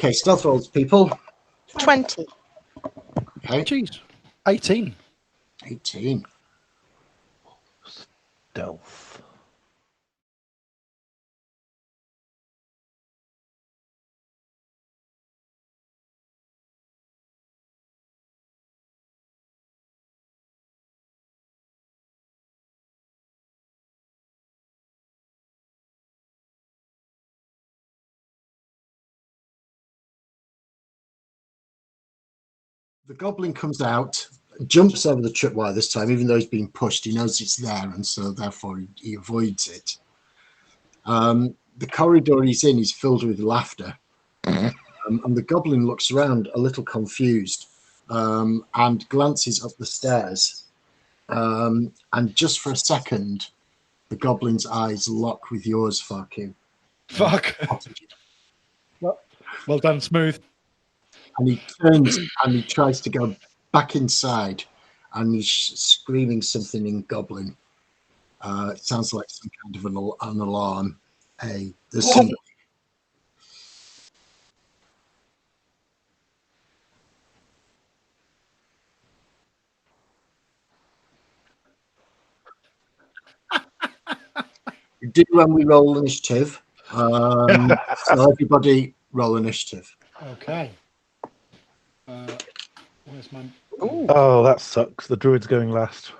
Okay, stealth rolls, people. 20. Okay, Jeez. 18. 18. Stealth. The goblin comes out, jumps over the tripwire this time, even though he's being pushed. He knows it's there, and so therefore he avoids it. The corridor he's in is filled with laughter, and the goblin looks around a little confused and glances up the stairs. And just for a second, the goblin's eyes lock with yours, Farku. Fuck. Well done, Smooth. And he turns and he tries to go back inside, and he's screaming something in Goblin. It sounds like some kind of an alarm. Hey, there's somebody. We do when we roll initiative. So everybody roll initiative. Okay. Where's my... Ooh. Oh, that sucks. The druid's going last.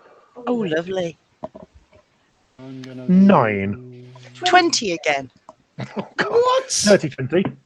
Oh, lovely. I'm gonna 9. 20 again. What? 30-20.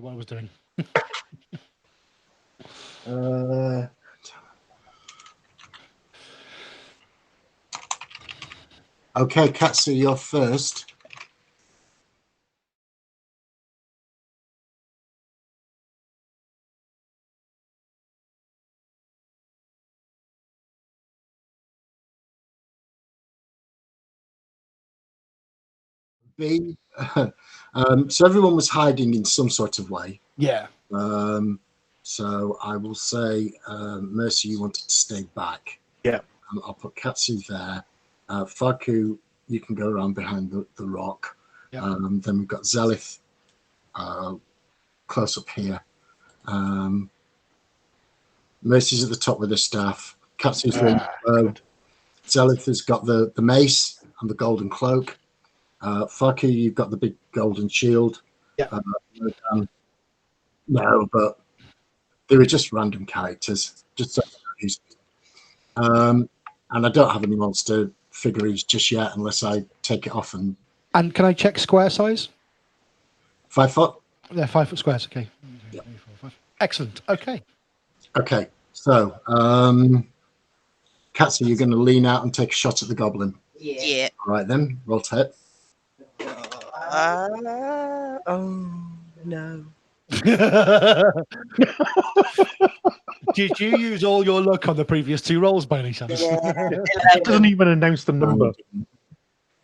What I was doing. Okay, Katsu, you're first. B. So everyone was hiding in some sort of way. Yeah. So I will say, Mercy, you wanted to stay back. Yeah. I'll put Katsu there. Farku, you can go around behind the rock. Yeah. Then we've got Zelith close up here. Mercy's at the top with the staff. Katsu's running low. Zelith has got the mace and the golden cloak. Farku, you've got the big golden shield. Yeah. No, but they were just random characters. Just so and I don't have any monster figurines just yet, unless I take it off and. And can I check square size? 5 foot. They're 5 foot squares. Okay. Yep. 3, 4, 5. Excellent. Okay. Okay. So, Katsu, you're going to lean out and take a shot at the goblin. Yeah. All right then. Roll to hit. Oh, no. Did you use all your luck on the previous 2 rolls by any chance? Yeah. It doesn't even announce the number.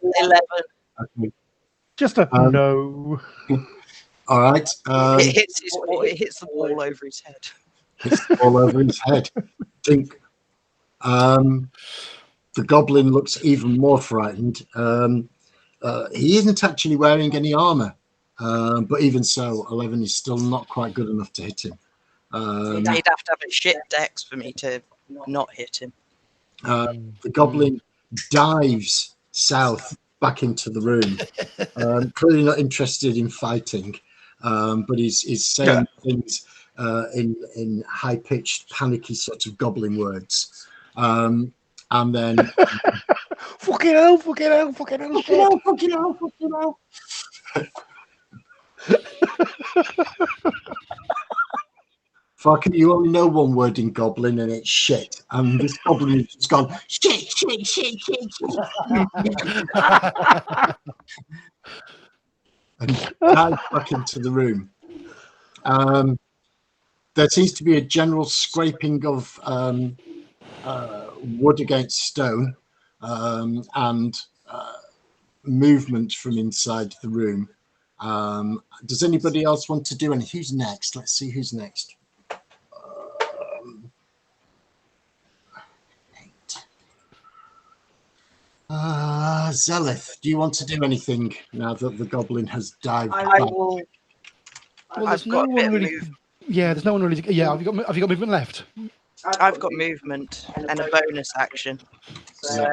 11. Okay. Just a no. All right. It hits the wall over his head. It's all over his head. Dink. The goblin looks even more frightened. He isn't actually wearing any armor, but even so, 11 is still not quite good enough to hit him. He'd have to have a shit dex for me to not hit him. The goblin dives south back into the room, clearly not interested in fighting, but he's saying things in high-pitched, panicky sort of goblin words. And then Fucking hell, shit. Fucking hell. Fucking, you only know one word in Goblin, and it's shit. And this Goblin has just gone, shit. And dives back into the room. There seems to be a general scraping of wood against stone and movement from inside the room. Does anybody else want to do anything? Who's next? Let's see who's next. Zelith, do you want to do anything now that the Goblin has dived I back? will. Well, I've got a bit of move. Yeah, there's no one really. Yeah, have you got movement left? I've got movement and a bonus action. So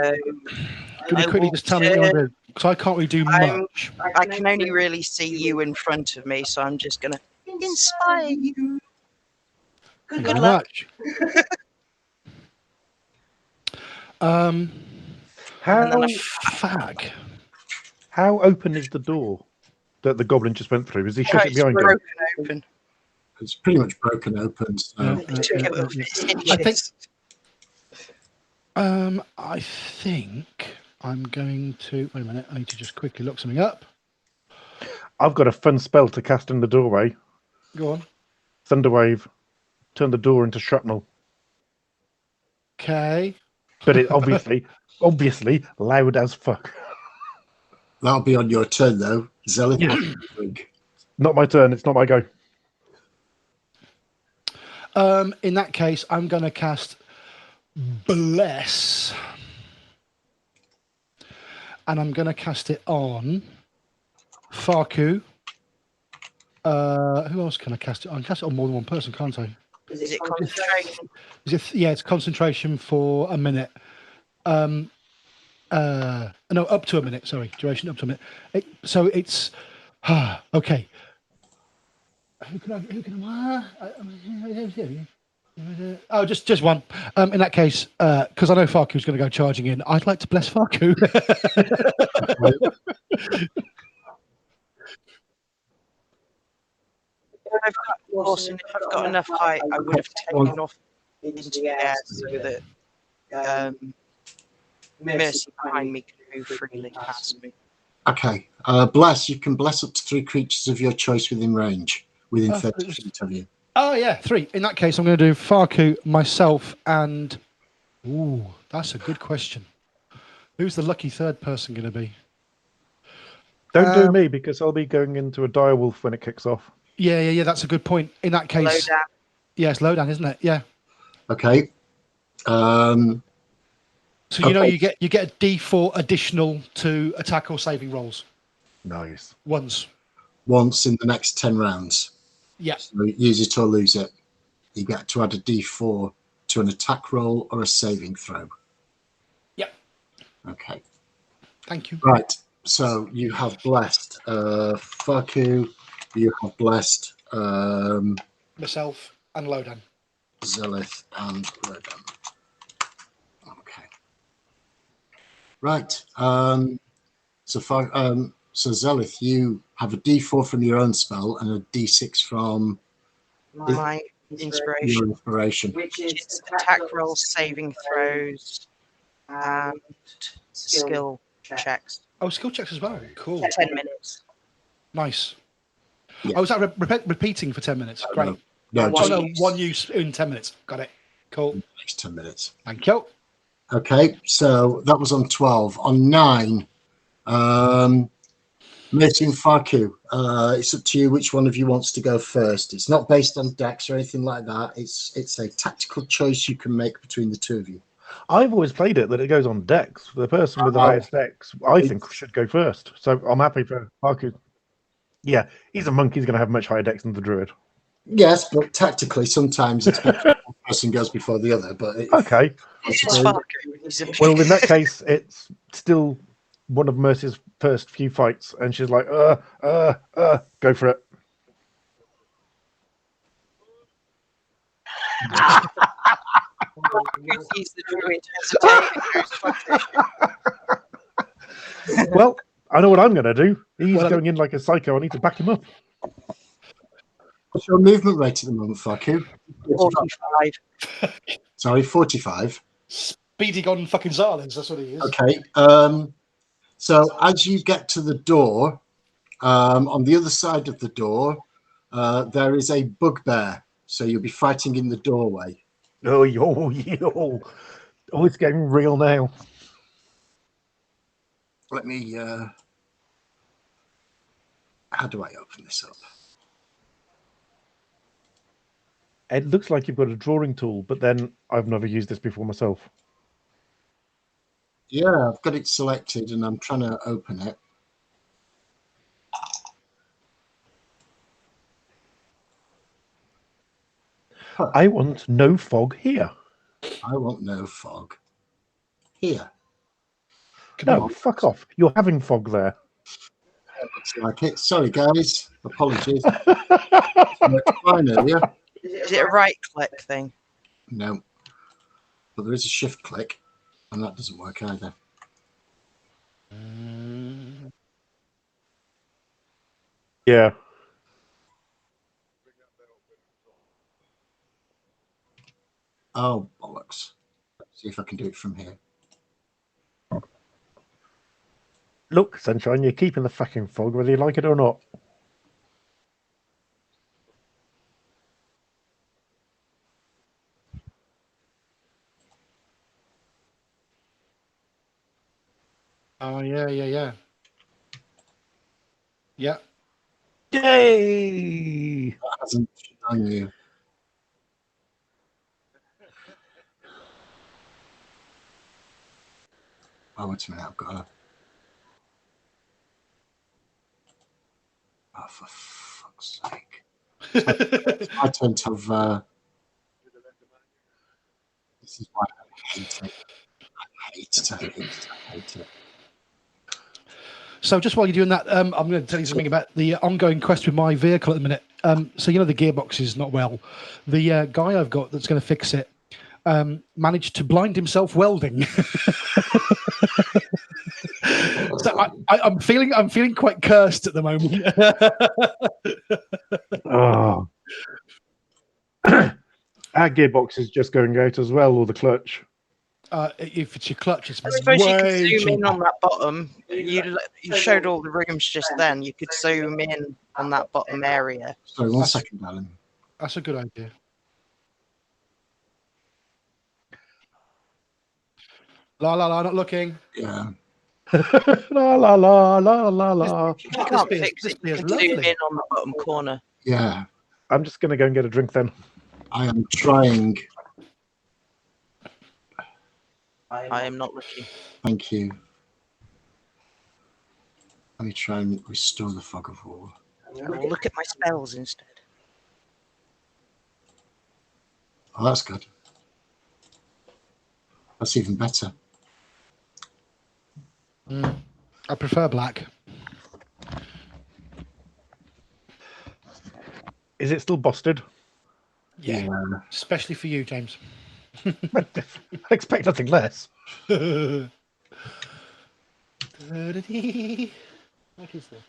Can you quickly just tell me what you want to do? Because I can't really do much. I can only really see you in front of me, so I'm just gonna inspire you. Thank you Good very luck. much. And How then Fag. how open is the door that the goblin just went through? Is he shut it it's behind him? broken open. It's pretty much broken open. So. He took it with his I think. hinges. I think I'm going to wait a minute. I need to just quickly look something up. I've got a fun spell to cast in the doorway. Go on. Thunderwave. Turn the door into shrapnel. Okay. But it obviously loud as fuck. That'll be on your turn, though. Zelith. Yeah. Not my turn. It's not my go. In that case, I'm going to cast Bless. And I'm going to cast it on Farku. Who else can I cast it on? I can cast it on more than one person, can't I? Is it concentration? Yeah, it's concentration for a minute. No, up to a minute. Sorry, duration up to a minute. So it's okay. Who can I? Oh, just one. In that case, because I know Farku's going to go charging in, I'd like to bless Farku. Lawson, if I've got enough height, I would have taken off into the air so that Mercy behind me can move freely past me. Okay. Bless. You can bless up to 3 creatures of your choice within range, within 30 feet of you. Oh, yeah, 3. In that case, I'm going to do Farku, myself, and... Ooh, that's a good question. Who's the lucky third person going to be? Don't do me, because I'll be going into a direwolf when it kicks off. Yeah, that's a good point. In that case... Low down. Yeah, it's low down, isn't it? Yeah. Okay. So you know Okay. you get a D4 additional to attack or saving rolls. Nice. Once. Once in the next 10 rounds. Yeah. So use it or lose it. You get to add a D4 to an attack roll or a saving throw. Yep. Okay. Thank you. Right. So you have blessed Farku. You have blessed Myself and Lodan. Zelith and Logan. Okay. Right. So Zelith, you have a D4 from your own spell and a D6 from My inspiration, your inspiration. which is attack rolls, saving throws, and skill checks. Oh, skill checks as well. Cool. 10 minutes. Nice. Yeah. Oh, is that repeating for 10 minutes? Great. No, One just use. One use in 10 minutes. Got it. Cool. next 10 minutes. Thank you. Okay, so that was on 12. On 9, Mercy and Farku, it's up to you which one of you wants to go first. It's not based on dex or anything like that. It's a tactical choice you can make between the two of you. I've always played it that it goes on dex. The person with the highest dex, I think, should go first. So I'm happy for Parku. Yeah, he's a monk. He's going to have much higher dex than the druid. Yes, but tactically, sometimes it's better if one person goes before the other. But Okay. It's Farku. Well, in that case, it's still one of Mercy's first few fights, and she's like, go for it. Who sees the druid hesitate and goes, "Fuck this shit." Well, I know what I'm going to do. He's Well, going in like a psycho. I need to back him up. What's your movement rate at the moment, Faku? 45. Sorry, 45. speeding on fucking Zarlings, that's what he is. Okay. So as you get to the door, on the other side of the door, there is a bugbear. So you'll be fighting in the doorway. Oh, yo. Oh, it's getting real now. Let me. How do I open this up? It looks like you've got a drawing tool, but then I've never used this before myself. Yeah, I've got it selected and I'm trying to open it. I want no fog here. I want no fog here. No, fuck off. You're having fog there. Looks like it. Sorry, guys. Apologies. It's fine earlier. Is it a right click thing? No. But there is a shift click, and that doesn't work either. Yeah. Oh, bollocks. Let's see if I can do it from here. Look, Sunshine, you're keeping the fucking fog whether you like it or not. Oh, yeah. Yeah. Yay! That hasn't done you. Oh, wait a minute. I've got a... Oh, for fuck's sake. It's my turn to have... This is why I hate it. I hate it. So just while you're doing that, I'm going to tell you something about the ongoing quest with my vehicle at the minute. So you know the gearbox is not well. The guy I've got that's going to fix it managed to blind himself welding. So I'm feeling quite cursed at the moment. Oh. Our gearbox is just going out as well, or the clutch. If it's your clutch, it's I suppose you could way zoom in cheaper. on that bottom. You showed all the rooms just then. You could zoom in on that bottom area. Sorry, one second, darling. That's a good idea. La la la, not looking. Yeah. La la la la la la. If you can't beer's- fix this it, you beer's could zoom lovely. in on the bottom corner. Yeah. I'm just going to go and get a drink then. I am trying. I am not looking. Thank you. Let me try and restore the fog of war. I will look at my spells instead. Oh, that's good. That's even better. I prefer black. Is it still busted? Yeah. Especially for you, James. I expect nothing less. What is this?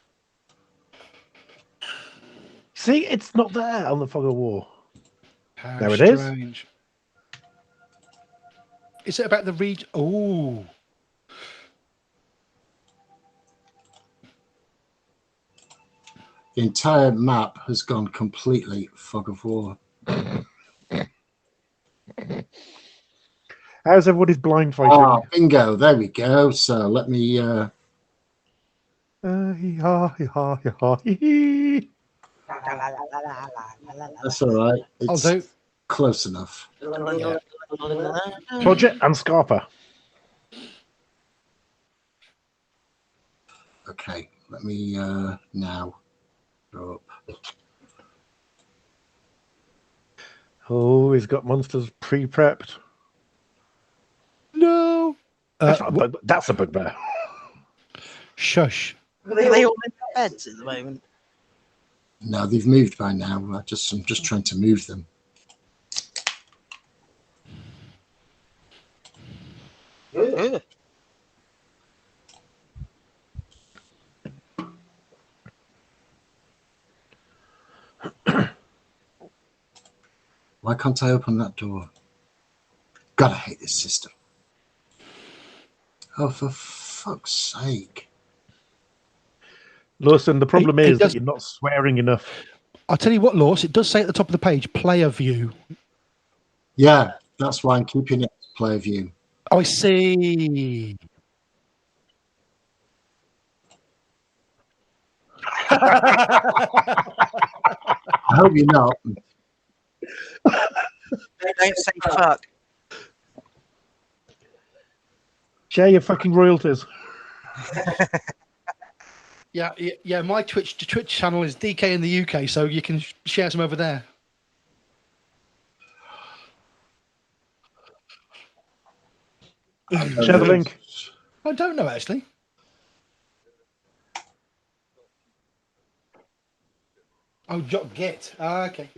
See, it's not there on the fog of war. How There it is. strange. Is it about the region? Oh. The entire map has gone completely fog of war. How's everybody's blind fighting? Ah, bingo. There we go. So let me... That's all right. It's Although, close enough. yeah. Budget and Scarpa. Okay, let me now go up. Oh, he's got monsters pre-prepped. No. That's not a bug. That's a bugbear. Shush. Are they all in their beds at the moment? No, they've moved by now. I'm just trying to move them. Ugh. Why can't I open that door? God, I hate this system. Oh, for fuck's sake. Lawson, the problem It is that does- you're not swearing enough. I'll tell you what, Lawson, it does say at the top of the page, player view. Yeah, that's why I'm keeping it player view. Oh, I see. I hope you're not. Don't say fuck. Share your fucking royalties. Yeah. My Twitch channel is DK in the UK, so you can share some over there. Share the link. I don't know actually. Oh, Git. Ah, okay.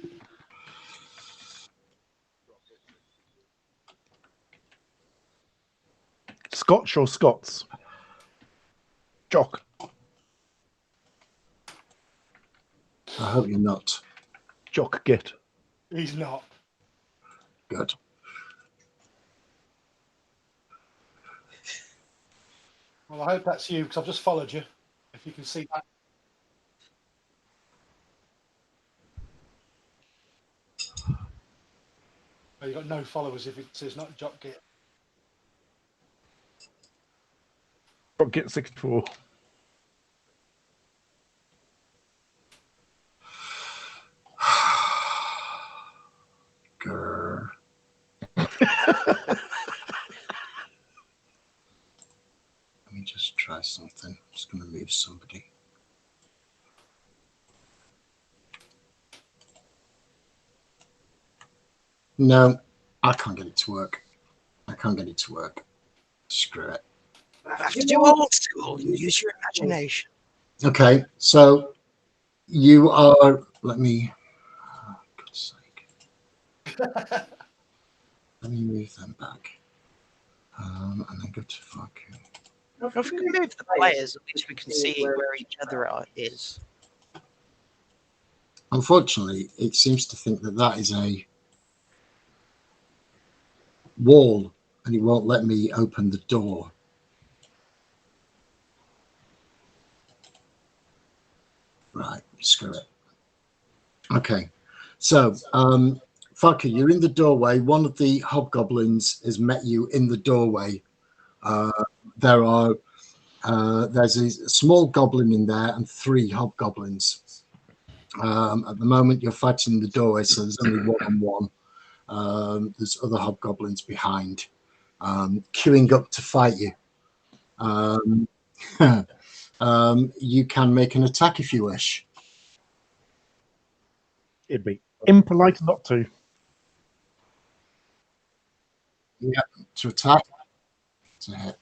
Scotch or Scots? Jock. I hope you're not. Jock Git. He's not. Good. Well, I hope that's you because I've just followed you. If you can see that. Oh, you've got no followers if it says not Jock Git. Jock Git 64. Grr. Let me just try something. I'm just going to move somebody. No, I can't get it to work. I can't get it to work. Screw it. I have to do old school and use your imagination. Okay, so you are. Let me. Oh, God's sake. Let me move them back. And then go to Faku. If we can move the players, at least we can see where each other is. Unfortunately, it seems to think that that is a wall and it won't let me open the door. Right, screw it. Okay, so Faku, you're in the doorway. One of the hobgoblins has met you in the doorway. There's a small goblin in there and 3 hobgoblins. At the moment, you're fighting in the doorway, so there's only 1-on-1. There's other hobgoblins behind, queuing up to fight you. You can make an attack if you wish. It'd be impolite not to. Yeah, to attack. To hit.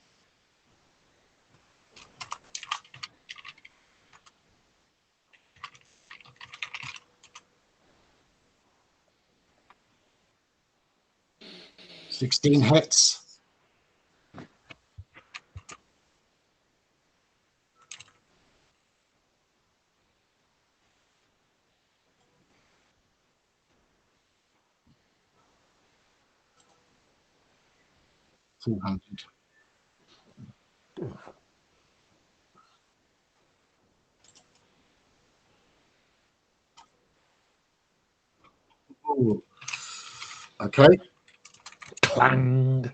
Sixteen hits. $200. Ooh. Okay. Clang.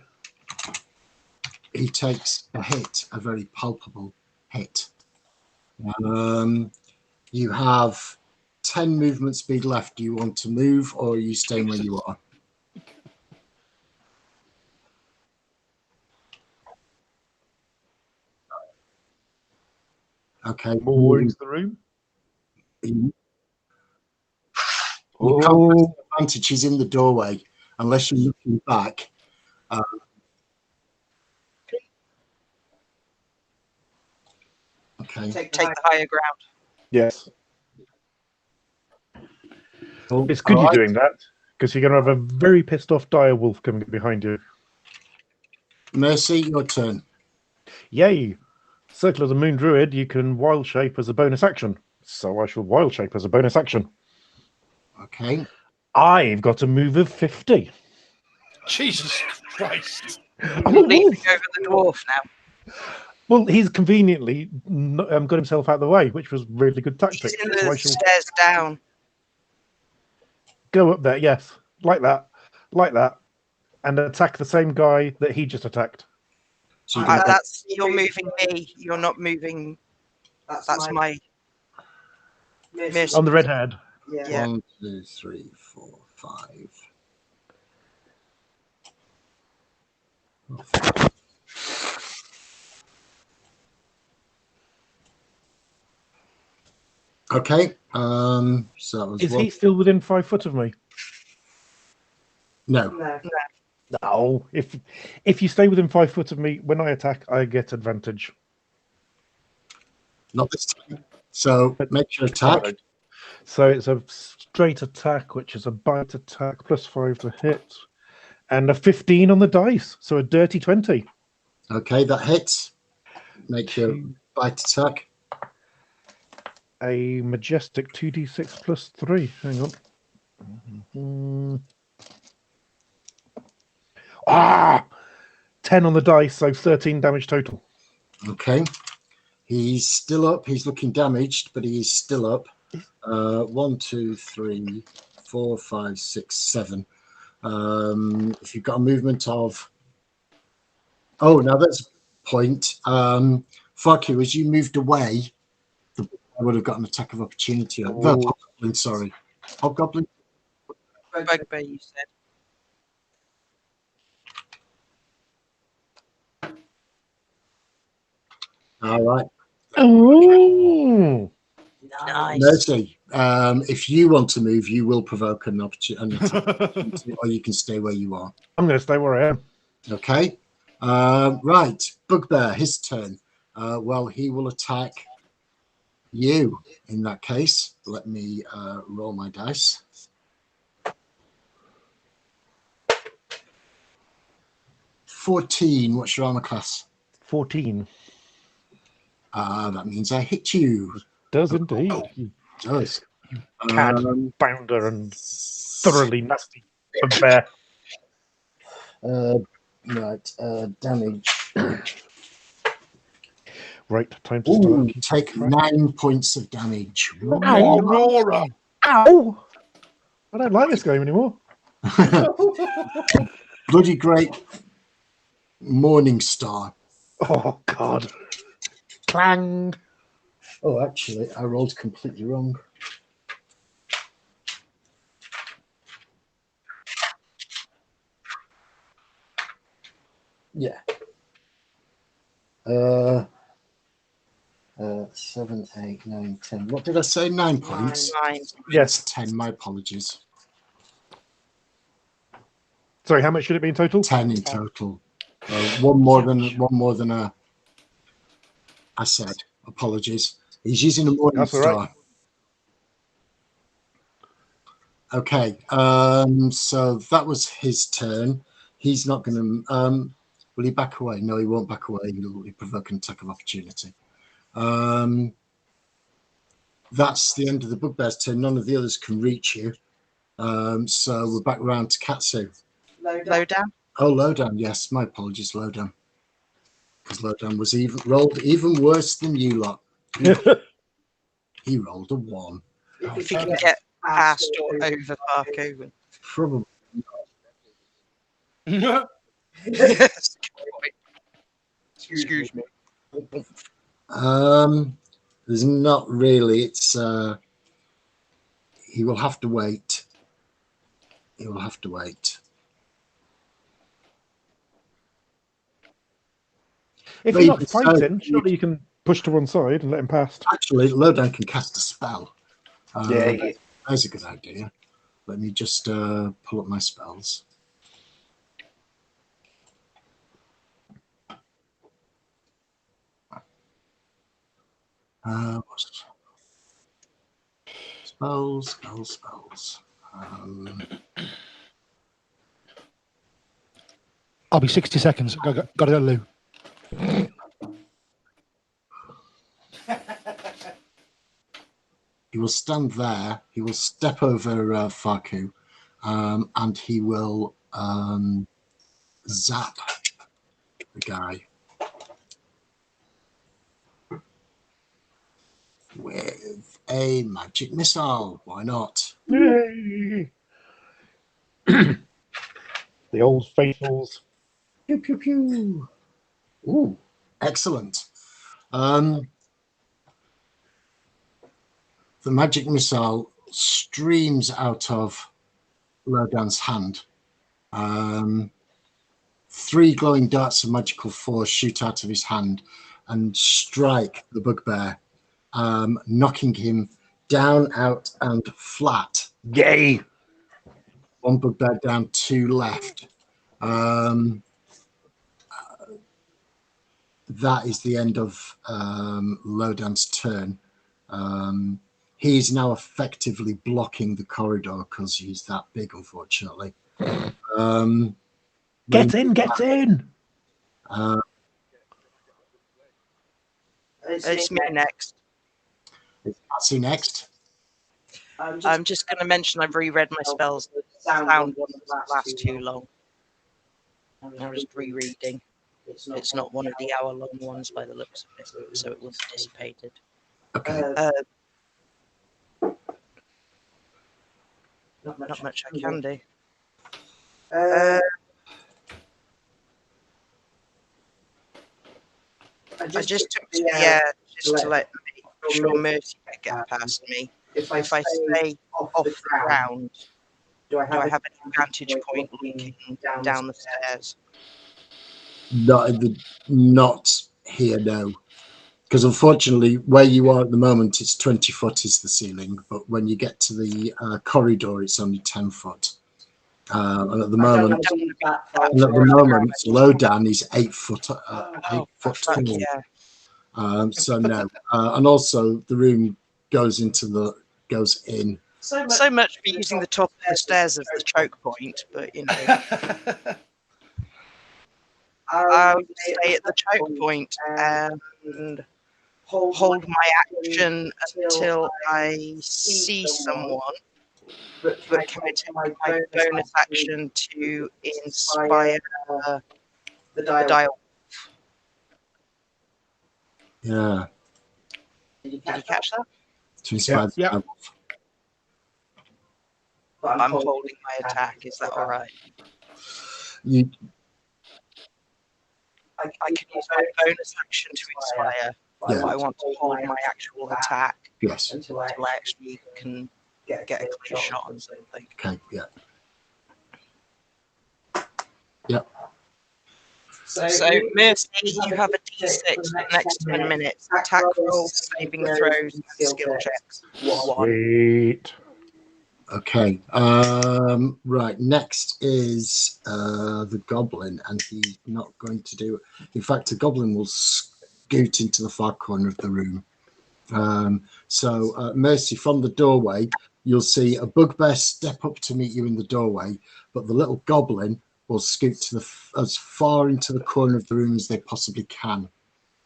He takes a hit, a very palpable hit. You have 10 movement speed left. Do you want to move or are you staying where you are? Okay. More into the room. You can't press advantage. He's in the doorway unless you're looking back. Okay. Take the higher ground. Yes. Oh, It's good all you're right. doing that, because you're going to have a very pissed off dire wolf coming behind you. Mercy, your turn. Yay! Circle of the Moon Druid, you can wild shape as a bonus action. So I shall wild shape as a bonus action. Okay. I've got a move of 50. Jesus Christ. I'm a Leaping wolf. over the dwarf now. Well, he's conveniently got himself out of the way, which was really good He's tactic. in So the I shall stairs down. go up there, yes, like that, and attack the same guy that he just attacked. So you're That's you're moving me. You're not moving. That's my mercy. On the red head. Yeah. 1, 2, 3, 4, 5. Okay. So that was Is one. he still within 5 foot of me? No. No. If you stay within 5 foot of me, when I attack, I get advantage. Not this time. So make your attack. So it's a straight attack, which is a bite attack, +5 to hit, and a 15 on the dice. So a dirty 20. Okay, that hits. Make your bite attack. A majestic 2d6 +3. Hang on. Ah! 10 on the dice, so 13 damage total. Okay. He's still up. He's looking damaged, but he is still up. 1, 2, 3, 4, 5, 6, 7. If you've got a movement of... Oh, now that's a point. Fuck you. As you moved away, I would have got an attack of opportunity. No, Hobgoblin, sorry. Hobgoblin? Bugbear, you said. All right. Oh! Nice. Mercy. If you want to move, you will provoke an opportunity, or you can stay where you are. I'm going to stay where I am. Okay. Right. Bugbear, his turn. Well, he will attack you in that case. Let me roll my dice. $14. What's your armor class? 14. That means I hit you. Does indeed. It does. Cad, bounder, and thoroughly nasty bugbear. Right. Damage. Right, time to Ooh, start. you take 9 points of damage. Oh, Aurora. Ow! I don't like this game anymore. Bloody great Morning Star. Oh, God. Clang. Oh, actually, I rolled completely wrong. Yeah. 7, 8, 9, 10. What did I say? 9 points. 9. Yes. 10. My apologies. Sorry, how much should it be in total? 10 in total. One more than I said. Apologies. He's using a Morning That's all Star. right. Okay. So that was his turn. He's not going to. Will he back away? No, he won't back away. He'll provoke an attack of opportunity. That's the end of the bugbear's turn. None of the others can reach you. So we're back round to Katsu. Low down. Oh, Lowdown. Yes, my apologies, Lowdown. Because Lowdown was rolled even worse than you lot. He rolled a 1. If you can get past or over Farkoven. Probably. Excuse me. There's not really. It's he will have to wait. He will have to wait. If But you're you not can fighting, say- surely you can push to one side and let him past. Actually, Lowdown can cast a spell. Yeah. That's a good idea. Let me just pull up my spells. What's it? Spells. I'll be 60 seconds. Got to go, Lou. He will stand there. He will step over Farku, and he will zap the guy with a magic missile. Why not? Yay! The old faithfuls. Pew pew pew. Ooh, excellent. The magic missile streams out of Lodan's hand. 3 glowing darts of magical force shoot out of his hand and strike the bugbear, knocking him down, out, and flat. Yay! 1 bugbear down, 2 left. That is the end of Lodan's turn. He is now effectively blocking the corridor because he's that big, unfortunately. Get in! It's me next. Is Patsy next? I'm just going to mention I've reread my spells. The sound one doesn't last too long. I'm just rereading. It's not one of the hour-long ones by the looks of it, so it was dissipated. Okay. Not much I can do. I just took to the air just to let make sure Mercy could get past me. If I stay off the ground, do I have an advantage point looking down the stairs? Not here, no. Because unfortunately, where you are at the moment, it's 20 foot is the ceiling, but when you get to the corridor, it's only 10 foot. And at the moment, Lodan is 8 foot. 8 foot tall. Yeah. So no, and also the room goes in. So much for using the top of the stairs as the choke point, but you know. I'll stay at the choke point and hold my action until I see someone. But can I take my bonus action to inspire the dial? Yeah. Did you catch that? To inspire the Yeah. But I'm holding my attack. Is that all right? I can use my bonus action to inspire, but I want to hold my actual attack until I actually can get a clear shot on something. Okay, yeah. Yep. So, Mercy, you have a D6 for the next 10 minutes. Attack rolls, saving throws, and skill checks. 1. Sweet. Okay. Right. Next is the goblin, and he's not going to do. In fact, the goblin will scoot into the far corner of the room. So, Mercy, from the doorway, you'll see a bugbear step up to meet you in the doorway, but the little goblin will scoot to as far into the corner of the room as they possibly can.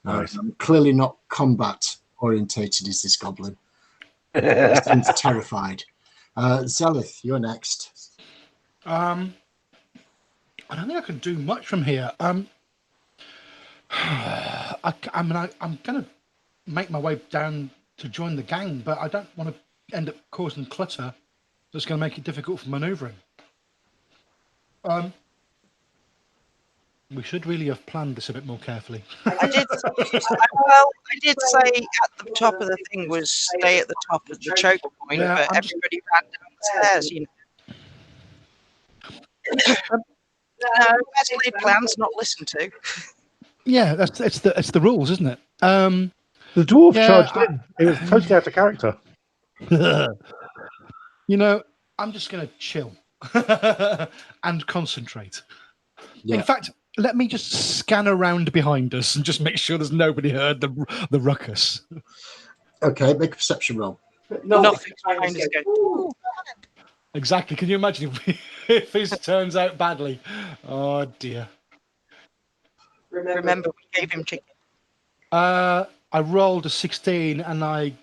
Nice. Clearly not combat orientated is this goblin. He seems terrified. Zelith, you're next. I don't think I can do much from here. I'm going to make my way down to join the gang, but I don't want to end up causing clutter that's going to make it difficult for manoeuvring. We should really have planned this a bit more carefully. I did say at the top of the thing was stay at the top of the choke point, Yeah, but everybody ran down the stairs, you know. Best laid plans not listened to. Yeah, it's the rules, isn't it? The dwarf charged in. It was totally out of character. You know, I'm just going to chill and concentrate. Yeah. In fact, let me just scan around behind us and just make sure there's nobody heard the ruckus. Okay, make a perception roll. Nothing behind us going. Exactly. Can you imagine if this turns out badly? Oh dear. Remember, we gave him chicken. I rolled a 16 and I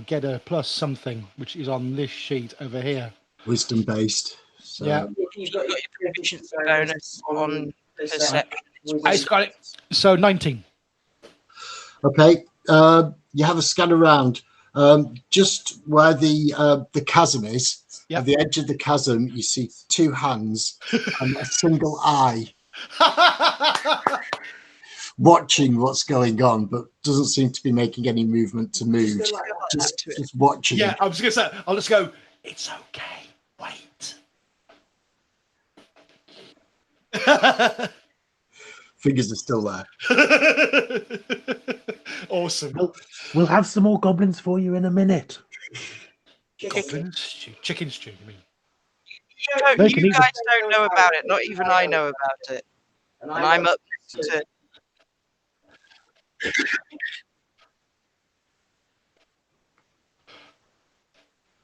get a plus something, which is on this sheet over here. wisdom based. So Yeah. You've got your proficiency bonus on perception. It's got it. So 19. okay, you have a scan around. Just where the chasm is, Yep. at the edge of the chasm, you see 2 hands and a single eye watching what's going on, but doesn't seem to be making any movement to move. Just watching. Yeah, I was going to say, I'll just go, it's okay, wait. Fingers are still there. Awesome. We'll have some more goblins for you in a minute. Chicken stew, you mean? You guys don't know about it. Not even I know about it. And I'm up to...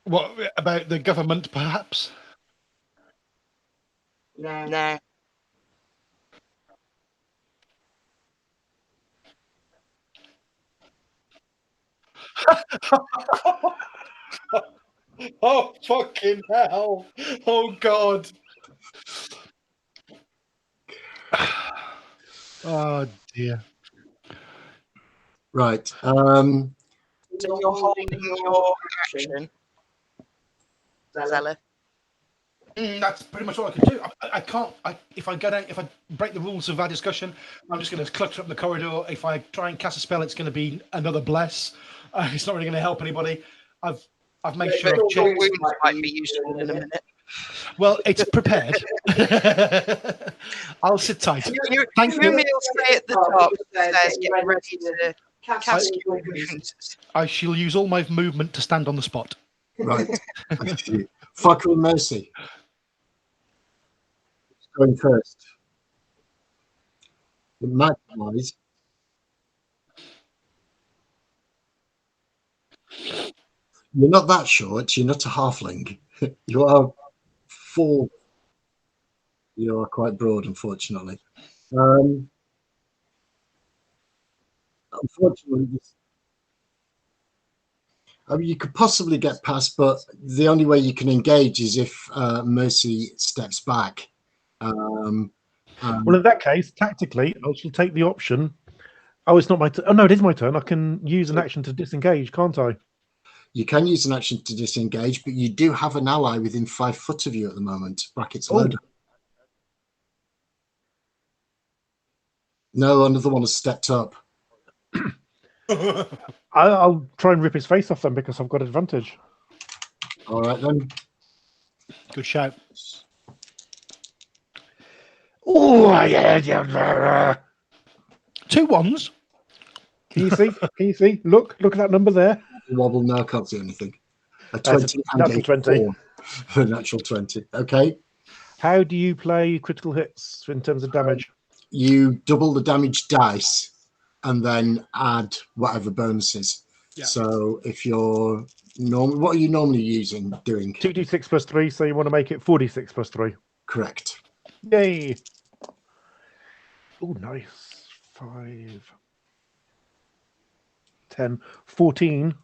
What about the government, perhaps? No. Oh, fucking hell. Oh, God. Oh, dear. Right. So you're holding your action, Zealot. That's pretty much all I can do. I can't. If I break the rules of our discussion, I'm just going to clutter up the corridor. If I try and cast a spell, it's going to be another bless. It's not really going to help anybody. I've made sure I've Your checked. wounds might be useful in a minute. Well, it's prepared. I'll sit tight. Thank you. Rumi will stay at the top. Says, get ready to cast your wounds. I shall use all my movement to stand on the spot. Right. Fucker and Mercy. Going first. The magpies. You're not that short. You're not a halfling. You are 4. You are quite broad, unfortunately. Unfortunately, you could possibly get past, but the only way you can engage is if Mercy steps back. Well, in that case, tactically, I shall take the option. Oh, it's not my turn. Oh, no, it is my turn. I can use an action to disengage, can't I? You can use an action to disengage, but you do have an ally within 5 foot of you at the moment. Brackets loaded. No, another one has stepped up. I'll try and rip his face off then because I've got advantage. All right, then. Good shout. Oh, yeah. 2 1s. Can you see? Can you see? Look at that number there. Wobble, no, I can't see anything. A That's 20 a natural 20. A natural 20. Okay. How do you play critical hits in terms of damage? You double the damage dice and then add whatever bonuses. Yeah. So if you're normal, what are you normally doing? 2d6 plus 3, so you want to make it 4d6 plus 3. Correct. Yay. Oh, nice. 5, 10, 14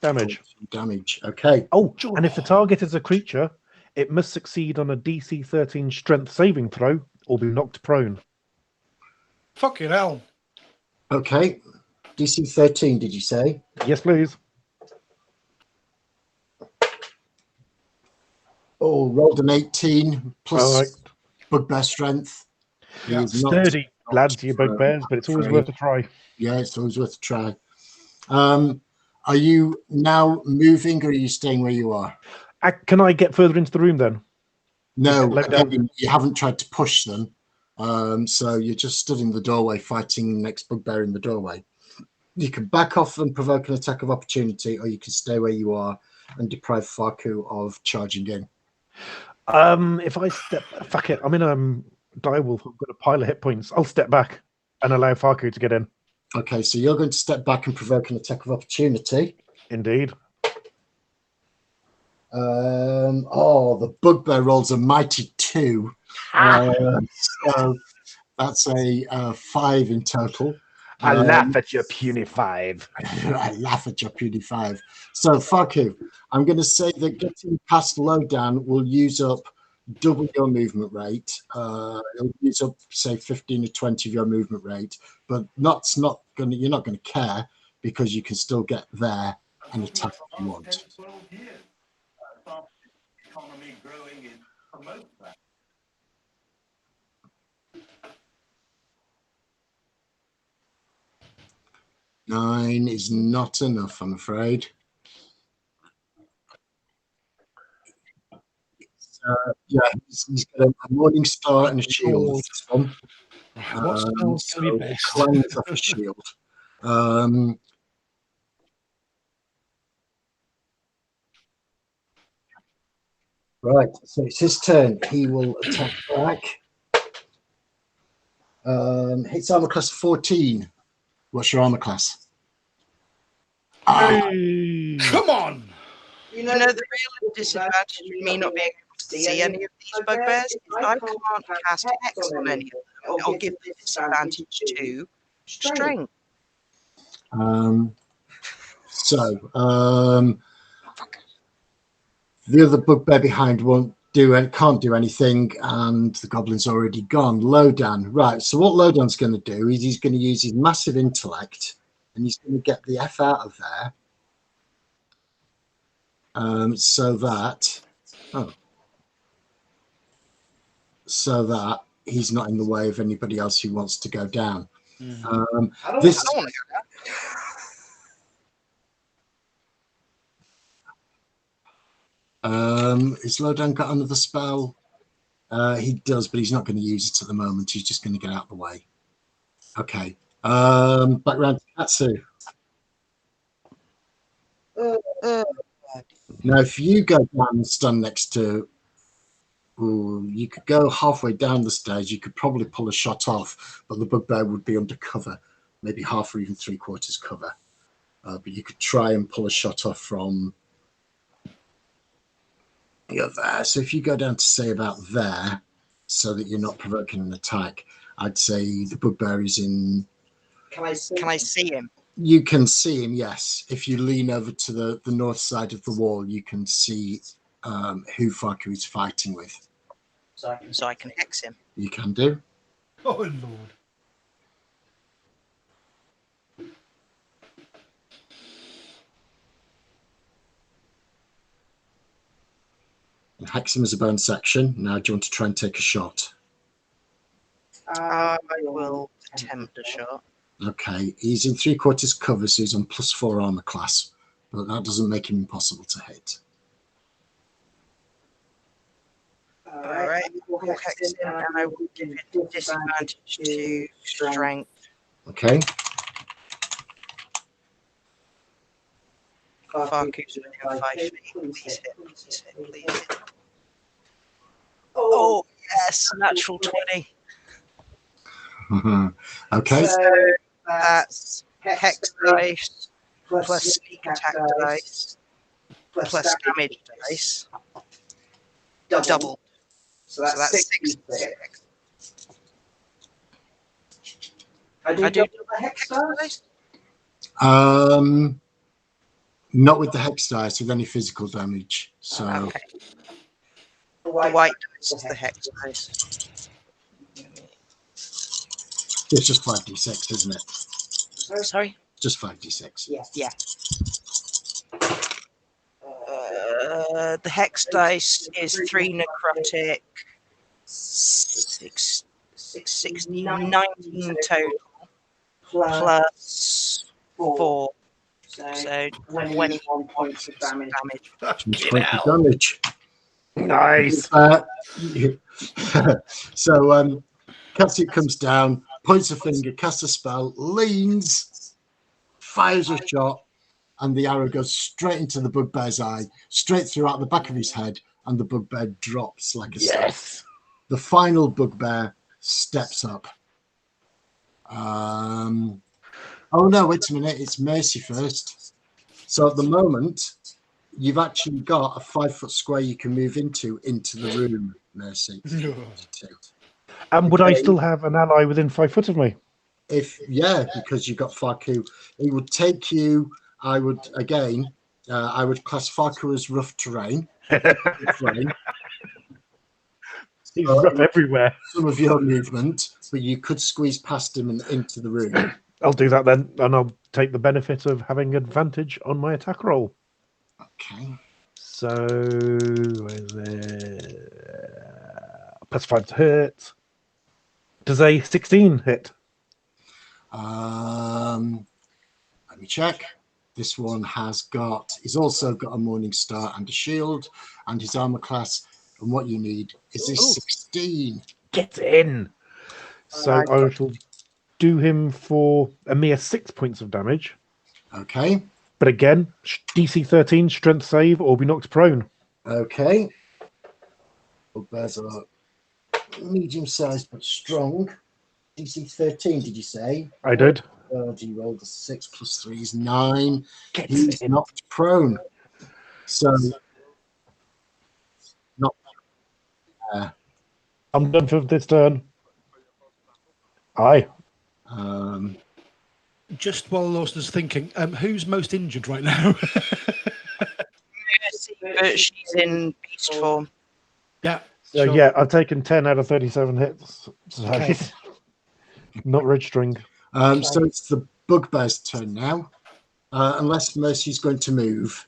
damage. Damage. Okay. Oh, and if the target is a creature, it must succeed on a DC 13 strength saving throw or be knocked prone. Fucking hell. Okay. DC 13, did you say? Yes, please. Oh, rolled an 18 plus Right. bugbear strength. Yeah. Sturdy lads, you bugbears, but it's always worth a try. Yeah, it's always worth a try. Are you now moving or are you staying where you are? Can I get further into the room then? No, again, you haven't tried to push them. So you're just stood in the doorway fighting the next bugbear in the doorway. You can back off and provoke an attack of opportunity, or you can stay where you are and deprive Farku of charging in. If I step... Fuck it, I'm in Direwolf. I've got a pile of hit points. I'll step back and allow Farku to get in. Okay, so you're going to step back and provoke an attack of opportunity. Indeed. The bugbear rolls a mighty 2. So that's a 5 in total. I laugh at your puny 5. I laugh at your puny 5. So, Farku, I'm going to say that getting past Lowdown will use up double your movement rate. It'll use up, say, 15 or 20 of your movement rate, but you're not going to care because you can still get there and attack if you want. Nine is not enough, I'm afraid. Yeah, he's got a morning star and a shield. This one. Right, what spells can be best? Clangs off a shield. Right, so it's his turn. He will attack back. Hits armor class 14. What's your armor class? Come on! You know, the real disadvantage of me not being able to see any of these bugbears is I can't cast Hex on any of them. I'll give the disadvantage to Strength. The other bugbear behind can't do anything, and the goblin's already gone. Lowdown, right? So what Lowdown's going to do is he's going to use his massive intellect, and he's going to get the F out of there, so that he's not in the way of anybody else who wants to go down. I don't want to go down. Has Lowdown got another spell? He does, but he's not going to use it at the moment. He's just going to get out of the way. Okay. Back round to Katsu. Now, if you go down and stand next to, you could go halfway down the stairs. You could probably pull a shot off, but the bugbear would be under cover, maybe half or even 3/4 cover. But you could try and pull a shot off from. You're there. So if you go down to say about there, so that you're not provoking an attack, I'd say the bugbear is in. Can I see him? You can see him, yes. If you lean over to the north side of the wall, you can see who Farku is fighting with. So I can Hex him. You can do. Oh, Lord. Hex him as a bonus action. Now, do you want to try and take a shot? I will attempt a shot. Okay, he's in 3/4 cover, so he's on +4 armor class, but that doesn't make him impossible to hit. All right, we'll Hex him, and I will give it disadvantage to Strength. Okay. Farku's within 5 feet. Please hit, please hit. Oh, yes, natural 20. Okay. So that's Hex dice plus sneak attack dice plus damage dice double. So that's 6. I do double the Hex dice? Not with the Hex dice, with any physical damage. So Okay. The white dice is the Hex dice. it's just 5d6, isn't it? Sorry? Just 5d6. Yeah. The Hex dice is 3 necrotic, 19 total, plus 4. So 21 points of damage. Damage. Nice. So Katsu comes down, points a finger, casts a spell, leans, fires a shot, and the arrow goes straight into the bugbear's eye, straight throughout the back of his head, and the bugbear drops like a stone. The final bugbear steps up. Oh no, wait a minute, it's Mercy first. So at the moment, you've actually got a 5-foot square you can move into the room, Mercy. And would I still have an ally within 5 foot of me? Because you've got Farku. It would take you, I would, again, I would class Farker as rough terrain. terrain. He's rough everywhere. Some of your movement, but you could squeeze past him and into the room. I'll do that then, and I'll take the benefit of having advantage on my attack roll. Okay. So, where's it? +5 to hit. Does a 16 hit? Let me check. This one he's also got a Morning Star and a shield, and his armor class. And what you need is a 16. Get in. So I shall do him for a mere 6 points of damage. Okay. But again, DC 13 strength save or be knocked prone. Okay. Bugbears are medium-sized but strong. DC 13, did you say? I did. He rolled a 6 plus 3 is 9. Get He's in. knocked prone. So, not. I'm done for this turn. Aye. Just while Lawson's thinking, who's most injured right now? Mercy, but she's in beast form. Yeah. So sure. yeah, I've taken 10 out of 37 hits. So Okay. not registering. So it's the Bugbear's turn now. Unless Mercy's going to move.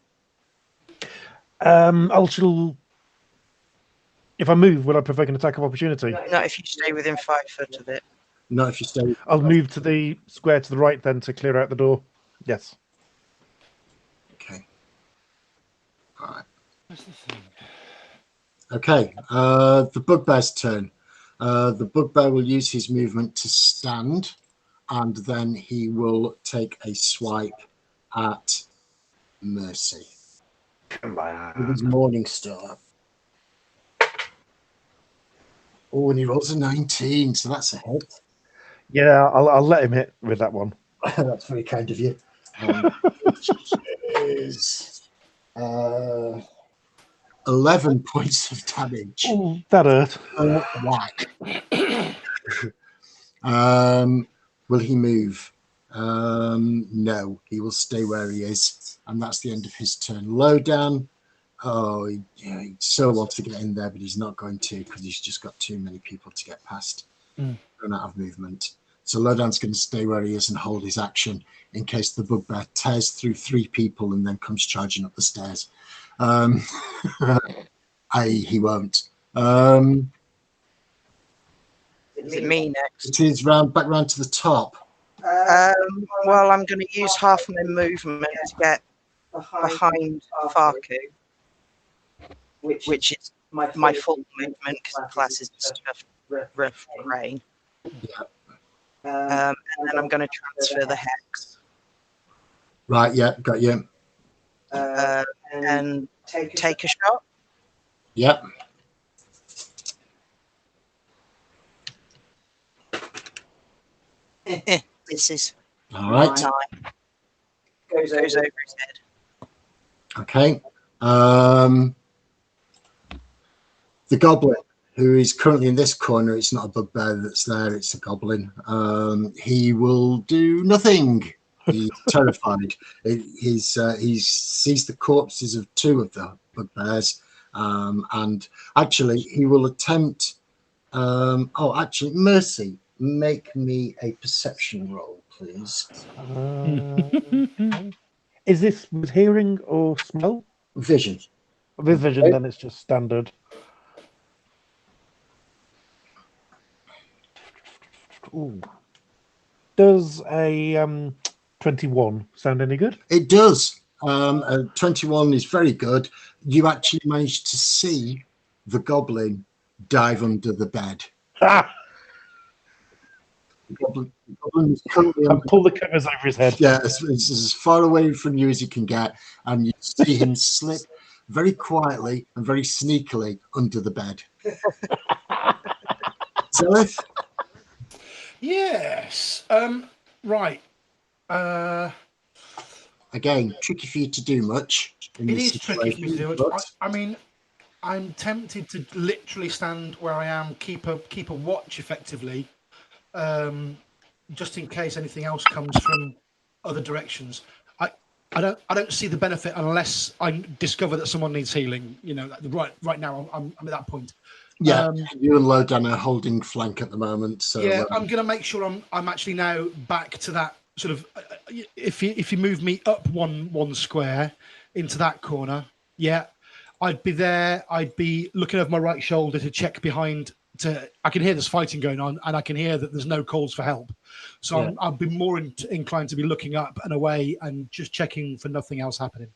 If I move, will I provoke an attack of opportunity? Not if you stay within 5 foot of it. Not if you stay. I'll move to the square to the right then to clear out the door. Yes. Okay. All right. What's the thing? Okay. The Bugbear's turn. The Bugbear will use his movement to stand, and then he will take a swipe at Mercy. Come on. With his Morning Star. Oh, and he rolls a 19, so that's a hit. Yeah, I'll let him hit with that one. That's very kind of you. Which is 11 points of damage. Ooh, that hurt. Whack. Will he move? No, he will stay where he is, and that's the end of his turn. Lowdown. Oh, he so wants to get in there, but he's not going to because he's just got too many people to get past. Run out of movement. So Lowdown's going to stay where he is and hold his action in case the Bugbear tears through 3 people and then comes charging up the stairs. He won't. Is it me next? It is back round to the top. Well, I'm going to use half my movement to get behind Farku, which is my full movement because the class is just rough terrain. Yeah. And then I'm going to transfer the hex. Right, yeah, got you. And take a shot. Yep. This is All right. Goes over his head. Okay. The goblin, who is currently in this corner, it's not a bugbear that's there, it's a goblin. He will do nothing. He's terrified. He sees the corpses of 2 of the bugbears, and actually he will attempt. Mercy, make me a perception roll, please. Is this with hearing or smell? Vision. With vision, then it's just standard. Ooh. Does a 21 sound any good? It does. 21 is very good. You actually managed to see the goblin dive under the bed. Ah! The goblin is currently And pull the covers over his head. Yeah, it's as far away from you as you can get, and you see him slip very quietly and very sneakily under the bed. Zelith? Yes. Right. Again, tricky for you to do much. It is tricky for me to do it. I mean, I'm tempted to literally stand where I am, keep a watch effectively, just in case anything else comes from other directions. I don't see the benefit unless I discover that someone needs healing. You know, right now I'm at that point. Yeah, you and Lodan are holding flank at the moment. So yeah, I'm going to make sure I'm actually now back to that sort of. If you move me up one square into that corner, yeah, I'd be there. I'd be looking over my right shoulder to check behind. I can hear there's fighting going on, and I can hear that there's no calls for help. So Yeah. I'll be more inclined to be looking up and away and just checking for nothing else happening.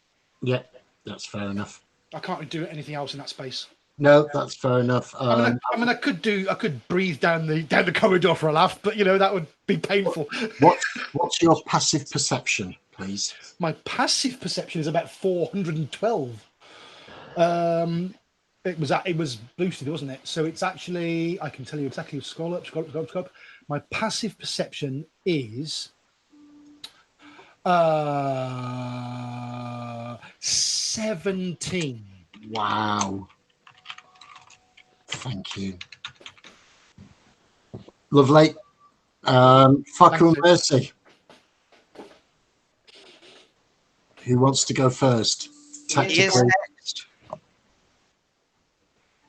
Yeah, that's fair enough. I can't really do anything else in that space. No, that's fair enough. I mean, I could breathe down the corridor for a laugh, but that would be painful. What's your passive perception, please? My passive perception is about 412. It was boosted, wasn't it? So it's actually, I can tell you exactly. Scroll up. My passive perception is 17. Wow. Thank you. Lovely. Faku and Mercy. Who wants to go first? He is next.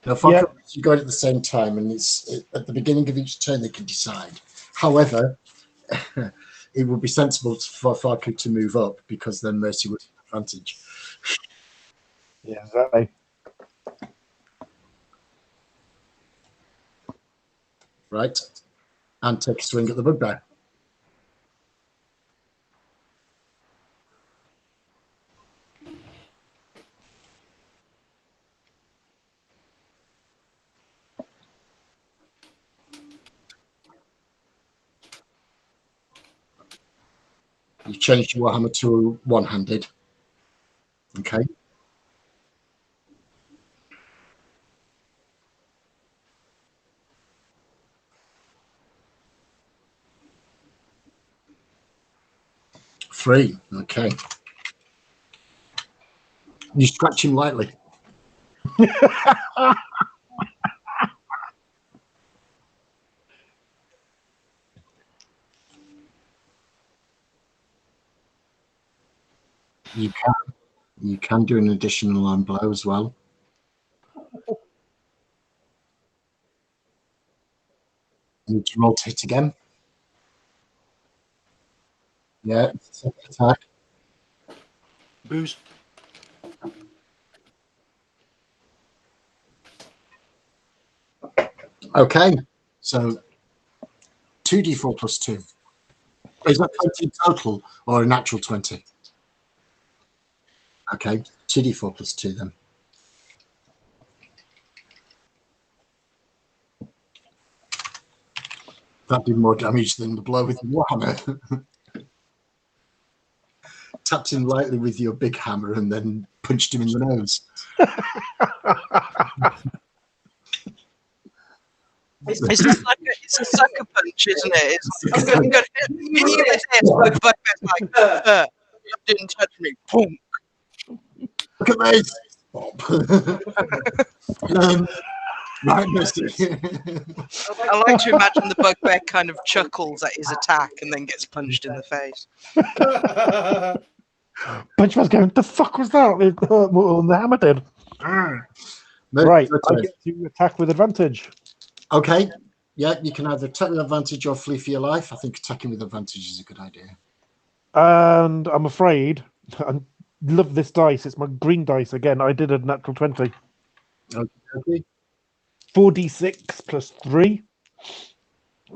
Now, Faku, you go at the same time, and at the beginning of each turn they can decide. However, it would be sensible for Faku to move up because then Mercy would have advantage. Yeah, exactly. Right, and take a swing at the bugbear. You've changed your hammer to one-handed. Okay. Three. Okay. You scratch him lightly. You can do an additional arm blow as well. You need to roll to hit again. Yeah, attack. Booze. Okay, so 2d4 plus 2. Is that 20 in total or a natural 20? Okay, 2d4 plus 2 then. That did more damage than the blow with the warhammer. Tapped him lightly with your big hammer and then punched him in the nose. It's a sucker punch, isn't it? It's like, I'm gonna hit you with this, but it's like, you didn't touch me. Boom. Look at me! Right, Mister. I like to imagine the bugbear kind of chuckles at his attack and then gets punched in the face. Bunchman's going, the fuck was that? The hammer did. Right, I get to attack with advantage. Okay, yeah, you can either attack with advantage or flee for your life. I think attacking with advantage is a good idea. And I'm afraid, I love this dice. It's my green dice again. I did a natural 20. Okay. 4d6 plus 3.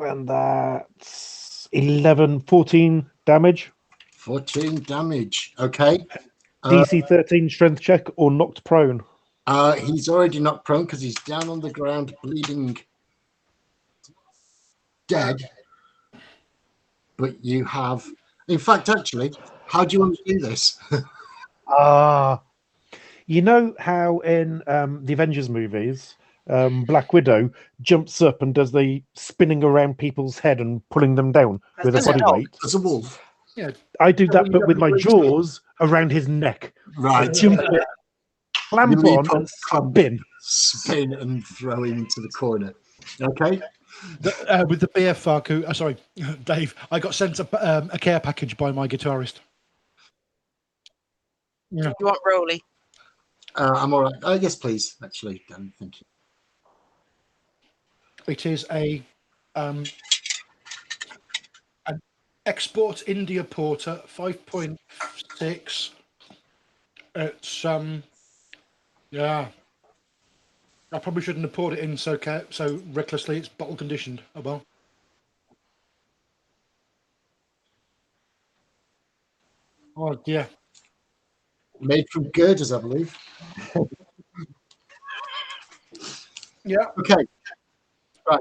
And that's 14 damage. 14 damage. Okay. DC 13 strength check or knocked prone. He's already knocked prone because he's down on the ground, bleeding, dead. But you have, in fact, actually, how do you want to do this? You know how in the Avengers movies, Black Widow jumps up and does the spinning around people's head and pulling them down with a body weight? As a wolf. Yeah, I do that, but with my jaws around his neck. Right. I jump it, clamp on, and spin and throw him into the corner. Okay. With the beer, Faku. Sorry, Dave. I got sent a care package by my guitarist. Yeah. You want Rolly? I'm all right. Yes, please. Actually, Dan, thank you. It is an export India porter, 5.6. It's yeah. I probably shouldn't have poured it in so recklessly. It's bottle conditioned. Oh well. Oh dear. Made from girders, I believe. Yeah. Okay. Right.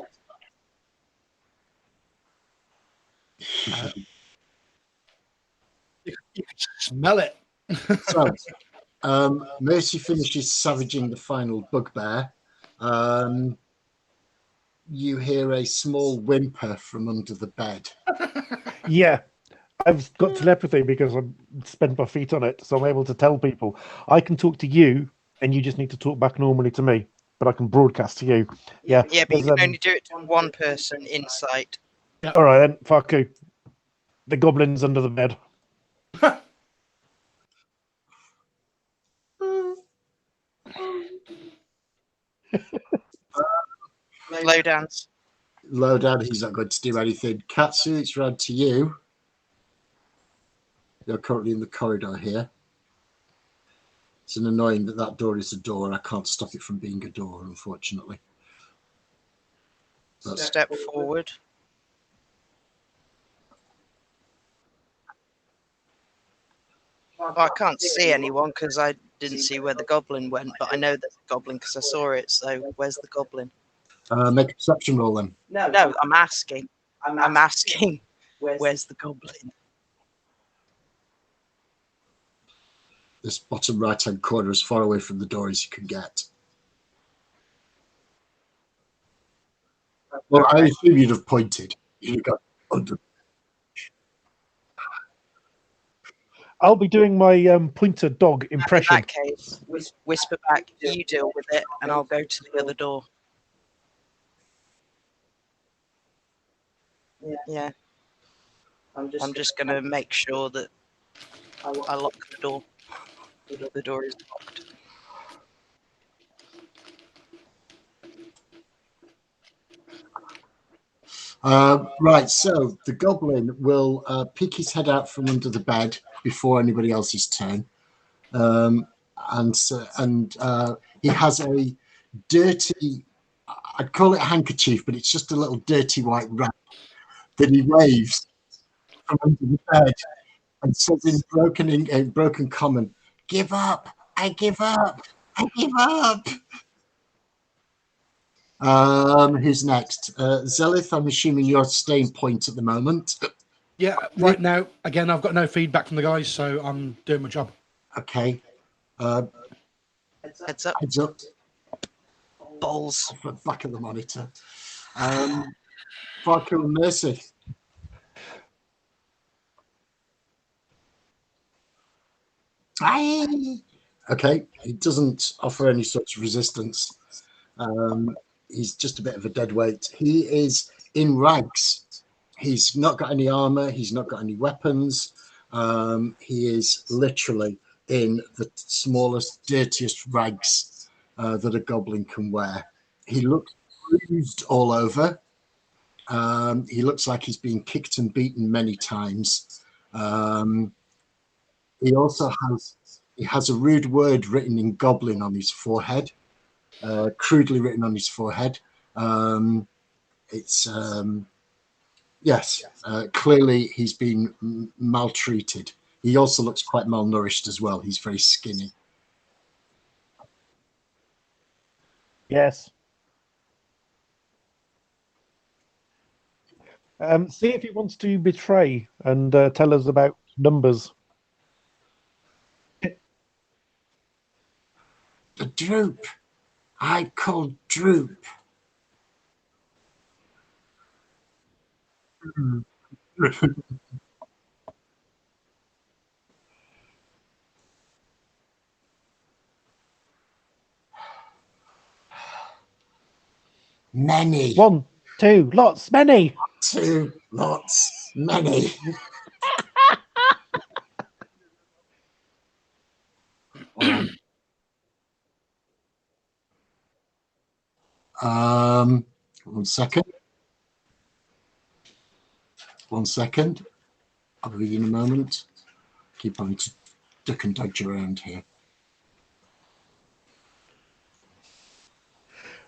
You can smell it. So, Mercy finishes savaging the final bugbear. You hear a small whimper from under the bed. Yeah, I've got telepathy because I've spent my feet on it, so I'm able to tell people. I can talk to you, and you just need to talk back normally to me, but I can broadcast to you. Yeah, Yeah, but you can only do it to one person in sight. All right then, fuck you. The goblin's under the bed. Lowdowns. Lowdown, he's not going to do anything. Katsu, it's round to you. You're currently in the corridor here. It's an annoying that door is a door. I can't stop it from being a door, unfortunately. Step forward. Well, I can't see anyone because I didn't see where the goblin went, but I know there's a goblin because I saw it. So where's the goblin? Make a perception roll then. No, I'm asking. I'm asking. Where's the goblin? This bottom right-hand corner, as far away from the door as you can get. Well, I assume you'd have pointed. You'd have got under. I'll be doing my pointer dog In impression. that case, whisper back. You deal with it, and I'll go to the other door. Yeah. I'm just going to make sure that I lock the door. The door is locked. Right, so the goblin will peek his head out from under the bed before anybody else's turn. And he has a dirty, I'd call it a handkerchief, but it's just a little dirty white wrap that he waves from under the bed and says in broken common, "Give up! I give up! I give up!" Who's next? Zelith, I'm assuming you're staying point at the moment. Yeah, right now, again, I've got no feedback from the guys, so I'm doing my job. Okay. Heads up. Heads up. Balls. Off the back of the monitor. Farku and Mercy. Aye. Okay, he doesn't offer any sort of resistance. He's just a bit of a dead weight. He is in rags. He's not got any armor. He's not got any weapons. He is literally in the smallest, dirtiest rags that a goblin can wear. He looks bruised all over. He looks like he's been kicked and beaten many times. He also has a rude word written in goblin on his forehead, crudely written on his forehead. Clearly he's been maltreated. He also looks quite malnourished as well. He's very skinny. Yes. See if he wants to betray and tell us about numbers. The droop. I call droop. Many. 1, 2, lots, many. 2, lots, many. One second. One second. I'll be in a moment. Keep having to duck and dodge around here.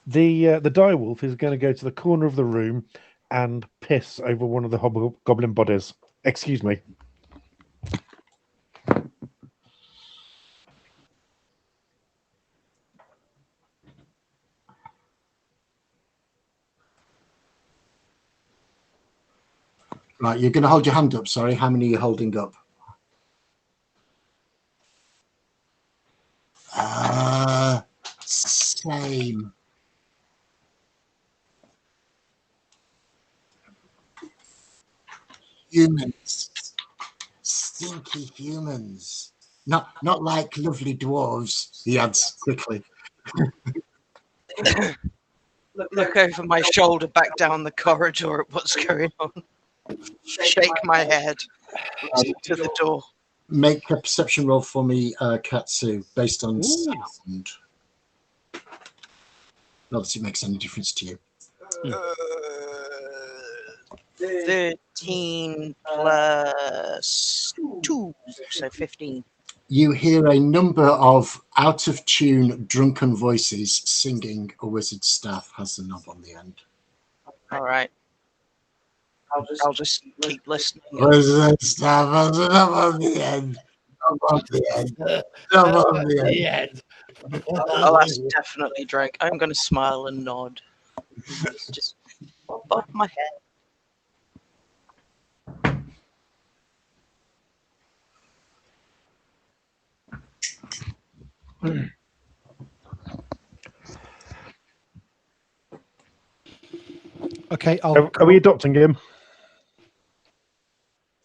The direwolf is going to go to the corner of the room and piss over one of the hobgoblin bodies. Excuse me. Right, you're going to hold your hand up. Sorry, how many are you holding up? Same. Humans. Stinky humans. Not like lovely dwarves, he adds quickly. Look over my shoulder back down the corridor at what's going on. Shake my head to the door. Make a perception roll for me, Katsu, based on sound. Not that it makes any difference to you. 13 plus 2, so 15. You hear a number of out-of-tune, drunken voices singing A Wizard's Staff Has a Knob on the End. All right. I'll just keep listening. Wizard's Staff has a knob on the end. Knob on the end. Knob on the end. Oh, that's definitely Drake. I'm going to smile and nod. Just bob my head. Okay, Are we adopting him?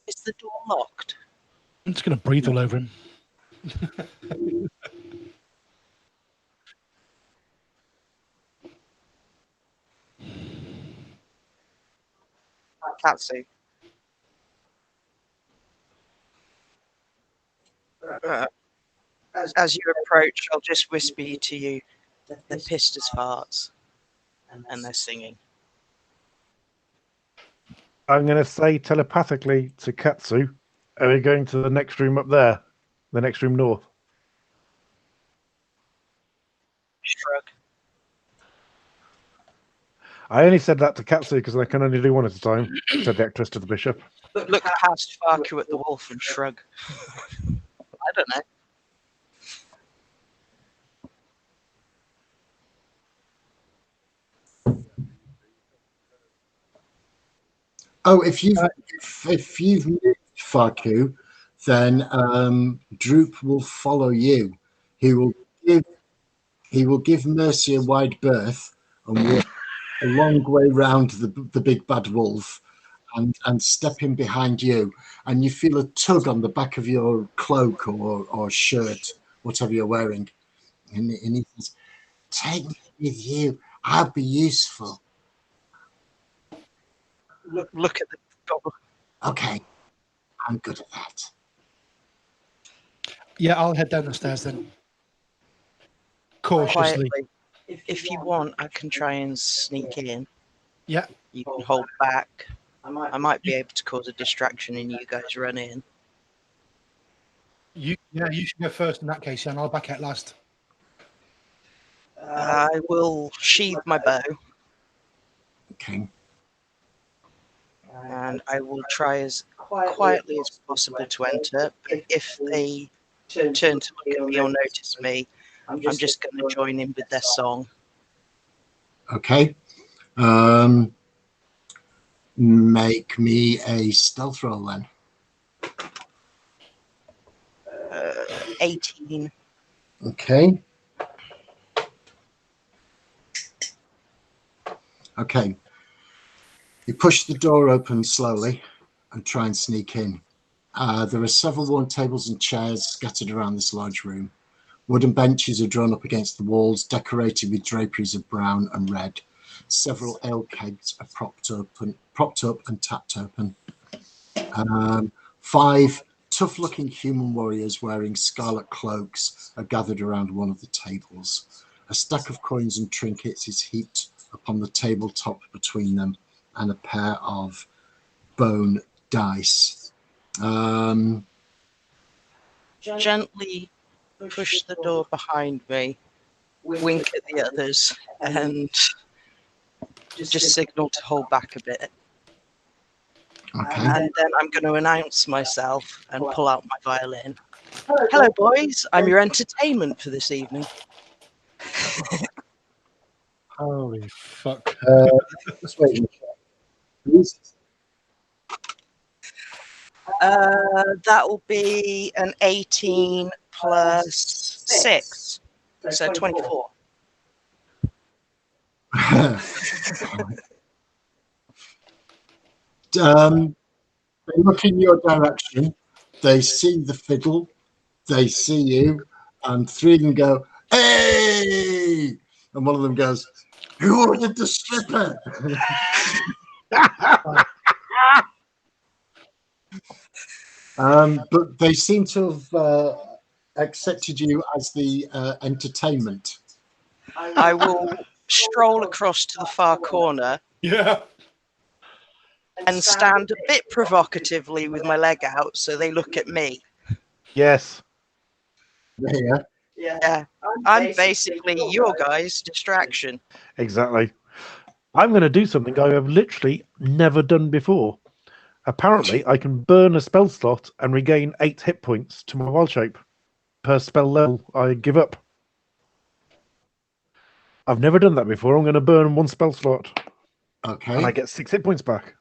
Is the door locked? I'm just going to breathe all over him. Katsu. As you approach, I'll just whisper to you, they're pissed as farts, and they're singing. I'm going to say telepathically to Katsu, are we going to the next room up there? The next room north? Shrug. I only said that to Katsu because I can only do one at a time, said the actress to the bishop. Look past Farku at the wolf and shrug. I don't know. Oh, if you've moved Farku, then Droop will follow you. He will give Mercy a wide berth and walk a long way round the big bad wolf and step in behind you, and you feel a tug on the back of your cloak or shirt, whatever you're wearing, and he says, "Take me with you. I'll be useful." Look at the goblin. Okay, I'm good at that. Yeah, I'll head down the stairs then. Cautiously. Quietly. If you want, I can try and sneak in. Yeah. You can hold back. I might be able to cause a distraction and you guys run in. You should go first in that case, and I'll back out last. I will sheathe my bow. Okay. And I will try as quietly as possible to enter. But if they turn to look at me or notice me, I'm just going to join in with their song. Okay. Make me a stealth roll then. 18. Okay. Okay. You push the door open slowly and try and sneak in. There are several worn tables and chairs scattered around this large room. Wooden benches are drawn up against the walls, decorated with draperies of brown and red. Several ale kegs are propped up and tapped open. 5 tough-looking human warriors wearing scarlet cloaks are gathered around one of the tables. A stack of coins and trinkets is heaped upon the tabletop between them and a pair of bone dice. Gently push the door behind me, wink at the others, and just signal to hold back a bit. Okay. And then I'm going to announce myself and pull out my violin. Hello, boys. I'm your entertainment for this evening. Holy fuck. Just wait a minute. That will be an 18 plus 6, so 24. They look in your direction. They see the fiddle. They see you, and three of them go, "Hey!" And one of them goes, "Who ordered the slipper?" But they seem to have accepted you as the entertainment. I will stroll across to the far corner Yeah. and stand a bit provocatively with my leg out so they look at me. Yes. Yeah. Yeah, I'm basically your guys' distraction. Exactly. I'm going to do something I have literally never done before. Apparently, I can burn a spell slot and regain 8 hit points to my wild shape per spell level I give up. I've never done that before. I'm going to burn 1 spell slot Okay. and I get 6 hit points back.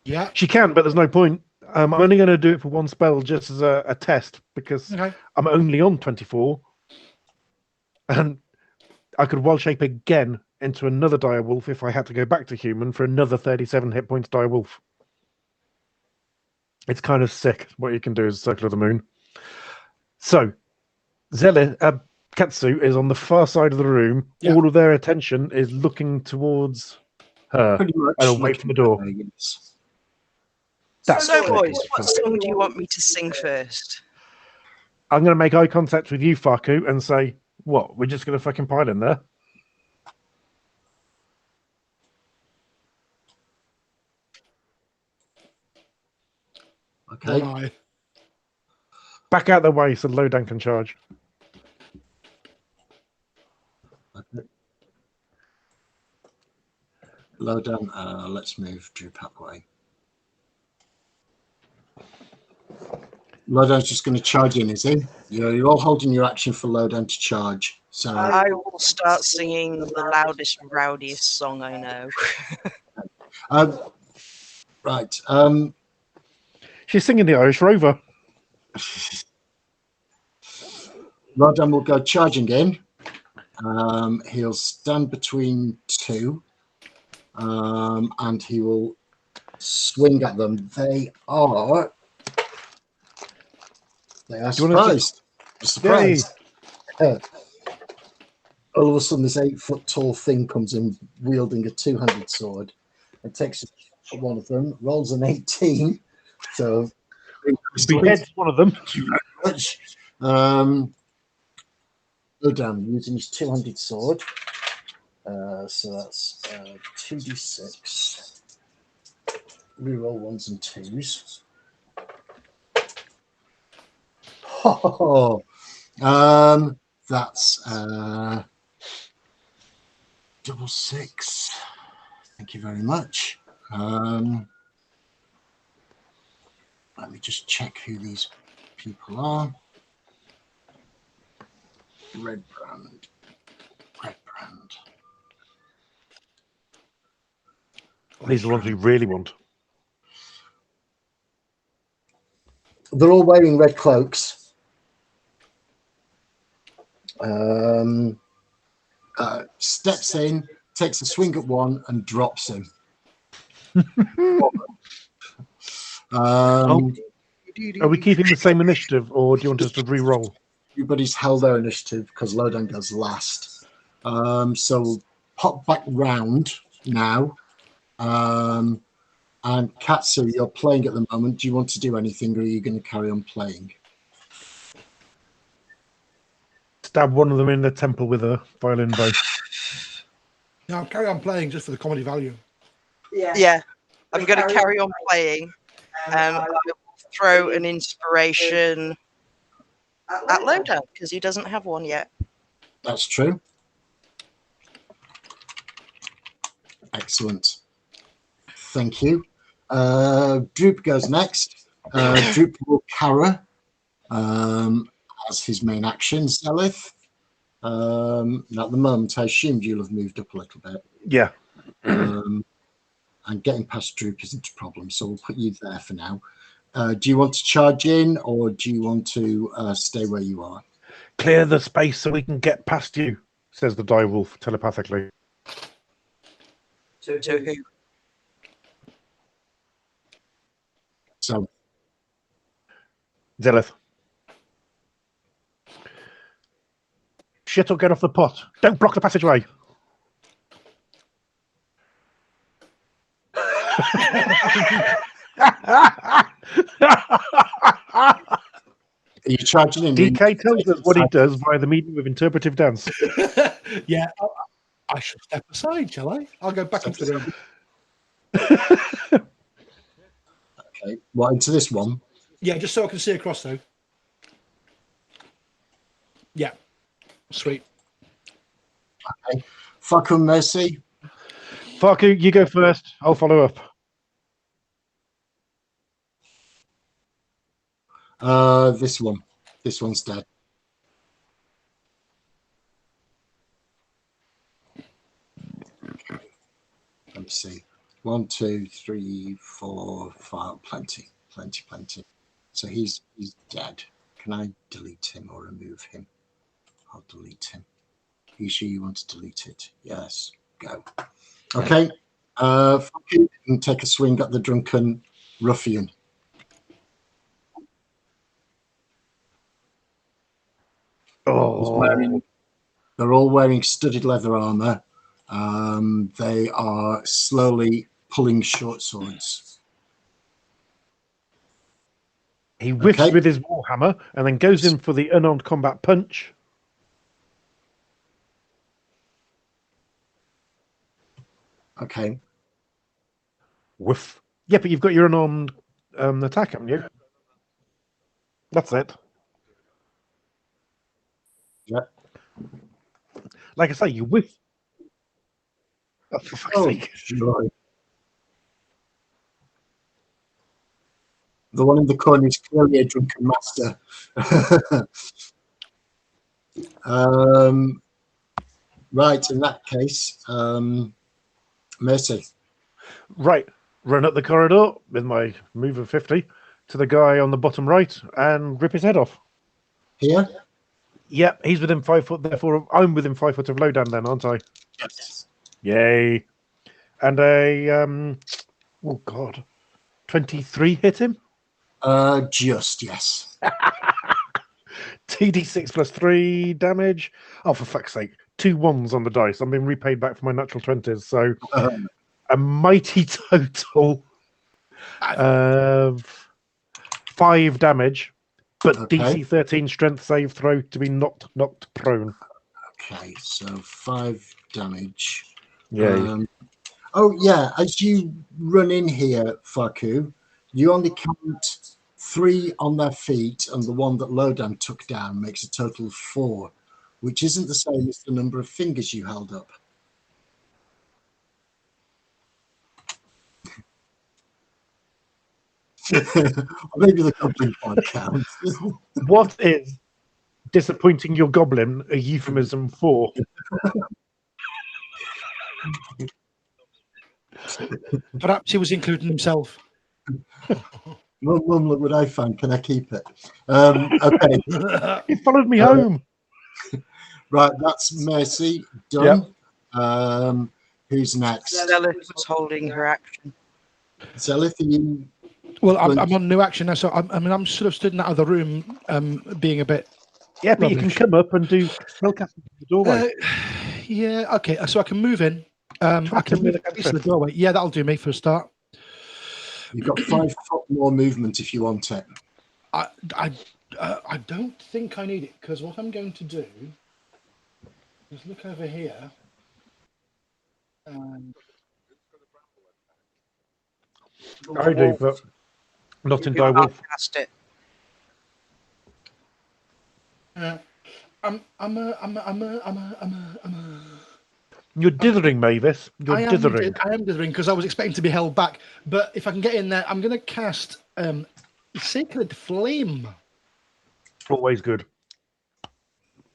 Yeah. She can, but there's no point. I'm only going to do it for 1 spell just as a test because Okay. I'm only on 24. And I could wild shape again into another dire wolf if I had to go back to human for another 37 hit points dire wolf. It's kind of sick what you can do as a Circle of the Moon. So, Katsu is on the far side of the room. Yeah. All of their attention is looking towards her Pretty much. and away from the door. Yes. That's So, clear. boys, what song do you want me to sing first? I'm going to make eye contact with you, Faku, and say, what, we're just going to fucking pile in there? Okay. One eye. Back out the way so Lodan can charge. Okay. Lodan, let's move Droop that way. Lodan's just going to charge in, is he? You're all holding your action for Lodan to charge. So I will start singing the loudest, rowdiest song I know. right. She's singing the Irish Rover. Lodan will go charging in. He'll stand between 2, and he will swing at them. They are surprised. Surprised. All of a sudden, this 8-foot tall thing comes in wielding a 2-handed sword and takes one of them, rolls an 18. So Beheads one of them. Lodan using his 2-handed sword. So that's 2d6. Reroll 1s and 2s. That's double 6. Thank you very much. Let me just check who these people are. Red brand. These are the ones we really want. They're all wearing red cloaks. Steps in, takes a swing at one, and drops him. Are we keeping the same initiative, or do you want us to re-roll? Everybody's held their initiative because Lodan goes last. So we'll pop back round now. And Katsu, you're playing at the moment. Do you want to do anything, or are you going to carry on playing? stab one of them in the temple with a violin bow. No, I'll carry on playing just for the comedy value. Yeah, I'm going to carry on playing, and I will throw an inspiration at Lowdown because he doesn't have one yet. That's true. Excellent. Thank you. Droop goes next. Droop will Kara as his main action. Zelith. At the moment, I assumed you'll have moved up a little bit. Yeah. And getting past Droop isn't a problem, so we'll put you there for now. Do you want to charge in, or do you want to stay where you are? Clear the space so we can get past you, says the direwolf telepathically. To who? So, Zelith. Shit or get off the pot. Don't block the passageway. are you charging in? DK tells us what he does via the medium of interpretive dance. Yeah, I should step aside, shall I? I'll go back into the room. Okay, what, into this one? Yeah, just so I can see across, though. Yeah, sweet. Okay. Faku Mercy. Faku, you go first. I'll follow up. This one. This one's dead. Okay. Let me see. 1, 2, 3, 4, 5. Plenty. So he's dead. Can I delete him or remove him? I'll delete him. Are you sure you want to delete it? Yes. Go. Okay. You can take a swing at the drunken ruffian. Oh. They're all wearing studded leather armor. They are slowly pulling short swords. He whiffs with his warhammer and then goes in for the unarmed combat punch. Okay. Whiff. Yeah, but you've got your unarmed attack, haven't you? That's it. Yep. Like I say, you whiff. Oh, for fuck's sake. Joy. The one in the corner is clearly a drunken master. Right, in that case, Mercy. Right. Run up the corridor with my move of 50 to the guy on the bottom right and rip his head off. Here? Yep, he's within 5 foot, therefore I'm within 5 foot of Lowdown then, aren't I? Yes. Yay. And a, 23 hit him? Just, yes. 2d6 plus 3 damage. Oh, for fuck's sake. 2 1s on the dice. I'm being repaid back for my natural 20s, so a mighty total of 5 damage, but DC 13 strength save throw to be knocked prone. Okay, so 5 damage. Yay. As you run in here, Faku, you only count 3 on their feet, and the one that Lowdown took down makes a total of 4, which isn't the same as the number of fingers you held up. Maybe the goblin point counts. What is disappointing your goblin a euphemism for? Perhaps he was including himself. Mum, look what I found. Can I keep it? Okay. He followed me home. Right, that's Mercy. Done. Yep. Who's next? Zelith was holding her action. Zelith, are you... Well, I'm on new action now, so I'm sort of stood in that other room, being a bit... Yeah, but rubbish. You can come up and do spellcasting to the doorway. Yeah, okay, so I can move in. I can move to the doorway. Yeah, that'll do me for a start. You've got 5 foot more movement if you want it. I don't think I need it, because what I'm going to do Just look over here. I do, but not in direwolf. Cast it. I'm You're dithering, Mavis. You're dithering. I am dithering because I was expecting to be held back. But if I can get in there, I'm going to cast Sacred Flame, Always good.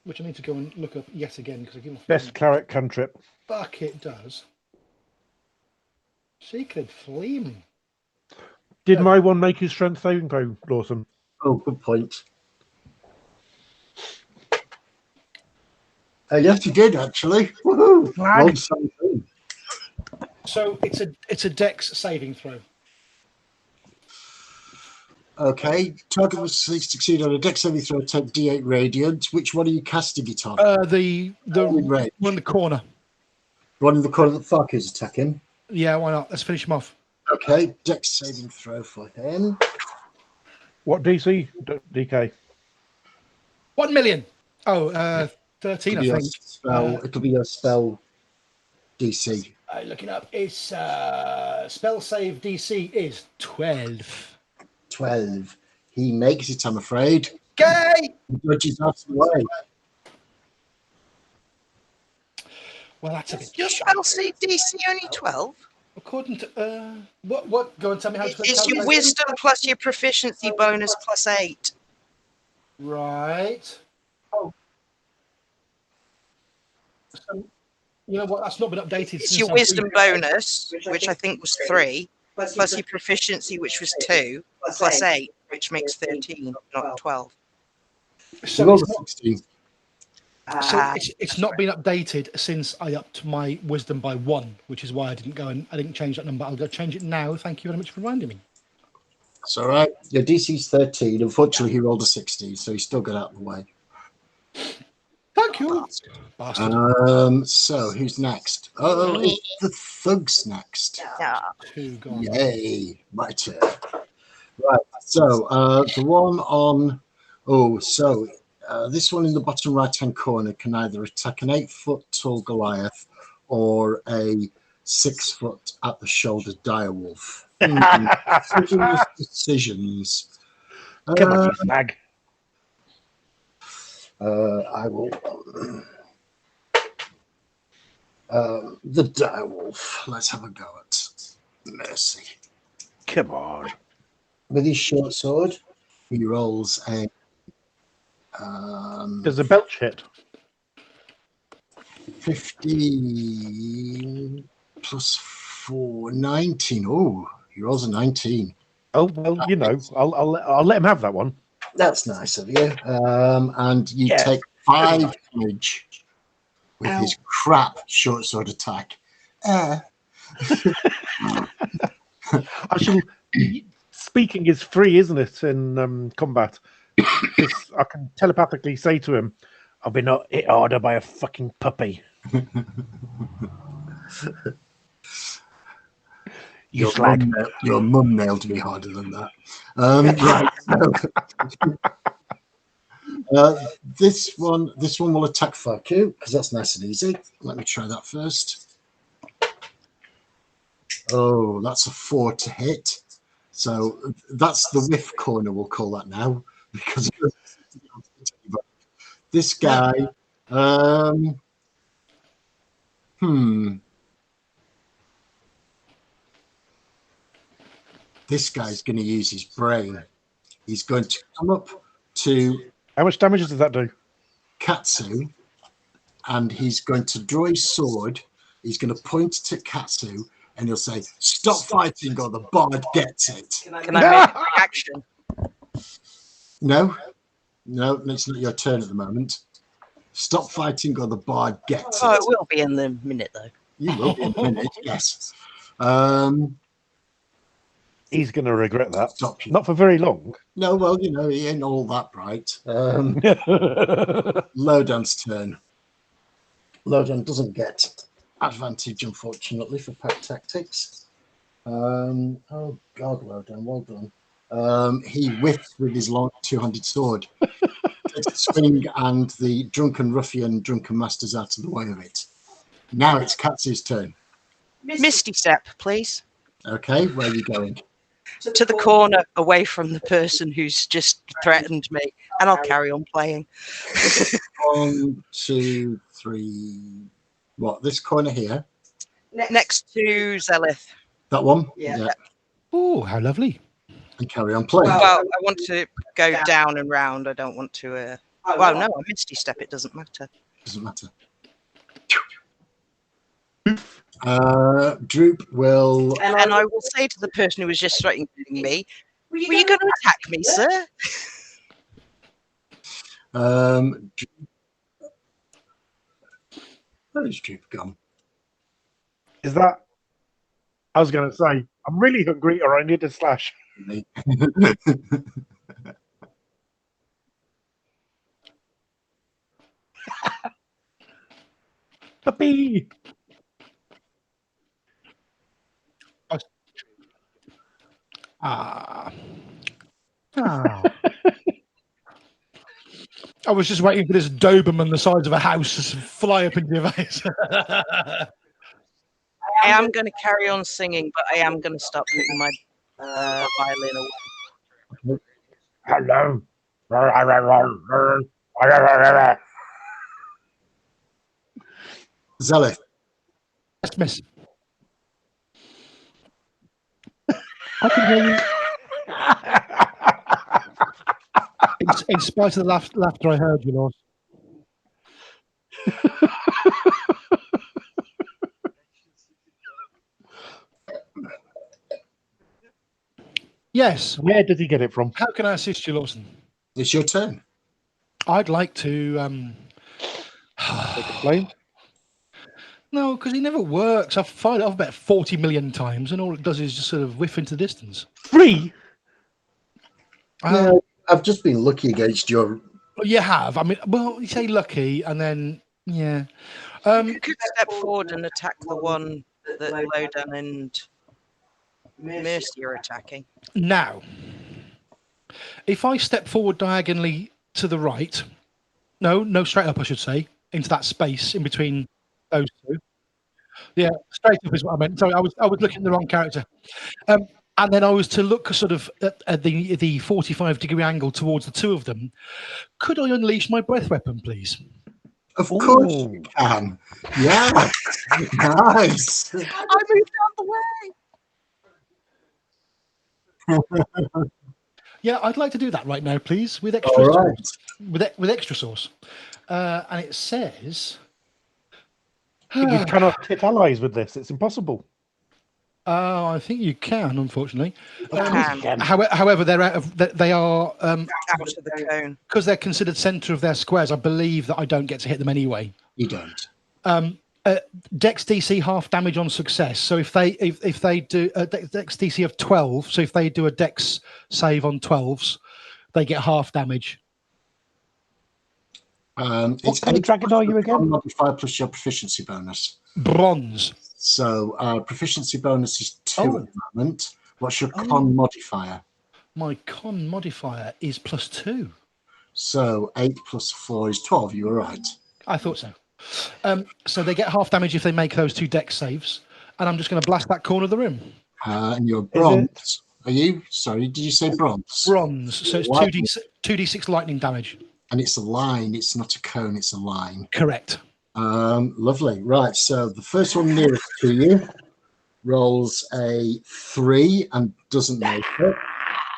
which I need to go and look up yet again because I give a Best cleric cantrip. fuck it does. Sacred Flame. Did my one make his strength saving throw, Lawson? Oh, good point. Yes, you did actually. Woohoo! Rolled 17. So it's a Dex saving throw. Okay, target must succeed on a Dex saving throw. Take D8 radiant. Which one are you casting it on? The range. one in the corner. One in the corner that Fark is attacking. Yeah, why not? Let's finish him off. Okay, Dex saving throw for him. What DC? DK. 1 million. Oh, 13, I think. It'll be a spell DC. Looking up, it's spell save DC is 12. 12. He makes it, I'm afraid. Gay! He dodges out of the way. Well, that's a bit. Your spell save DC only 12? According to what? Go and tell me how to. It's your wisdom plus your proficiency bonus plus 8. Right. Oh. So, you know what? That's not been updated. It's since your I've wisdom been- bonus, which I think was 3, plus your proficiency, which was 2, plus 8, which makes 13, not 12. So, Roll it's a not, 16. so it's not been updated since I upped my wisdom by 1, which is why I didn't change that number. I'll go change it now. Thank you very much for reminding me. It's all right. Your DC's 13. Unfortunately, he rolled a 16, so he still got out of the way. Thank you. Bastard. So who's next? Oh, it's the thugs next. Yeah. 2 gone. Yay, my turn. Right. So the one on. This one in the bottom right-hand corner can either attack an 8-foot tall Goliath or a 6-foot at the shoulder direwolf. Decisions. Come on, you fag. I will. The direwolf. Let's have a go at Mercy. Come on. With his short sword, he rolls a. Does a belch hit? 15 plus 4, 19. Oh, he rolls a 19. Oh well, you know, I'll let him have that one. That's nice of you. And you Yeah. take 5 damage with his crap short sword attack. I shall. Speaking is free, isn't it, in combat? I can telepathically say to him, "I've been hit harder by a fucking puppy." You slag. Your mum nailed me harder than that. Right. This one will attack Farku because that's nice and easy. Let me try that first. Oh, that's a 4 to hit. So that's the whiff corner, we'll call that now, because this guy. This guy's going to use his brain. He's going to come up to How much damage does that do? Katsu, and he's going to draw his sword. He's going to point to Katsu, and he'll say, "Stop fighting, or the bard gets it." Can I make a reaction? No, it's not your turn at the moment. Stop fighting, or the bard gets Oh, it. it will be in the minute, though. You will be in a minute, yes. He's going to regret that. Stop you. Not for very long. No, well, you know, he ain't all that bright. Lowdown's turn. Lowdown doesn't get advantage, unfortunately, for pack tactics. Oh, God, Lowdown, well done. He whiffs with his long two-handed sword. swing, and the drunken ruffian, drunken master's out of the way of it. Now it's Katz's turn. Misty step, please. Okay, where are you going? To the corner, away from the person who's just threatened me, and I'll carry on playing. 1, 2, 3. What? This corner here? Next to Zelith. That one? Yeah. Oh, how lovely. And carry on playing. Well, I want to go down and round. I don't want to. Well, no, I Misty step. It doesn't matter. Doesn't matter. Droop will. And I will say to the person who was just threatening me, "Were you going to attack me, sir?" Where is Droop gone? Is that? I was going to say, I'm really hungry, or I need a slash. Puppy. Ah. I was just waiting for this Doberman the size of a house to fly up into your face. I am going to carry on singing, but I am going to stop putting my violin away. Hello. Zelith. Yes, miss. I can hear you. In spite of the laughter I heard, you know. Yes. Where did he get it from? How can I assist you, Lawson? It's your turn. I'd like to. Take a flame. No, because he never works. I've fired it off about 40 million times, and all it does is just sort of whiff into the distance. 3? Yeah, I've just been lucky against your. You have. I mean, well, you say lucky, and then yeah. You could step forward and attack the one that Lodan and Mercy are attacking. Now, if I step forward diagonally to the right, no, straight up, I should say, into that space in between those two. Yeah, straight up is what I meant. Sorry, I was looking at the wrong character. And then I was to look sort of at the 45-degree angle towards the two of them. Could I unleash my breath weapon, please? Of course you can. Yeah. Nice. I moved out the way. Yeah, I'd like to do that right now, please, with extra All right. sauce. With extra sauce. And it says... You cannot hit allies with this. It's impossible. I think you can, unfortunately. Can. However, they're out of. They are Out of the cone. because they're considered centre of their squares. I believe that I don't get to hit them anyway. You don't. Dex DC half damage on success. So if they do Dex DC of 12, so if they do a Dex save on 12s, they get half damage. It's kind of dragon are you again? Modifier plus your proficiency bonus. Bronze. So proficiency bonus is 2 Oh. at the moment. What's your con modifier? My con modifier is +2. So 8 plus 4 is 12. You were right. I thought so. So they get half damage if they make those 2 Dex saves, and I'm just going to blast that corner of the room. And you're bronze. Are you? Sorry, did you say bronze? Bronze. So it's What? 2d6 lightning damage. And it's a line. It's not a cone. It's a line. Correct. Lovely. Right. So the first one nearest to you rolls a 3 and doesn't make it.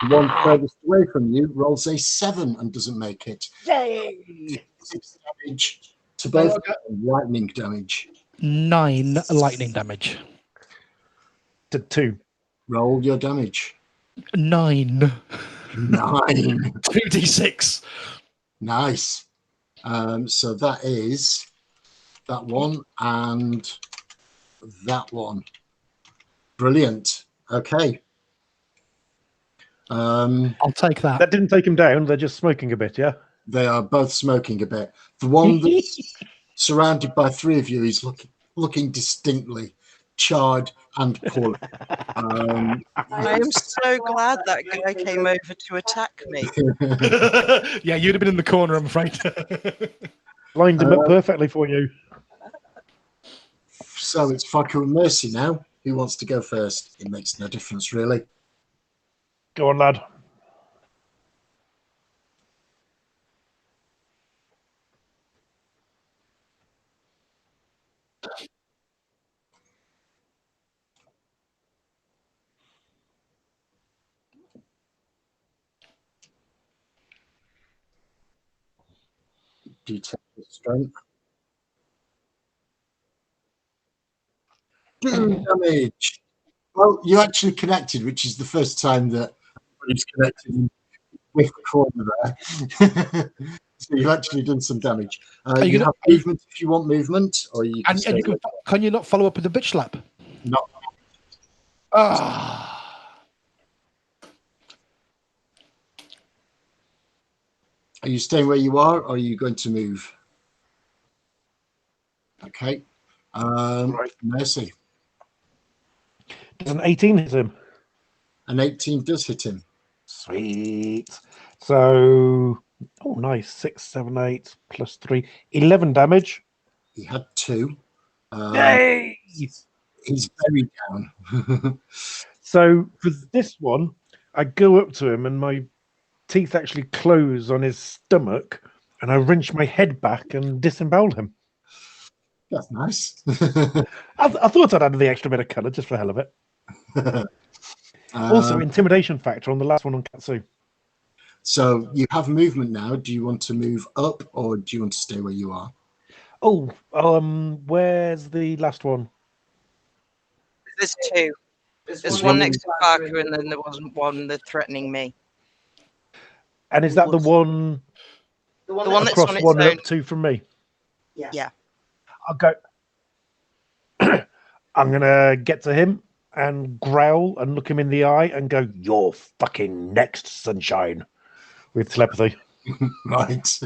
The one furthest away from you rolls a 7 and doesn't make it. Yay! 6 damage to both. Lightning damage. 9 lightning damage. To 2. Roll your damage. 9. 9. 2d6. Nice. So that is that one and that one. Brilliant. Okay. I'll take that. That didn't take him down. They're just smoking a bit, yeah? They are both smoking a bit. The one that's surrounded by 3 of you is looking distinctly charred and poorly. I am so glad that guy came over to attack me. Yeah, you'd have been in the corner, I'm afraid. Lined him up perfectly for you. So it's Faku and Mercy now. Who wants to go first? It makes no difference, really. Go on, lad. Do you take the strength? Do damage. Well, you actually connected, which is the first time that anybody's connected with the corner there. So you've actually done some damage. You have movement if you want movement, or you can stay. Can you not follow up with a bitch slap? Not. Ah. Are you staying where you are, or are you going to move? Okay. Right. Mercy. Does an 18 hit him? An 18 does hit him. Sweet. So, oh, nice. 6, 7, 8 plus 3. 11 damage. He had 2. Yay! He's very down. So, for this one, I go up to him and my teeth actually close on his stomach and I wrench my head back and disembowel him. That's nice. I thought I'd add the extra bit of colour just for the hell of it. Also, intimidation factor on the last one on Katsu. So you have movement now. Do you want to move up or do you want to stay where you are? Oh, where's the last one? There's 2. There's one next to Parker, and then there wasn't one that's threatening me. And is that the one? The one that's across on its one own. up 2 from me? Yeah. I'll go. I'm gonna get to him and growl and look him in the eye and go, "You're fucking next, sunshine," with telepathy. Right.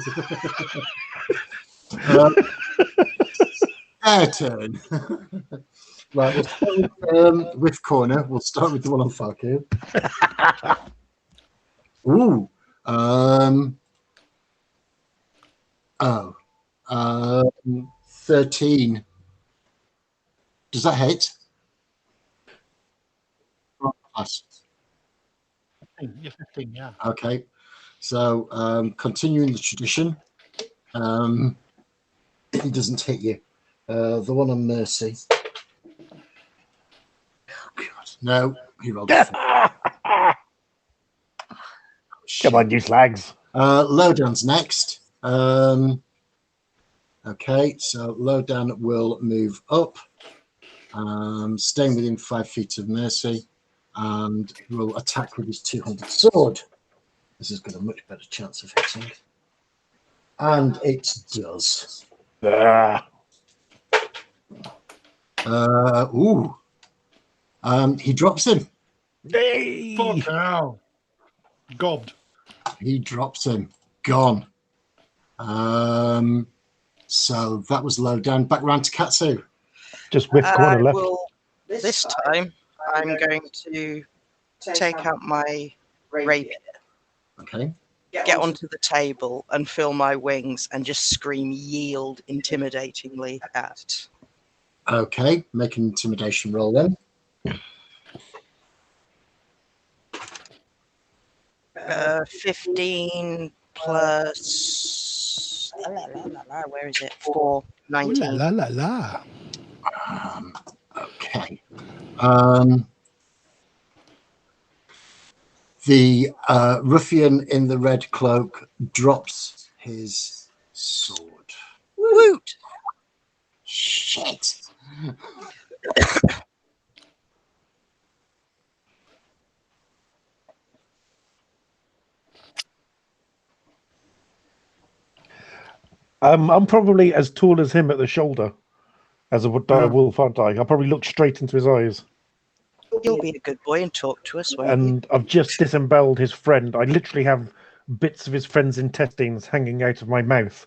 Their turn. Right, we'll start with corner. We'll start with the one on Faku. Ooh. 13. Does that hit? Plus. You're 15, yeah. Okay. So continuing the tradition. He doesn't hit you. The one on Mercy. Oh, God. No, he rolled a 4. Come on, you slags. Lowdown's next. Okay, so Lowdown will move up, staying within 5 feet of Mercy, and will attack with his 2-handed sword. This has got a much better chance of hitting. And it does. He drops him. Hey! Fuck now. Gobbed. He drops him. Gone. So that was low down. Back round to Katsu. Just whip corner left. This time, I'm going to take out my rapier, Okay. get onto the table, and fill my wings, and just scream "Yield" intimidatingly at. Okay. Make an intimidation roll then. 15 plus. Where is it? 4, 19. Ooh la la la. Okay. The ruffian in the red cloak drops his sword. Woot! Shit. I'm probably as tall as him at the shoulder as a wolf, aren't I? I'll probably look straight into his eyes. You'll be a good boy and talk to us, won't you? And I've just disemboweled his friend. I literally have bits of his friend's intestines hanging out of my mouth.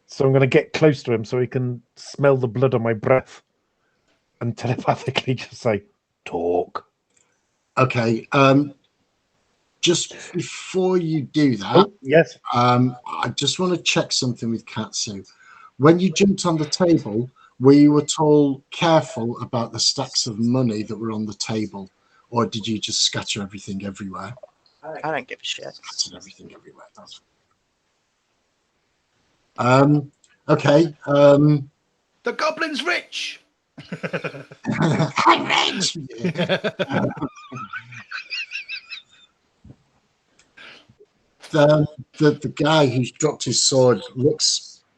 So I'm going to get close to him so he can smell the blood on my breath and telepathically just say, "Talk." Okay. Just before you do that, Oh, yes. I just want to check something with Katsu. When you jumped on the table, were you at all careful about the stacks of money that were on the table, or did you just scatter everything everywhere? I don't give a shit. Scattered everything everywhere. That's okay. The goblin's rich. I'm rich. The guy who's dropped his sword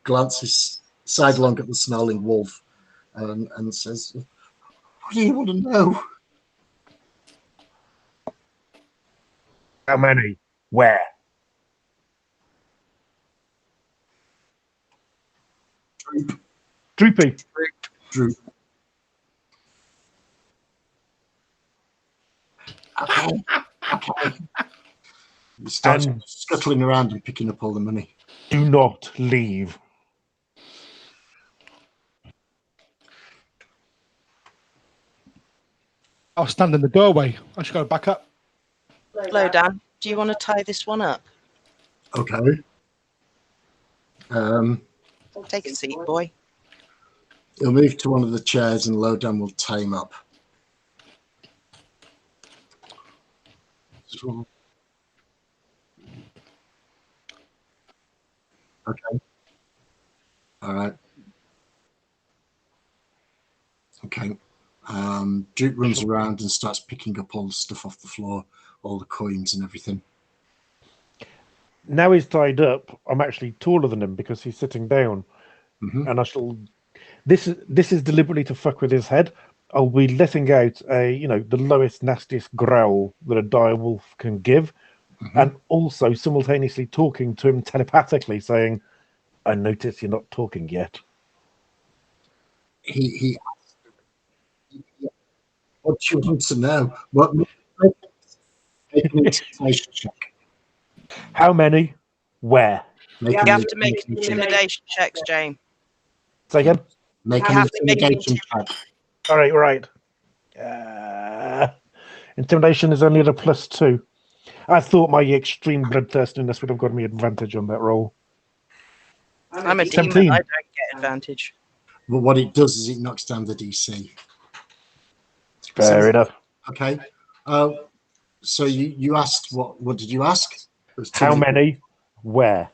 glances sidelong at the snarling wolf, and says, "What do you want to know?" How many? Where? Droopy. Drew. Okay. He starts And scuttling around and picking up all the money. do not leave. I'll stand in the doorway. I should go back up. Hello, Dan. Do you want to tie this one up? Okay. Take a seat, boy. He'll move to one of the chairs and Lodan will tie him up. Okay. All right. Okay. Duke runs around and starts picking up all the stuff off the floor, all the coins and everything. Now he's tied up, I'm actually taller than him because he's sitting down. Mm-hmm. And I shall. This is deliberately to fuck with his head. I'll be letting out the lowest, nastiest growl that a dire wolf can give, and also simultaneously talking to him telepathically, saying, "I notice you're not talking yet." He what do you want to know? What? Make an intimidation check. How many? Where? Make You an have to make intimidation check. intimidation checks, James. Say again. Make You an have to make an intimidation check. All right. Intimidation is only at a +2. I thought my extreme bloodthirstiness would have got me advantage on that roll. I'm a demon. 17. I don't get advantage. But what it does is it knocks down the DC. Fair enough. Okay. So you asked what did you ask? It was How many? Where?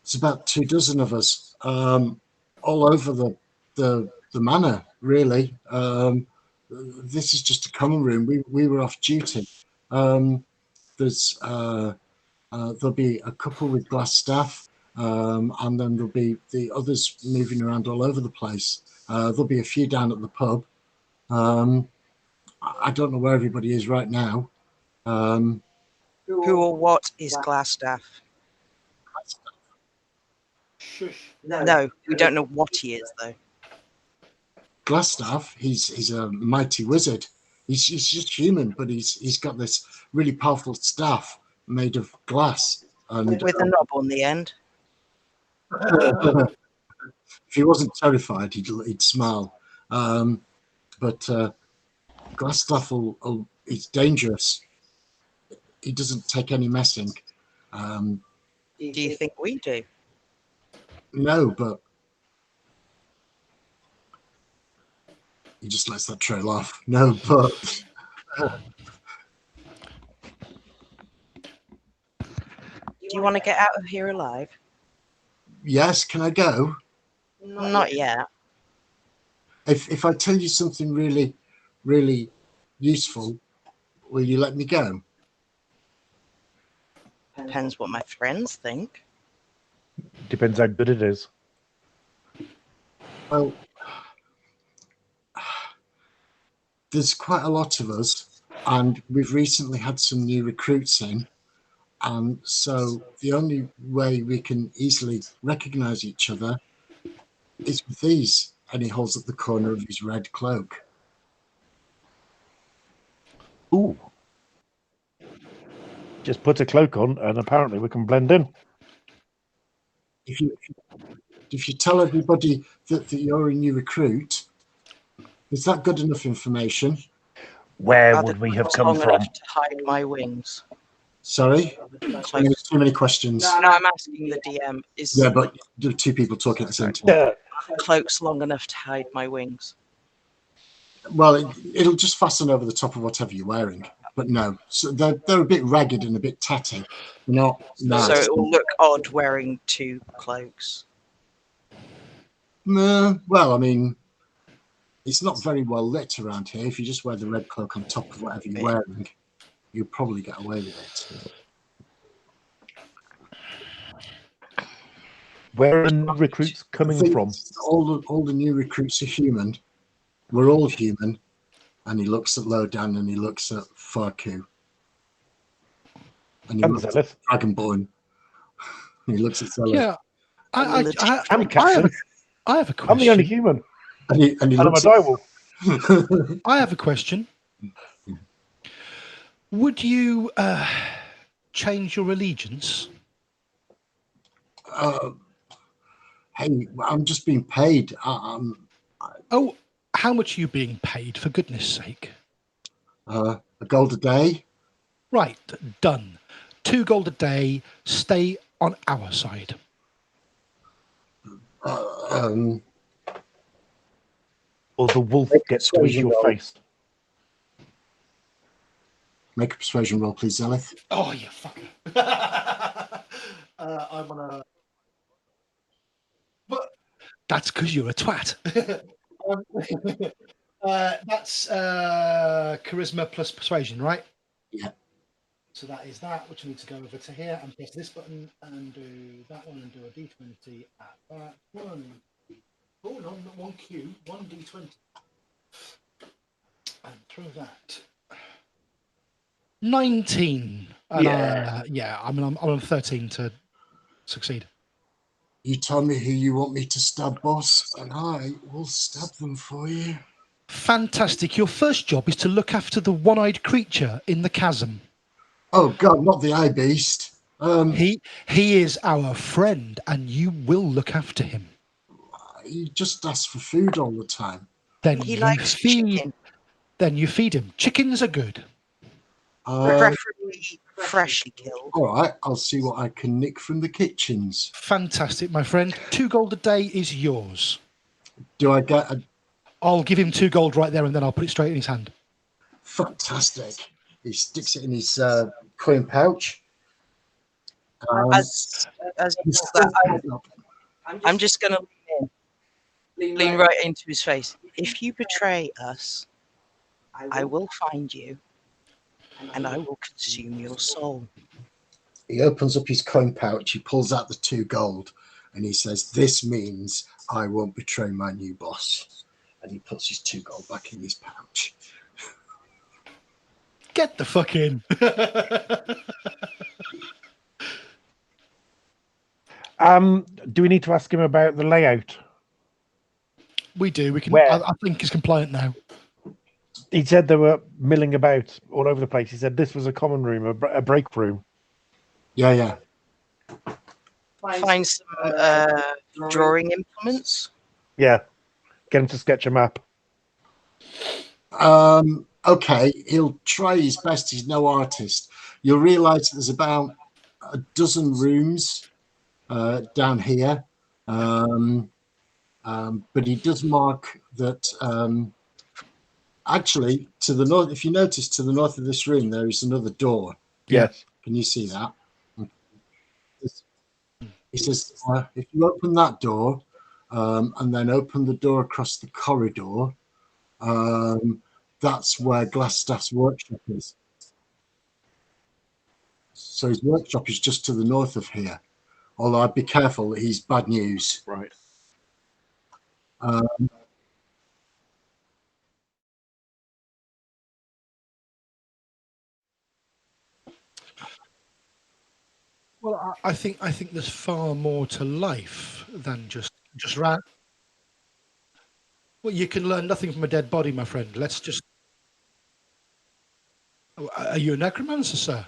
It's about 24 of us, all over the manor, really. This is just a common room. We were off duty. There'll be a couple with glass staff, and then there'll be the others moving around all over the place. There'll be a few down at the pub. I don't know where everybody is right now. Who or what is Glassstaff? Shush. No, we don't know what he is, though. Glassstaff, he's a mighty wizard. He's just human, but he's got this really powerful staff made of glass. And With a knob on the end. if he wasn't terrified, he'd smile. But Glassstaff he's dangerous. He doesn't take any messing. Do you think we do? No, but he just lets that trail off. No, but Do you want to get out of here alive? yes, can I go? Not yet. If I tell you something really, really useful, will you let me go? Depends what my friends think. Depends how good it is. Well, there's quite a lot of us, and we've recently had some new recruits in, and so the only way we can easily recognize each other is with these. And he holds up the corner of his red cloak. Ooh. Just put a cloak on, and apparently we can blend in. If you if you tell everybody that you're a new recruit, is that good enough information? Where Are would the we have cloaks come long from? enough to hide my wings? Sorry? Cloaks. Too many questions. No, I'm asking the DM. Is Yeah, but there are two people talking at the same time. Yeah. cloaks long enough to hide my wings? Well, it'll just fasten over the top of whatever you're wearing. But no, so they're a bit ragged and a bit tatty. Not nice. So it will look odd wearing two cloaks. Well, I mean, it's not very well lit around here. If you just wear the red cloak on top of whatever you're wearing, you'll probably get away with it. Where are the recruits I coming think from? all the new recruits are human. We're all human. And he looks at Lodan and he looks at Farku. And he And looks Zelith. at Dragonborn. He looks at Zelith. Yeah, I'm I Captain. have a I'm the only question. human. And he And I'm a looks at direwolf. I have a question. Would you change your allegiance? hey, I'm just being paid. Oh, how much are you being paid, for goodness sake? A gold a day. Right, done. 2 gold a day, stay on our side. Or the wolf Make a gets to eat persuasion your roll. face. Make a persuasion roll, please, Zelith. Oh, you fucker. I'm on a... But that's because you're a twat. That's charisma plus persuasion, right? Yeah. So that is that, which I need to go over to here and press this button and do that one and do a d20 at that one. Oh, no, not 1Q, 1d20. And throw that. 19. And I'm on 13 to succeed. You tell me who you want me to stab, boss, and I will stab them for you. Fantastic. Your first job is to look after the one-eyed creature in the chasm. Oh, God, not the eye beast. He is our friend, and you will look after him. He just asks for food all the time. Then He you likes feed. chicken. Then you feed him. Chickens are good. Preferably freshly killed. All right, I'll see what I can nick from the kitchens. Fantastic, my friend. 2 gold a day is yours. Do I get a I'll give him 2 gold right there, and then I'll put it straight in his hand. fantastic? He sticks it in his coin pouch. As he does that, I'm just going to lean right into his face. If you betray us, I will find you, and I will consume your soul. He opens up his coin pouch, he pulls out the 2 gold, and he says, "This means I won't betray my new boss." And he puts his 2 gold back in his pouch. Get the fuck in. Do we need to ask him about the layout? We do. We can. Where? I think he's compliant now. He said they were milling about all over the place. He said this was a common room, a break room. Yeah. Find some drawing implements. Yeah. Get him to sketch a map. Okay, he'll try his best. He's no artist. You'll realise there's about a dozen rooms down here, but he does mark that actually to the north. If you notice, to the north of this room, there is another door. Yes. Can you see that? He says, if you open that door and then open the door across the corridor, that's where Glassstaff's workshop is. So his workshop is just to the north of here. Although I'd be careful, he's bad news. Right. Well, I think there's far more to life than just rat. Well, you can learn nothing from a dead body, my friend. Let's just. Oh, are you a necromancer, sir?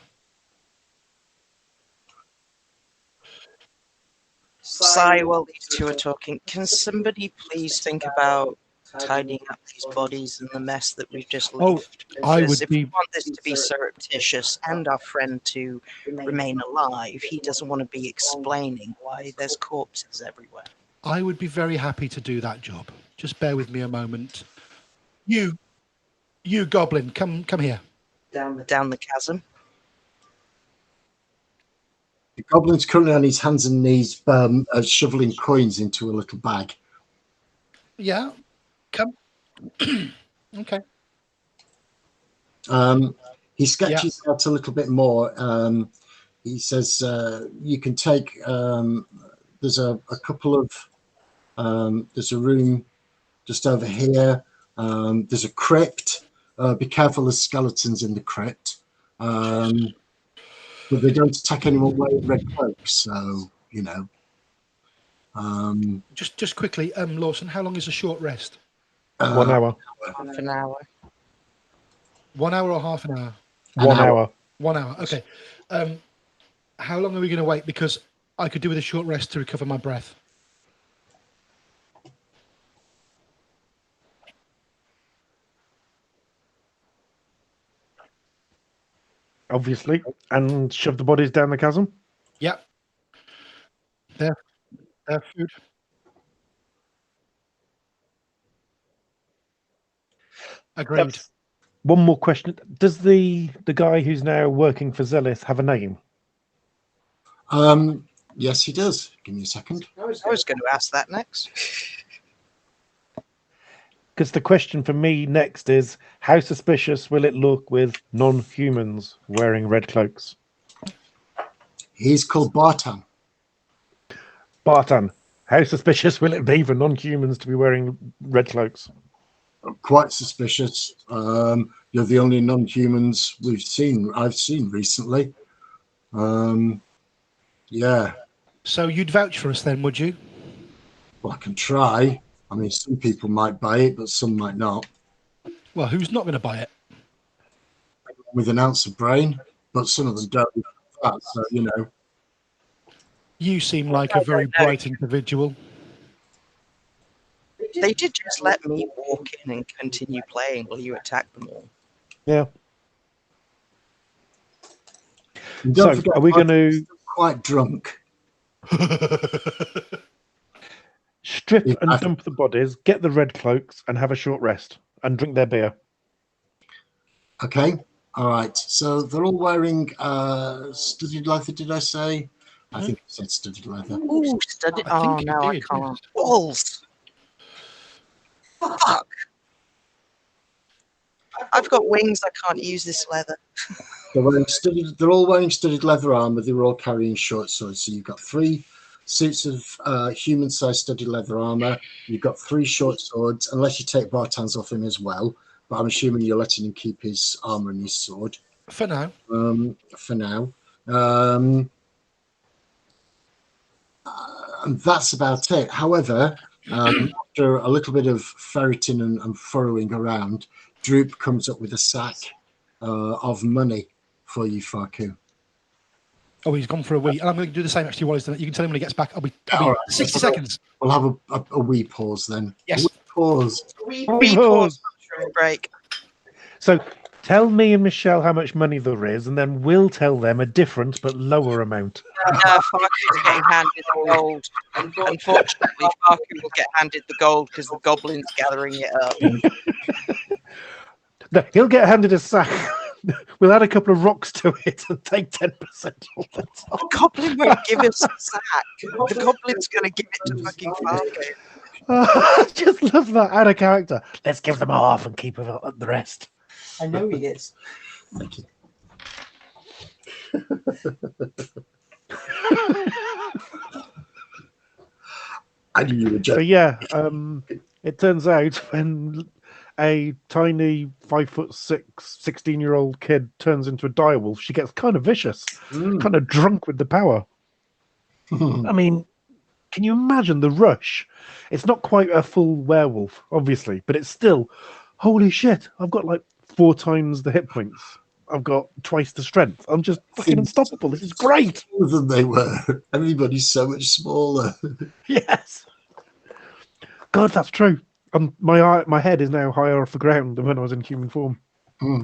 sigh while these two are talking. Can somebody please think about tidying up these bodies and the mess that we've just left? I Because would if we be- want this to be surreptitious and our friend to remain alive, he doesn't want to be explaining why there's corpses everywhere. I would be very happy to do that job. Just bear with me a moment. You goblin, come here. Down the chasm. The goblin's currently on his hands and knees, shoveling coins into a little bag. Yeah, come. Okay. He sketches out a little bit more. He says, you can take, there's a couple of, there's a room just over here. There's a crypt. Be careful, there's skeletons in the crypt. But they don't attack anyone wearing red cloaks, so, you know. Just quickly, Lawson, how long is a short rest? 1 hour. Half an hour. 1 hour or half an hour? 1 hour. 1 hour, okay. How long are we going to wait? Because I could do with a short rest to recover my breath. Obviously. And shove the bodies down the chasm. Yep. Their food. Agreed. That's one more question. Does the guy who's now working for Zealous have a name? Yes, he does. Give me a second. I was going to ask that next. Because the question for me next is, how suspicious will it look with non-humans wearing red cloaks? He's called Bartan. Bartan, how suspicious will it be for non-humans to be wearing red cloaks? Quite suspicious. You're the only non-humans I've seen recently. Yeah. So you'd vouch for us then, would you? Well, I can try. I mean, some people might buy it, but some might not. Well, who's not going to buy it? With an ounce of brain, but some of them don't have that, so, you know. You seem like a very bright individual. They did just let me walk in and continue playing while you attacked them all. Yeah. And don't So, forget, are we going I'm to still quite drunk? strip Yeah, and dump the bodies, get the red cloaks, and have a short rest and drink their beer? Okay. All right. So they're all wearing studded leather, did I say? I think I said studded leather. Ooh, studded. I think Oh, you no, I did, can't. yes. Balls. Fuck. I've got wings. I can't use this leather. They're all wearing studded leather armor. They were all carrying short swords. So you've got 3 suits of human-sized studded leather armor. You've got 3 short swords, unless you take Bartan's off him as well. But I'm assuming you're letting him keep his armor and his sword. For now. For now. And that's about it. However, after a little bit of ferreting and furrowing around, Droop comes up with a sack of money for you, Farku. Oh, he's gone for a wee. And I'm going to do the same actually while he's done it. You can tell him when he gets back. I'll be All right. 60 seconds. We'll have a wee pause then. Yes. A wee pause. We pause for a break. So tell me and Michelle how much money there is, and then we'll tell them a different but lower amount. Farku's getting handed the gold. Unfortunately, Farku will get handed the gold because the goblin's gathering it up. No, he'll get handed a sack. We'll add a couple of rocks to it and take 10% off the top. The goblin won't give us a sack. The goblin's going to give it to fucking Farku. I just love that. Add a character. Let's give them half and keep the rest. I know he is. Thank you. I knew you were So joking. yeah, it turns out when a tiny 5'6", 16-year-old kid turns into a direwolf, she gets kind of vicious, kind of drunk with the power. I mean, can you imagine the rush? It's not quite a full werewolf, obviously, but it's still, holy shit, I've got like 4 times the hit points. I've got twice the strength. I'm just fucking unstoppable. This is great. Smaller than they were. Everybody's so much smaller. Yes. God, that's true. My head is now higher off the ground than when I was in human form. Hmm.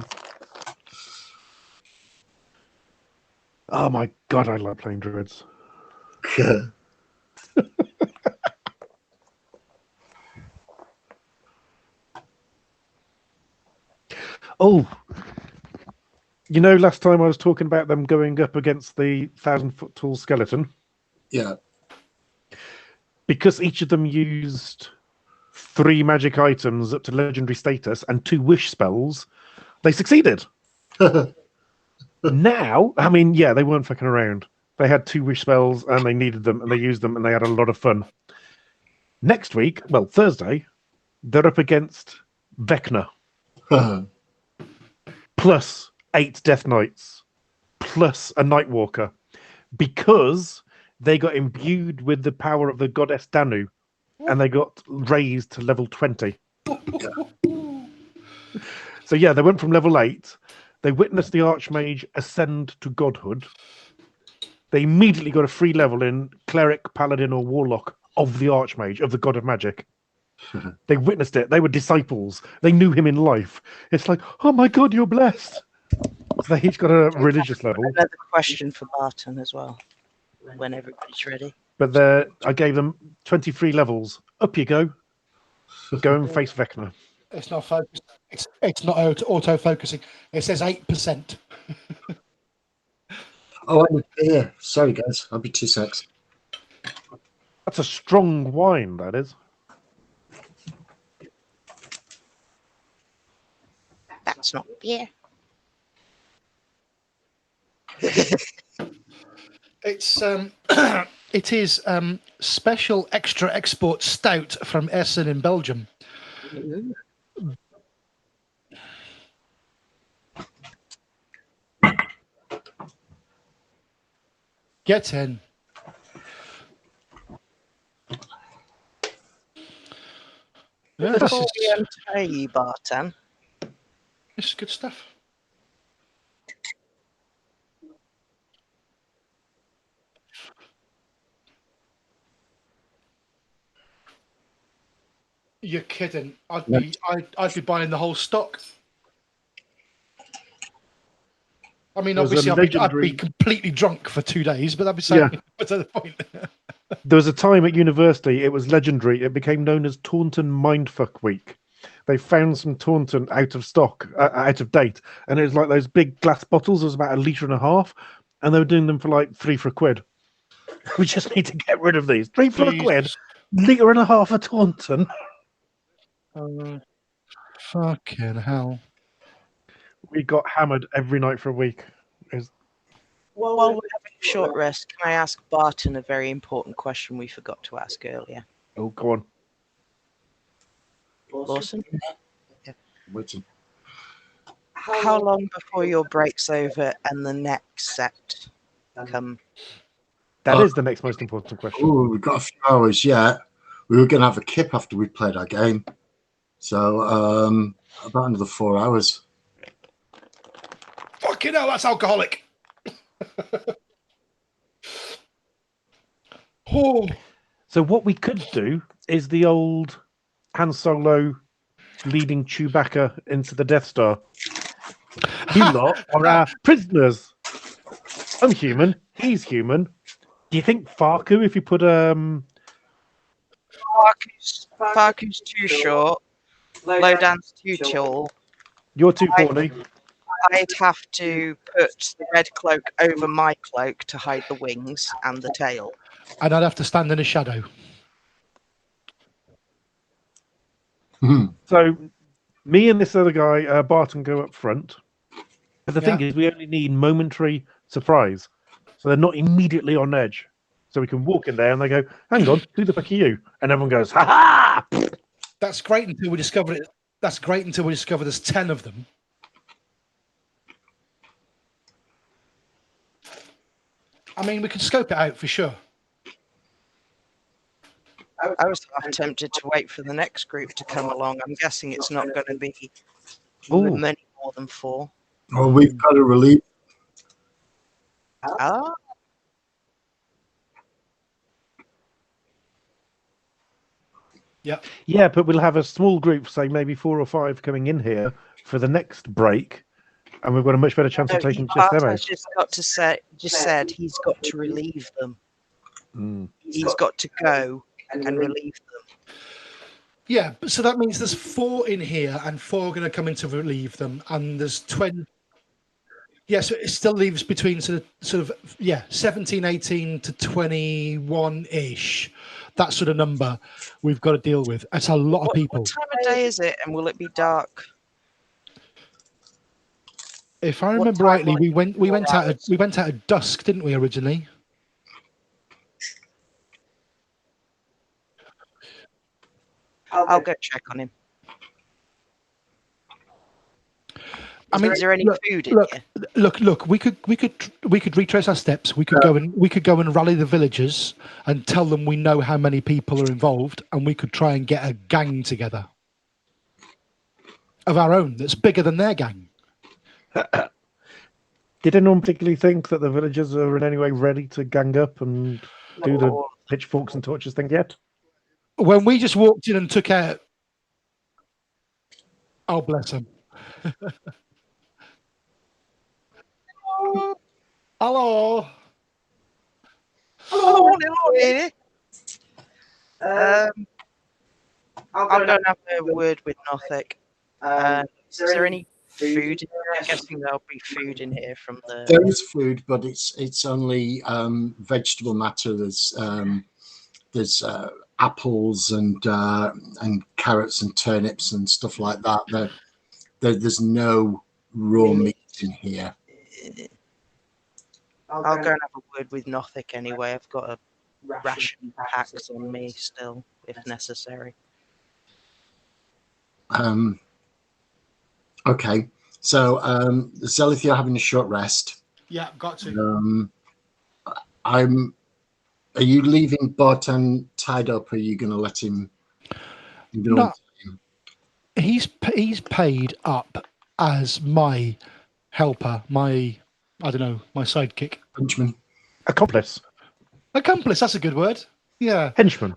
Oh my God, I like playing druids. Oh, you know, last time I was talking about them going up against the 1,000-foot tall skeleton. Yeah. Because each of them used 3 magic items up to legendary status and 2 wish spells, they succeeded. Now, I mean, yeah, they weren't fucking around. They had 2 wish spells and they needed them and they used them and they had a lot of fun. Next week, well, Thursday, they're up against Vecna. Plus 8 Death Knights. Plus a Nightwalker. Because they got imbued with the power of the goddess Danu and they got raised to level 20. So yeah, they went from level 8. They witnessed the Archmage ascend to godhood. They immediately got a free level in Cleric, Paladin, or Warlock of the Archmage, of the God of Magic. They witnessed it. They were disciples. They knew him in life. It's like, oh my God, you're blessed. So they each got a religious level. Another question for Barton as well, when everybody's ready. But I gave them 23 levels. Up you go. Go and face Vecna. It's not focused. It's not auto focusing. It says 8%. Oh, yeah. Sorry, guys. I'll be 2 secs. That's a strong wine, that is. That's not beer. It's it is special extra export stout from Essen in Belgium. Get in. Yeah, this Before we is, enter you, Barton, this is good stuff. You're kidding. I'd be buying the whole stock. I mean, There's obviously, a I'd be legendary- completely drunk for 2 days, but that'd be saying what's the point? There was a time at university, it was legendary. It became known as Taunton Mindfuck Week. They found some Taunton out of stock, out of date, and it was like those big glass bottles. It was about 1.5 litres, and they were doing them for like 3 for £1. We just need to get rid of these. 3 for £1, 1.5 litres of Taunton. Fucking hell. We got hammered every night for a week. while we're having a short rest, can I ask Barton a very important question we forgot to ask earlier? Oh, go on. Lawson? Waiting. How long before your break's over and the next set come? That is the next most important question. Oh, we've got a few hours yet. We were going to have a kip after we played our game. So, about another 4 hours. Fucking hell, that's alcoholic. Oh, So what we could do is the old Han Solo leading Chewbacca into the Death Star. You lot are our prisoners. I'm human. He's human. Do you think Farku, if you put Farku's too short. Lodan's too tall. you're too horny? I'd have to put the red cloak over my cloak to hide the wings and the tail. and I'd have to stand in a shadow. So me and this other guy, Barton, go up front. But the thing is, we only need momentary surprise. So they're not immediately on edge. So we can walk in there and they go, hang on, who the fuck are you? And everyone goes, ha ha! That's great until we discover it. That's great until we discover there's 10 of them. I mean, we could scope it out for sure. I was half tempted to wait for the next group to come along. I'm guessing it's not going to be many more than 4. Well, we've got to relieve. Ah, Yeah, but we'll have a small group, say maybe 4 or 5, coming in here for the next break, and we've got a much better chance no, of taking just them out. Barto's just said he's got to relieve them. Mm. He's got to go and relieve them. Yeah, so that means there's 4 in here and 4 are going to come in to relieve them, and there's 20. Yeah, so it still leaves between sort of 17, 18 to 21 ish. That sort of number we've got to deal with. That's a lot of people. What time of day is it, and will it be dark? If I remember rightly, we went out at dusk, didn't we, originally? I'll go check on him. Is there any food in here? Look. We could retrace our steps. We could go and rally the villagers and tell them we know how many people are involved, and we could try and get a gang together of our own that's bigger than their gang. Did anyone particularly think that the villagers are in any way ready to gang up and do the pitchforks and torches thing yet? When we just walked in and took out, oh bless them. Hello. Hello, lady. I'll go and have a word with Nothic. Is there any food? I'm guessing there'll be food in here from the. There is food, but it's only vegetable matter. There's apples and carrots and turnips and stuff like that. There's no raw meat in here. I'll go and have a word with Nothic anyway. I've got a ration packed on me still, if necessary. Okay, so Zelith, you're having a short rest. Yeah, got to. Are you leaving Barton tied up? Or are you going to let him? No, he's paid up as my helper, my sidekick, henchman, accomplice. That's a good word. Yeah, henchman.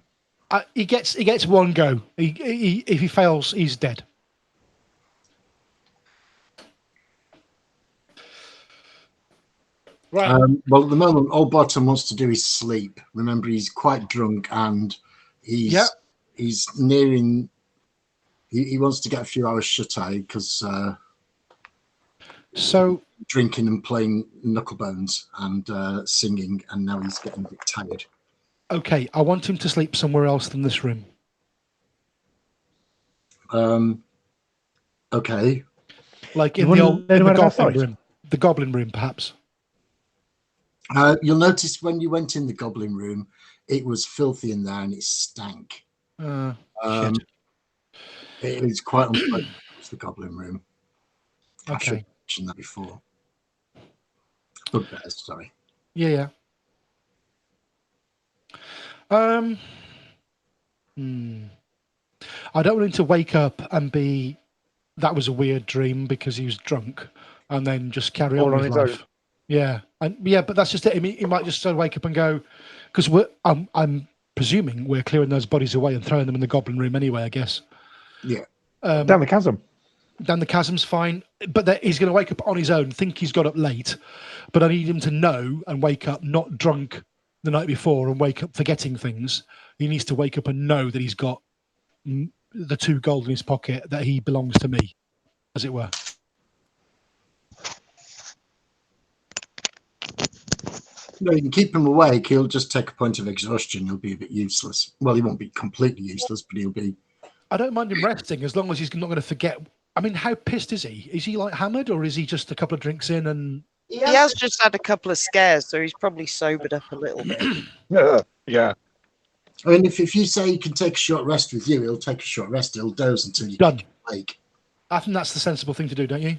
He gets one go. If he fails, he's dead. Right. Well, at the moment, all Barton wants to do is sleep. Remember, he's quite drunk and he's nearing. He wants to get a few hours shut eye because so drinking and playing knucklebones and singing, and now he's getting a bit tired. Okay, I want him to sleep somewhere else than this room. Okay. Like in the goblin room, perhaps. You'll notice when you went in the goblin room, it was filthy in there and it stank. Shit. It is quite unpleasant. It's the goblin room. Okay. I should have mentioned that before. Bugbears, sorry. Yeah. I don't want him to wake up and be that was a weird dream because he was drunk, and then just carry on with his life. Own. Yeah, but that's just it. He might just wake up and go, because I'm presuming we're clearing those bodies away and throwing them in the goblin room anyway. I guess. Yeah. Down the chasm. Down the chasm's fine, but he's going to wake up on his own, think he's got up late, but I need him to know and wake up not drunk the night before and wake up forgetting things. He needs to wake up and know that he's got the 2 gold in his pocket, that he belongs to me, as it were. No, you can keep him awake. He'll just take a point of exhaustion. He'll be a bit useless. Well, he won't be completely useless, but he'll be. I don't mind him resting as long as he's not going to forget. I mean, how pissed is he? Is he like hammered, or is he just a couple of drinks in and? He has just had a couple of scares, so he's probably sobered up a little bit. Yeah. I mean, if you say he can take a short rest with you, he'll take a short rest. He'll doze until you done. Wake. I think that's the sensible thing to do, don't you,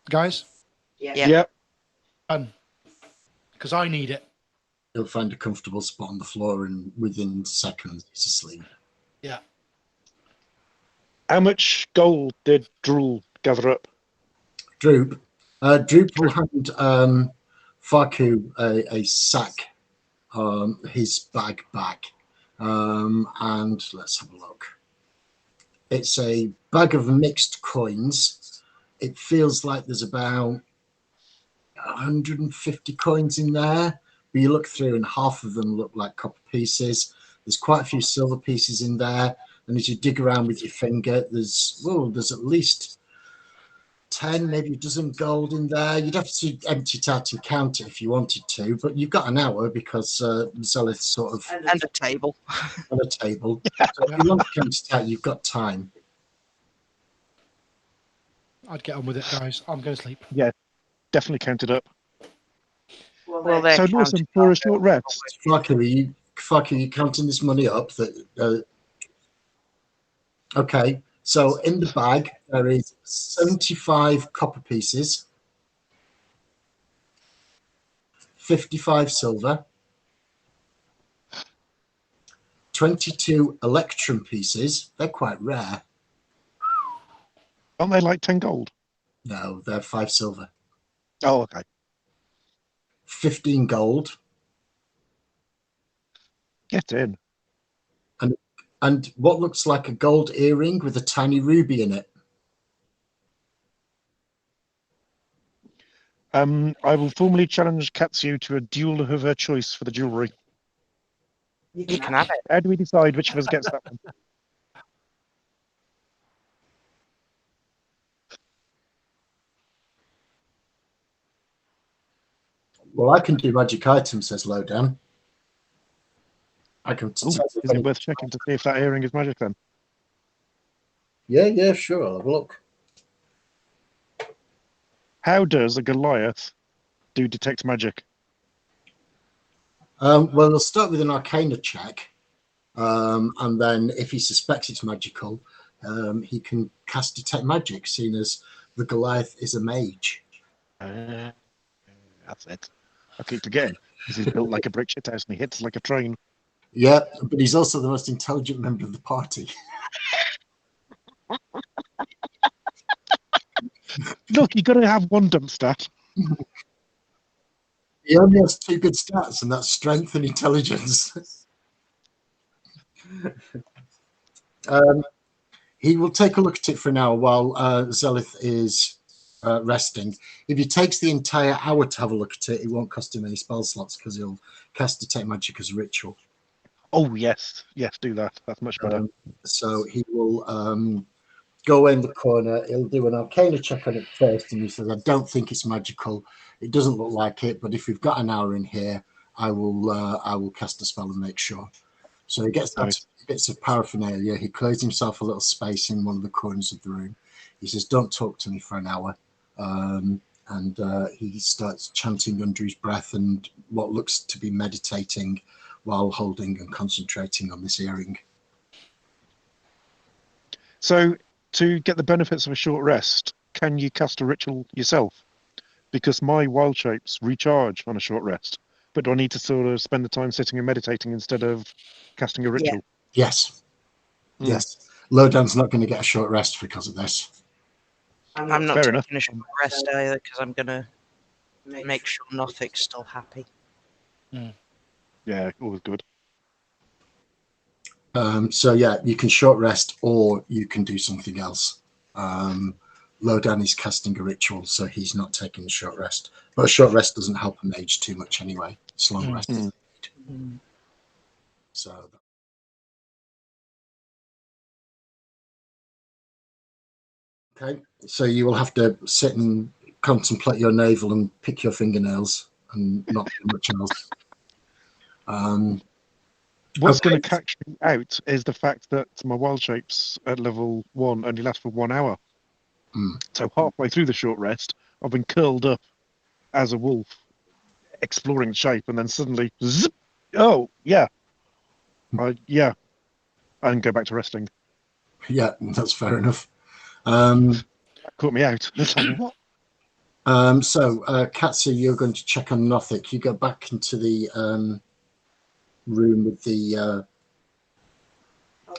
guys? Yeah. Done. Because I need it. He'll find a comfortable spot on the floor, and within seconds, he's asleep. Yeah. How much gold did Drool gather up? Droop, Droop will hand Faku a sack, his bag back. And let's have a look. It's a bag of mixed coins. It feels like there's about 150 coins in there, but you look through and half of them look like copper pieces. There's quite a few silver pieces in there, and as you dig around with your finger, there's at least 10, maybe a dozen gold in there. You'd have to empty it out and count it if you wanted to, but you've got an hour because Zelith sort of And a table. on a table. So if you want to count it out, you've got time. I'd get on with it, guys. I'm going to sleep. Definitely counted up. Well, they're So, Lawson, counting for a up. short rest, Faku, are you counting this money up? Okay, so in the bag there is 75 copper pieces, 55 silver, 22 electrum pieces. They're quite rare. aren't they like 10 gold? No, they're 5 silver. Oh, okay. 15 gold, Get in. and what looks like a gold earring with a tiny ruby in it. I will formally challenge Katsu to a duel of her choice for the jewellery. You can have it. How do we decide which of us gets that one? Well, I can do magic items, says Lowdown. I can. Ooh, is it worth checking to see if that earring is magic then? Yeah, sure. I'll have a look. How does a Goliath do detect magic? Well, they'll start with an Arcana check, and then if he suspects it's magical, he can cast Detect Magic, seeing as the Goliath is a mage. That's it. I keep forgetting. Because he's built like a brick shit house and he hits like a train. Yeah, but he's also the most intelligent member of the party. Look, you got to have one dump stat. He only has 2 good stats, and that's strength and intelligence. He will take a look at it for an hour while Zelith is resting. If he takes the entire hour to have a look at it, it won't cost him any spell slots because he'll cast Detect Magic as a ritual. Oh, yes. Yes, do that. That's much better. So he will go away in the corner. He'll do an Arcana check on it first, and he says, I don't think it's magical. It doesn't look like it, but if we've got an hour in here, I will cast a spell and make sure. So he gets that bits of paraphernalia. He clears himself a little space in one of the corners of the room. He says, don't talk to me for an hour. And he starts chanting under his breath and what looks to be meditating while holding and concentrating on this earring. So, to get the benefits of a short rest, can you cast a ritual yourself? Because my wild shapes recharge on a short rest. But do I need to sort of spend the time sitting and meditating instead of casting a ritual? Yes. Yes. Lowdown's not going to get a short rest because of this. I'm not Fair taking enough. a short rest either because I'm going to make sure Nothic's still happy. Yeah, always good. So yeah, you can short rest or you can do something else. Lowdown is casting a ritual, so he's not taking a short rest. But a short rest doesn't help a mage too much anyway. It's long rest. So okay, so you will have to sit and contemplate your navel and pick your fingernails and not do much else. What's going to catch me out is the fact that my wild shapes at level 1 only last for 1 hour. So halfway through the short rest, I've been curled up as a wolf, exploring shape, and then suddenly, zip, oh, yeah. I can go back to resting. Yeah, that's fair enough. That caught me out. What? So, Katsu, you're going to check on Nothic. You go back into the room with the...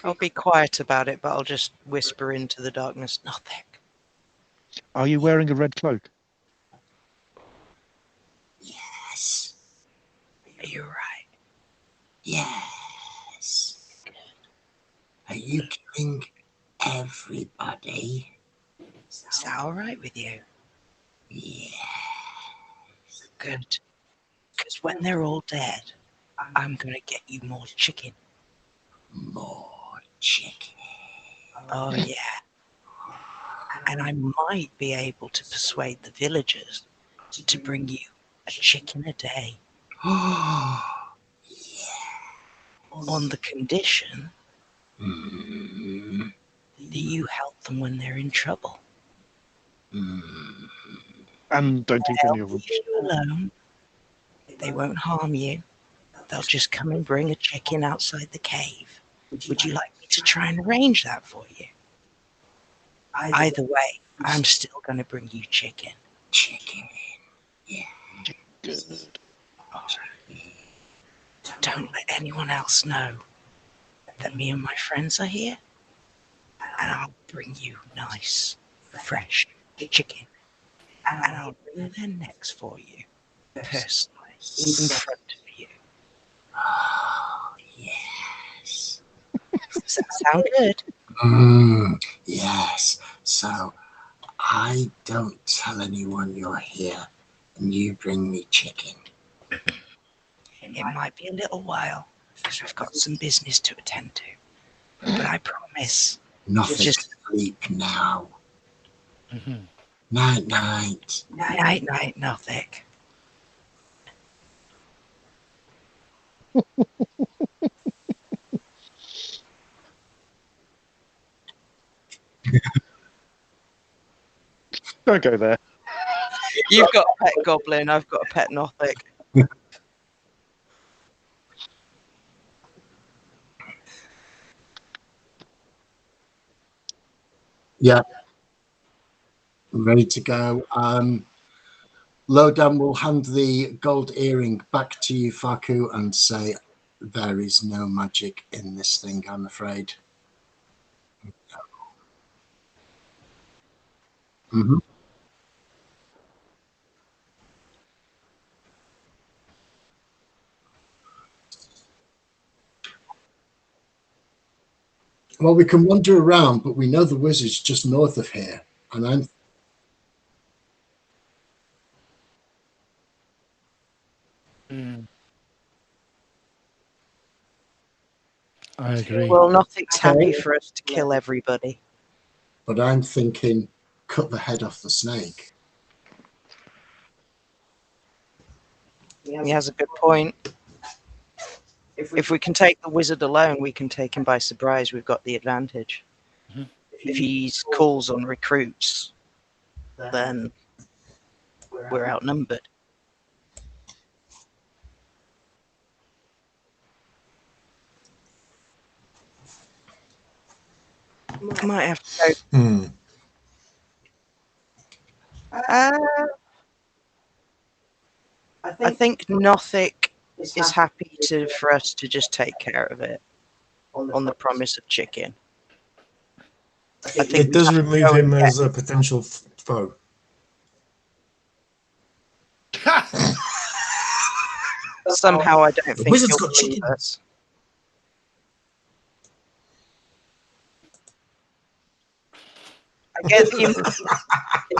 I'll be quiet about it, but I'll just whisper into the darkness, Nothic. Are you wearing a red cloak? you're right. Yes. Are you killing everybody? Is that all right with you? Yeah. Good. Because when they're all dead, I'm going to get you more chicken. More chicken. Oh, yeah. And I might be able to persuade the villagers to bring you a chicken a day Oh, on the condition mm, that you help them when they're in trouble. mm. And don't eat any of them. Leave you alone. They won't harm you. They'll just come and bring a chicken outside the cave. Would you like me to try and arrange that for you? Either way, I'm still going to bring you chicken. Chicken. Good. Don't let anyone else know that me and my friends are here, and I'll bring you nice, fresh chicken, and I'll wring their necks for you, personally, in front of you. Oh, yes. Does that sound good? Yes. So I don't tell anyone you're here and you bring me chicken. It might be a little while, because we've got some business to attend to, but I promise. Nothing. Just Sleep now. Mhm. Night, night. night, nothing. Don't go there. You've got a pet goblin, I've got a pet Nothic. Yeah. Ready to go. Lowdown will hand the gold earring back to you, Faku, and say, there is no magic in this thing, I'm afraid. Mm-hmm. Well, we can wander around, but we know the wizard's just north of here. And I'm I agree. Well, Nothic's happy for us to kill everybody. but I'm thinking cut the head off the snake. He has a good point. If we can take the wizard alone, we can take him by surprise. We've got the advantage. Mhm. If he calls on recruits, then we're outnumbered. Might have to go. Uh, I think Nothic is happy for us to just take care of it on the promise of chicken. I think It we does have to remove go and him get- as a potential foe. Somehow I don't The think wizard's he'll got believe chicken. us. I get the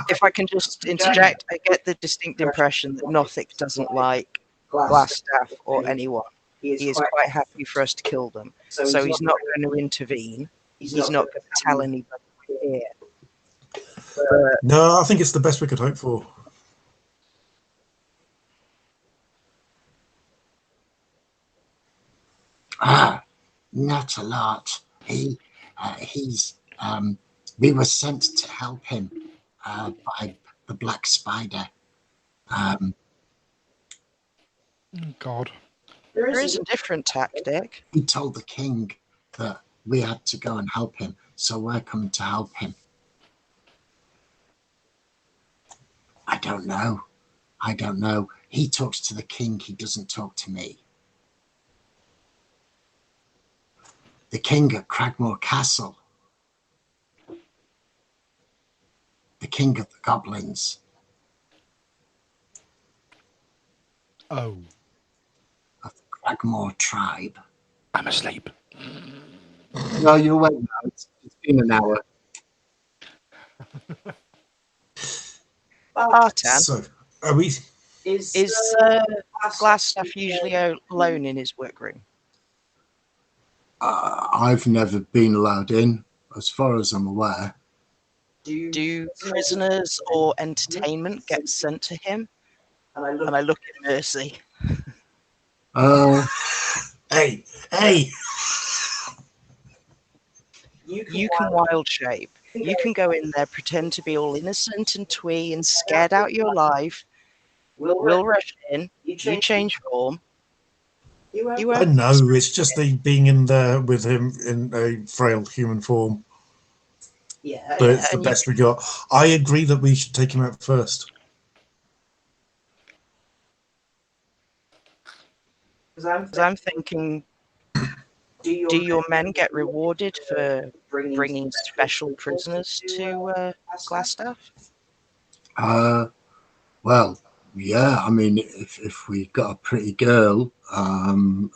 if I can just interject, I get the distinct impression that Nothic doesn't like Glassstaff or anyone. He is quite happy for us to kill them. So he's not going to intervene. He's not going to tell anybody we're here. But No, I think it's the best we could hope for. Not a lot. He's we were sent to help him by the Black Spider. God. there is a different tactic. He told the king that we had to go and help him, so we're coming to help him. I don't know. He talks to the king, he doesn't talk to me. The king at Cragmore Castle. The king of the goblins. Oh. Of Blackmore tribe. I'm asleep. No, you're awake now. It's been an hour. Bartan, So, are we? is Glassstaff usually alone in his workroom? I've never been allowed in, as far as I'm aware. Do prisoners or entertainment get sent to him? And I look at Mercy. Hey! You can wild shape. You can go in there, pretend to be all innocent and twee and scared out your life. We'll rush in. You change form. You I won't. know, it's just the being in there with him in a frail human form. But it's the and you- best we got. I agree that we should take him out first. Because I'm thinking, do your men get rewarded for bringing special prisoners to Glassstaff? Well, yeah. I mean, if we got a pretty girl,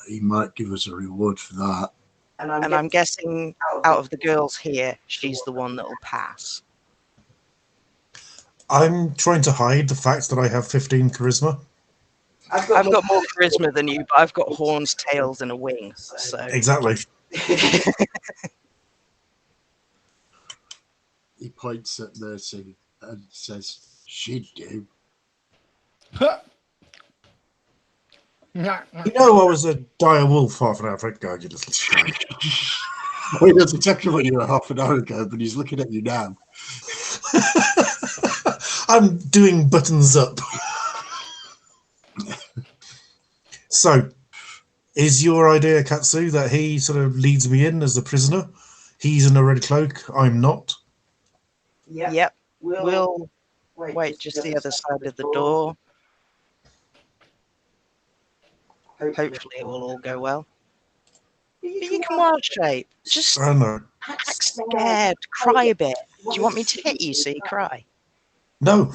he might give us a reward for that. And I'm guessing out of the girls here, she's the one that'll pass. I'm trying to hide the fact that I have 15 charisma. I've got more charisma than you, but I've got horns, tails, and a wing. So Exactly. He points at Mercy and says, "She'd do." You know I was a dire wolf half an hour ago, you little skag. Well, he knows exactly what you were half an hour ago, but he's looking at you now. I'm doing buttons up. So, is your idea, Katsu, that he sort of leads me in as the prisoner? He's in a red cloak, I'm not. Yep. We'll wait just the other side of the door. Hopefully it will all go well. But you can wild shape. Just I know. act scared. Cry a bit. Do you want me to hit you so you cry? No.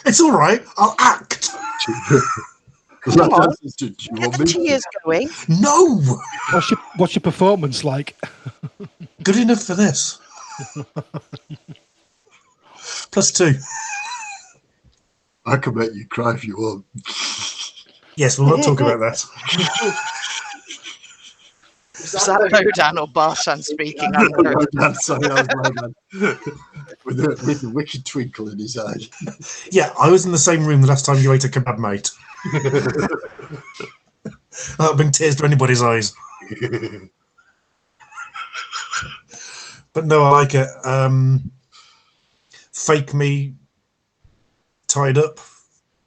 It's all right. I'll act. Come on. Do you Get want the me to? tears going. No. What's your performance like? Good enough for this. +2. I can make you cry if you want. Yes, we'll not talk about that. Was that Bodan or Bartan speaking? I'm very- Logan, sorry, that was Logan. with a wicked twinkle in his eye. Yeah, I was in the same room the last time you ate a kebab, mate. That'll bring tears to anybody's eyes. But no, I like it. Fake me tied up,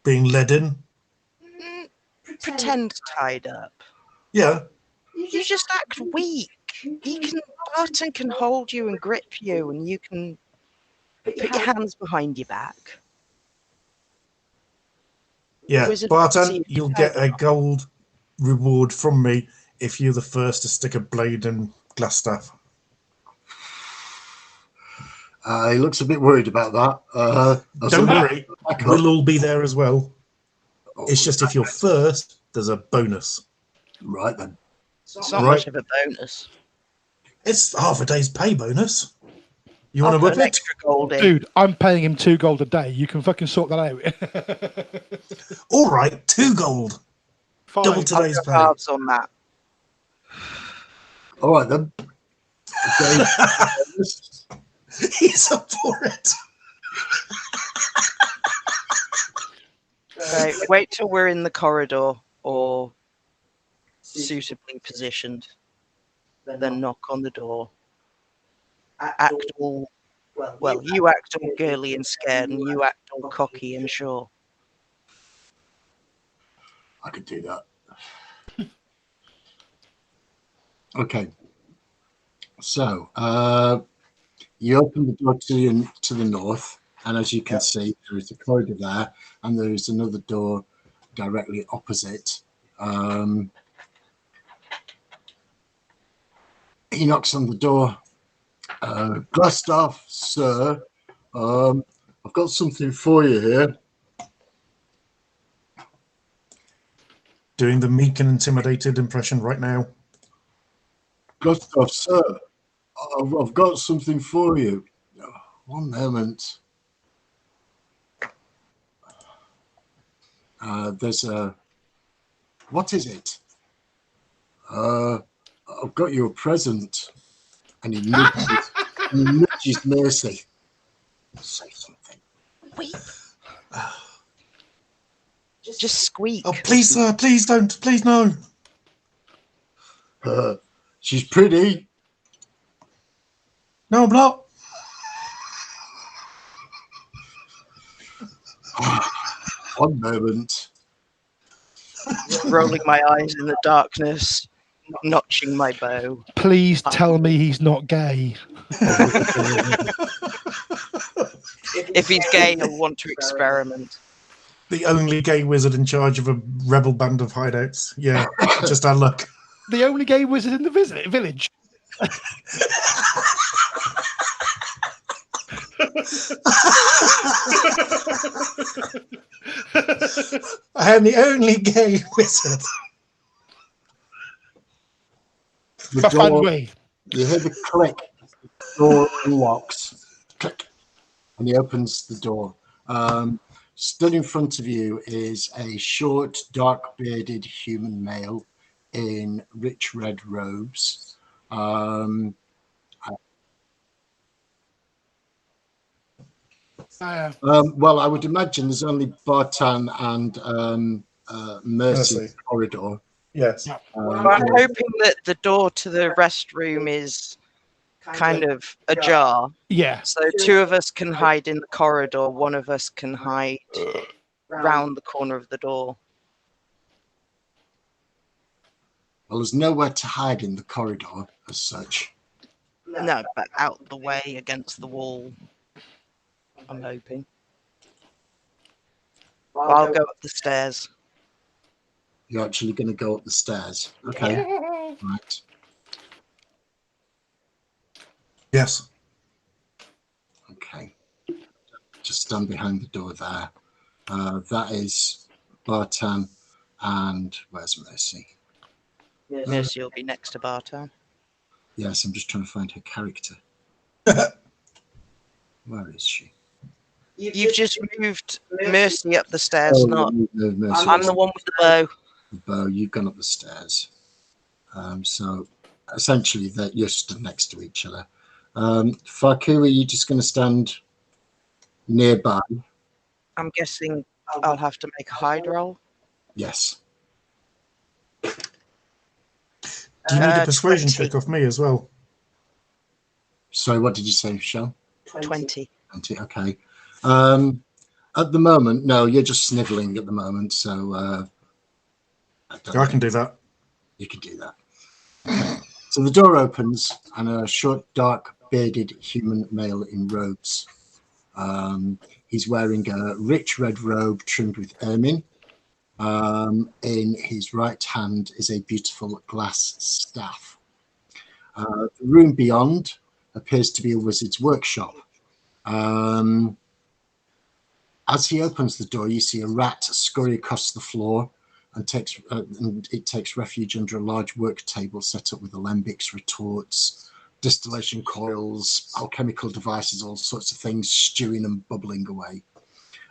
being led in. Pretend tied up. Yeah. You just act weak. Barton can hold you and grip you, and you can put your hands behind your back. Yeah, Wizard Barton, see you'll you get tied a up. gold reward from me if you're the first to stick a blade in Glassstaff. He looks a bit worried about that. Don't worry, we'll all be there as well. It's just if you're first, there's a bonus. Right then. It's not Right. much of a bonus. It's half a day's pay bonus. You I'll want to put whip an it? extra gold in. Dude, I'm paying him 2 gold a day. You can fucking sort that out. All right, 2 gold. Fine. Double I'll today's go pay. halves on that. All right then. Okay. He's up for it. Right, wait till we're in the corridor or suitably positioned. Then knock on the door. Act all well. You act all girly and scared, and you act all cocky and sure. I could do that. Okay. So you open the door to the north, and as you can see, there is a corridor there, and there is another door directly opposite. He knocks on the door. Glassstaff, sir, I've got something for you here. doing the meek and intimidated impression right now. Gustav, sir, I've got something for you. One moment. There's a... What is it? I've got you a present. And he nudges Mercy. Say something. Wait. Just squeak. Oh, please, sir, please don't. Please, no. She's pretty. No, I'm not. One moment. Rolling my eyes in the darkness, notching my bow. Please tell me he's not gay. If he's gay, he'll want to experiment. The only gay wizard in charge of a rebel band of hideouts. Yeah, just our luck. The only gay wizard in the village. I am the only gay wizard. The door, Way. you hear the click. The door unlocks. Click. And he opens the door. Stood in front of you is a short, dark-bearded human male in rich red robes. Oh, Well, I would imagine there's only Bartan and Mercy in the corridor. Yes. Well, I'm hoping that the door to the restroom is kind of ajar. yeah. So two of us can hide in the corridor, one of us can hide round the corner of the door. Well, there's nowhere to hide in the corridor as such. No, but out the way against the wall. I'm hoping. Well, I'll go up the stairs. You're actually going to go up the stairs. Okay. Right. Yes. Okay. Just stand behind the door there. That is Bartan and where's Mercy? Mercy will be next to Bartan. Yes, I'm just trying to find her character. Where is she? You've just moved Mercy up the stairs, not... Mercy. I'm the one with the bow. The bow, you've gone up the stairs. So essentially that you're stood next to each other. Faku, are you just going to stand nearby? I'm guessing I'll have to make a hide roll. Yes. Do you need a persuasion 20. check off me as well? Sorry, what did you say, Michelle? 20. 20, okay. At the moment, no, you're just snivelling at the moment, so I can do that. You can do that. So the door opens and a short, dark, bearded human male in robes. He's wearing a rich red robe trimmed with ermine. In his right hand is a beautiful glass staff. The room beyond appears to be a wizard's workshop. As he opens the door, you see a rat scurry across the floor and it takes refuge under a large work table set up with alembics, retorts, distillation coils, alchemical devices, all sorts of things stewing and bubbling away.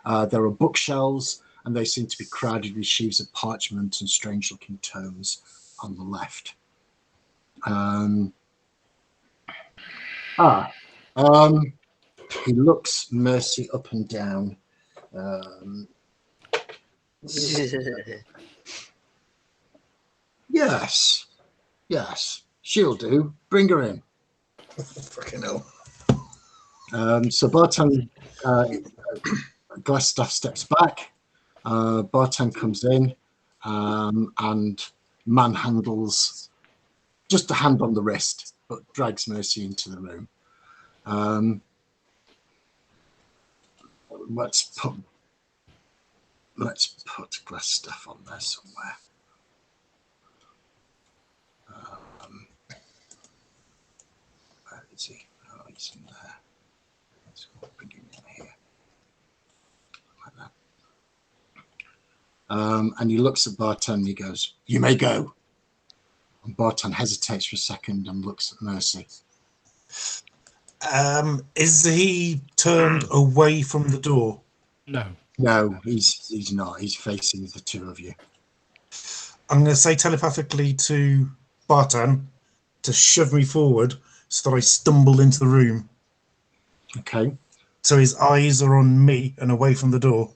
There are bookshelves, and they seem to be crowded with sheaves of parchment and strange-looking tomes on the left. He looks Mercy up and down. Yes, she'll do. Bring her in. Fucking hell. So Bartan, Glassstaff steps back. Bartan comes in and manhandles, just a hand on the wrist, but drags Mercy into the room. Let's put Glassstaff on there somewhere. Where is he? Oh, he's in there. Let's bring him in here. Like And he looks at Barton and he goes, "You may go." And Barton hesitates for a second and looks at Mercy. Is he turned away from the door? No. No, he's not. He's facing the two of you. I'm going to say telepathically to Bartan to shove me forward so that I stumble into the room. Okay. So his eyes are on me and away from the door.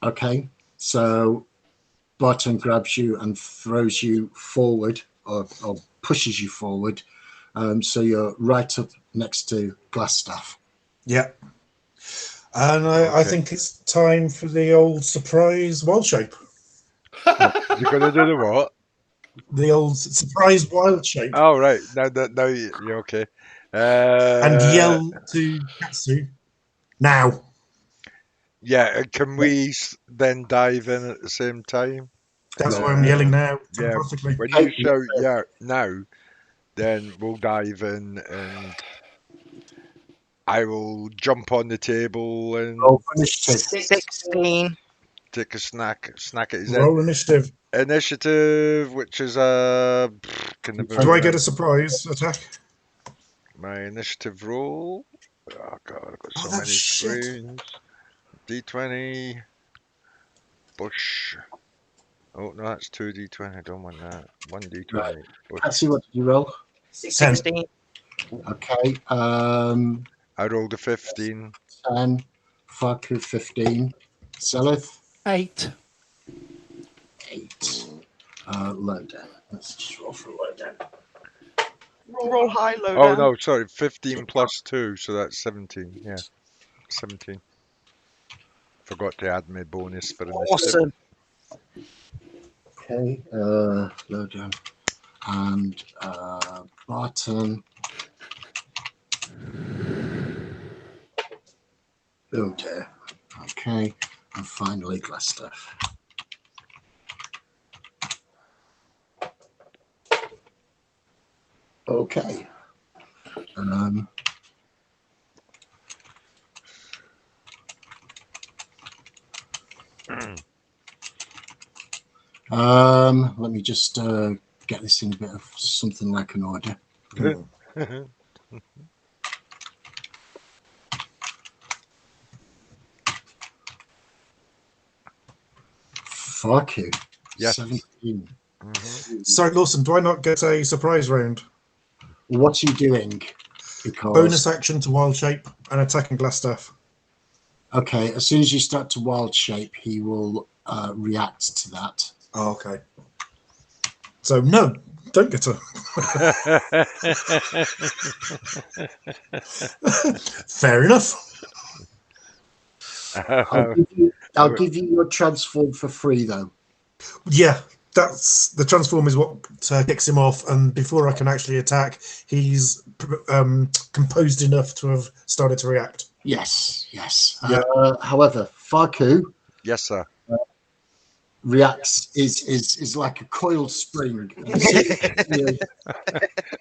Okay. So Barton grabs you and throws you forward or pushes you forward. So you're right up next to Glassstaff. Yeah. And I think it's time for the old surprise wild shape. You're going to do the what? The old surprise wild shape. Oh, right. Now you're okay. And yell to Katsu now. Yeah, can we then dive in at the same time? That's why I'm yelling now. Yeah, Telepathically. when you shout yeah now, then we'll dive in and I will jump on the table and Roll for initiative. 16. take a snack at his Roll initiative. initiative, which is a Do I get a surprise attack? my initiative roll? Oh god, I've got so that many shit. screens. D20 bush. Oh no, that's 2d20. I don't want that. 1d20 Right. bush. Katsu, what did you roll? 16. Okay. I rolled a 15. 10. Faku 15. Selith 8. 8. Lowdown. Let's just roll for lowdown. Roll high, low Oh down. no, sorry, 15 plus 2, so that's 17. Yeah, 17. Forgot to add my bonus for initiative. Awesome. Okay. Lowdown. And Barton. Oh dear. Okay. And finally Glassstaff. Okay. Let me just get this in a bit of something like an order. Fuck you. Yes. 17. Sorry, Lawson, do I not get a surprise round? What are you doing? Because Bonus action to wild shape and attacking Glassstaff. okay, as soon as you start to wild shape, he will react to that. Oh, okay. So, no, don't get her. Fair enough. I'll give you your transform for free, though. Yeah, that's the transform is what kicks him off, and before I can actually attack, he's composed enough to have started to react. Yes, yes. Yeah. However, Faku Yes, sir. reacts is like a coiled spring.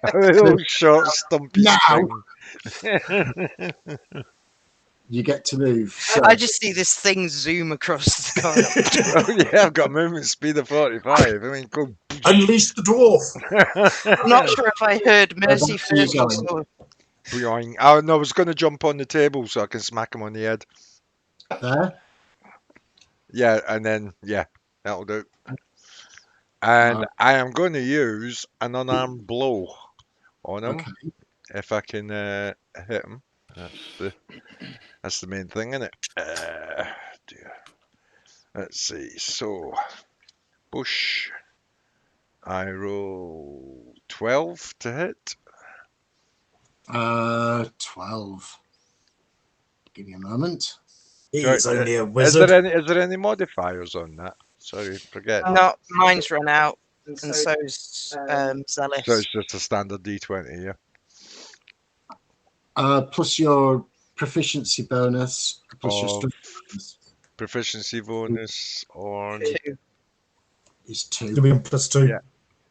A little short, stumpy Now. string. You get to move. So, I just see this thing zoom across the car. Oh yeah, I've got movement speed of 45. I mean, go. Unleash the dwarf. I'm not sure if I heard Mercy back to you first. going. or- Boing. Oh no, I was going to jump on the table so I can smack him on the head. there. Yeah, and then yeah, that'll do. And I am going to use an unarmed blow on him Okay. if I can hit him. That's the main thing, isn't it? Dear. Let's see. So, bush. I roll 12 to hit. 12. Give me a moment. He's only a Is wizard. there any modifiers on that? Sorry, forget. No, mine's run out, and so's Zealous. So it's just a standard D20, yeah. Plus your proficiency bonus, plus your Of strength bonus proficiency bonus on 2. is 2. To be on +2.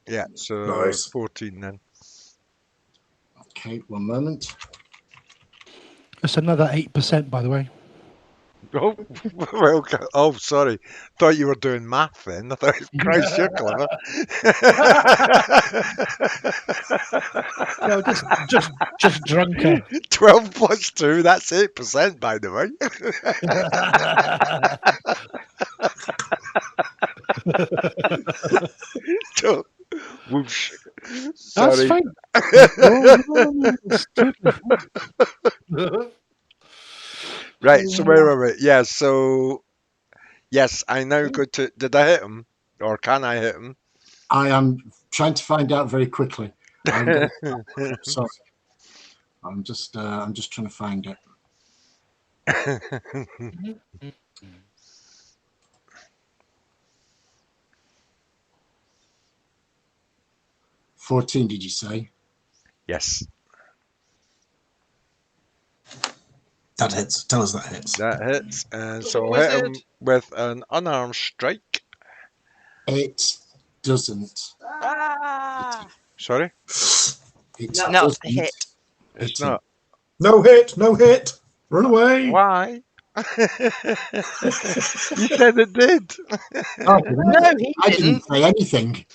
yeah, so Nice. 14 then. Okay, one moment. That's another 8%, by the way. Oh, well, oh, sorry. Thought you were doing math then. I thought, Christ, you're clever. No, just drunker. 12 plus 2, that's 8%, by the way. So, whoosh. That's Sorry. fine. No, it's totally fine. Right, so where are we? Yeah, so, yes, I now go to, did I hit him? Or can I hit him? I am trying to find out very quickly. Sorry, I'm just trying to find it. $14, did you say? Yes, That hits. Tell us that hits. that hits. And Got so a I'll hit him wizard. with an unarmed strike. It doesn't. Ah! Sorry? It Not a doesn't hit. It's hit him. not. No hit. No hit. Run away. Why? You said it did. Oh, No, he I didn't didn't. say anything.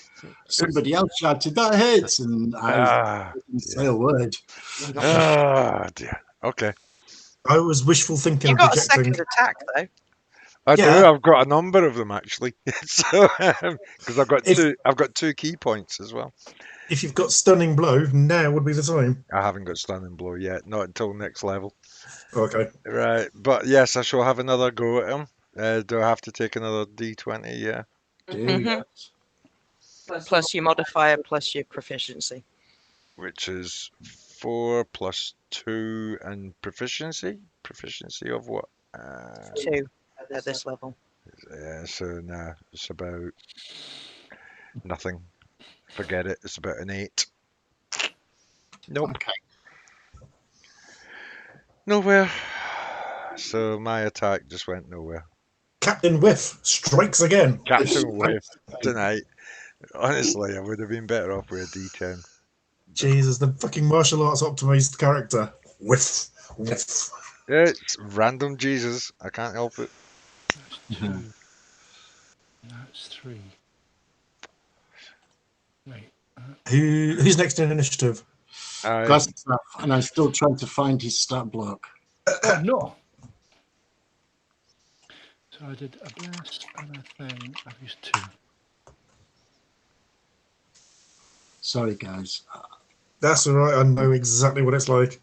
Somebody else shouted that hits, and I Ah, didn't say a word. oh, dear. Okay. I was wishful thinking You and got a projecting. second attack though. I do. Yeah. I've got a number of them actually. So because If I've got 2 key points as well. if you've got stunning blow, now would be the time. I haven't got stunning blow yet. Not until next level. Okay. Right. But yes, I shall have another go at him. Do I have to take another D20? Yeah. Mhm. Plus your modifier, plus your proficiency. Which is 4 plus 2 and proficiency. Proficiency of what? 2 at this level. Yeah. So nah, it's about nothing. Forget it. It's about an 8. Nope. Okay. Nowhere. So my attack just went nowhere. Captain Whiff strikes again. Captain Whiff tonight. Honestly, I would have been better off with a D10. Jesus, the fucking martial arts optimized character. Whiff. Whiff. It's random Jesus. I can't help it. That's 2. That's 3. Wait. Who's next in initiative? Glass stuff, and I'm still trying to find his stat block. Oh no. So I did a blast and a thing. I've used 2. Sorry, guys. That's all right. I know exactly what it's like.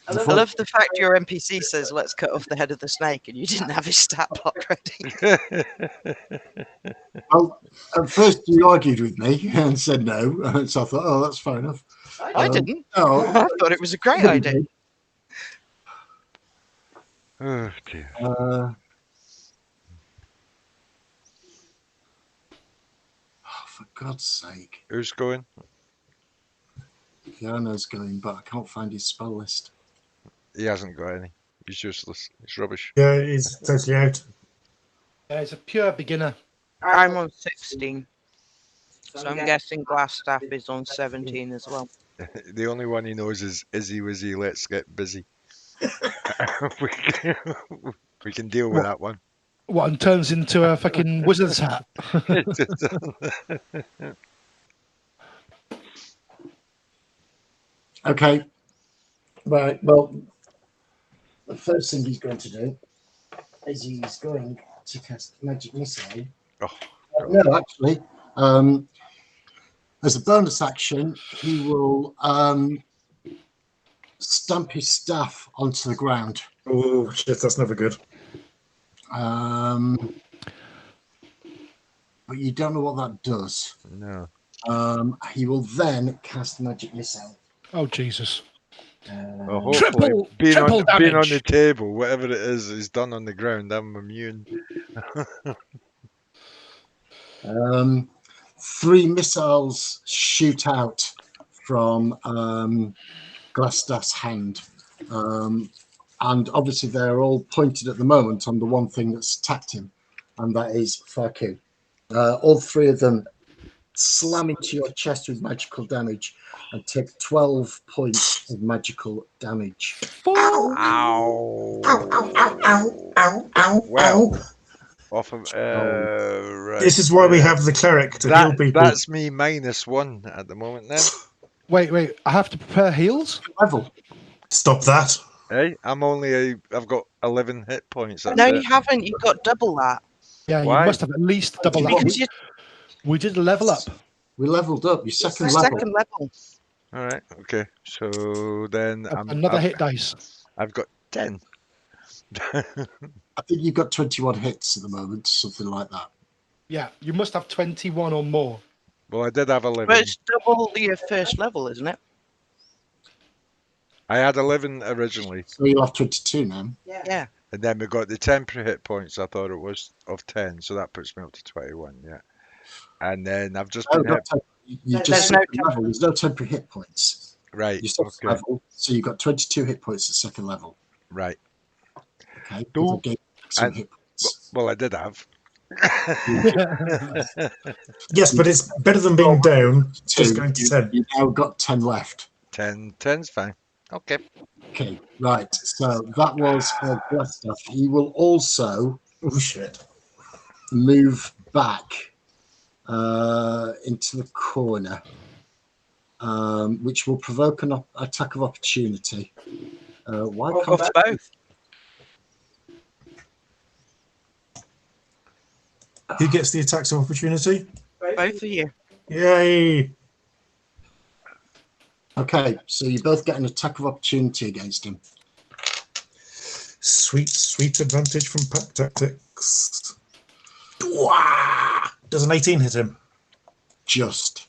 I love the fact your NPC says, "Let's cut off the head of the snake," and you didn't have his stat block ready. Well, at first you argued with me and said no, and so I thought, oh, that's fair enough. I didn't. Oh, I thought it was a great idea. Oh dear. For God's sake. Who's going? Yano's going, but I can't find his spell list. He hasn't got any. He's useless. He's rubbish. Yeah, he's totally out. Yeah, he's a pure beginner. I'm on 16, so I'm guessing Glassstaff is on 17 as well. The only one he knows is Izzy Wizzy, let's get busy. we can deal with that one. What, and turns into a fucking wizard's hat? Okay. Right, well, the first thing he's going to do is he's going to cast Magic Missile. Oh, No, actually, as a bonus action, he will stamp his staff onto the ground. Oh shit, that's never good. But you don't know what that does. no. He will then cast Magic Missile. Oh, Jesus. Well, hopefully, Triple being on damage. the table, whatever it is done on the ground. I'm immune. 3 missiles shoot out from Glassstaff's hand. And obviously they're all pointed at the moment on the one thing that's attacked him, and that is Farku. All 3 of them slam into your chest with magical damage and take 12 points of magical damage. Ow. Ow, ow, ow, ow, ow, ow, Well, ow. off of right. This is why we have the cleric to heal people. That's me -1 at the moment then. Wait. I have to prepare heals? Level. Stop that. Hey, I've got 11 hit points. That's No, it. you haven't. You've got double that. Yeah, Why? you must have at least double that. Because you're We did a level up. We leveled up. Your second level. second level. All right. Okay. So then Another hit dice. I've got 10. I think you've got 21 hits at the moment, something like that. Yeah, you must have 21 or more. Well, I did have 11. But it's double your first level, isn't it? I had 11 originally, So you'll have 22 now. Yeah. and then we got the temporary hit points. I thought it was of 10, so that puts me up to 21. Yeah, and then I've just Oh, been hit. you just There's no second level. There's no temporary hit points. Right. You're second Okay. level, so you've got 22 hit points at second level. Right. Okay. Cool. You've gained some And- hit points. Well, I did have. Yes, but it's better than being down. Just going to You- 10. You've now got 10 left. 10's fine. Okay. Okay, right. So that was glass stuff. He will also Oh, shit. move back into the corner, which will provoke an attack of opportunity. Why Or can't for both. Who gets the attacks of opportunity? Both of you. Yay. Okay, so you both get an attack of opportunity against him. Sweet, sweet advantage from pack tactics. Wah! Does an 18 hit him? Just.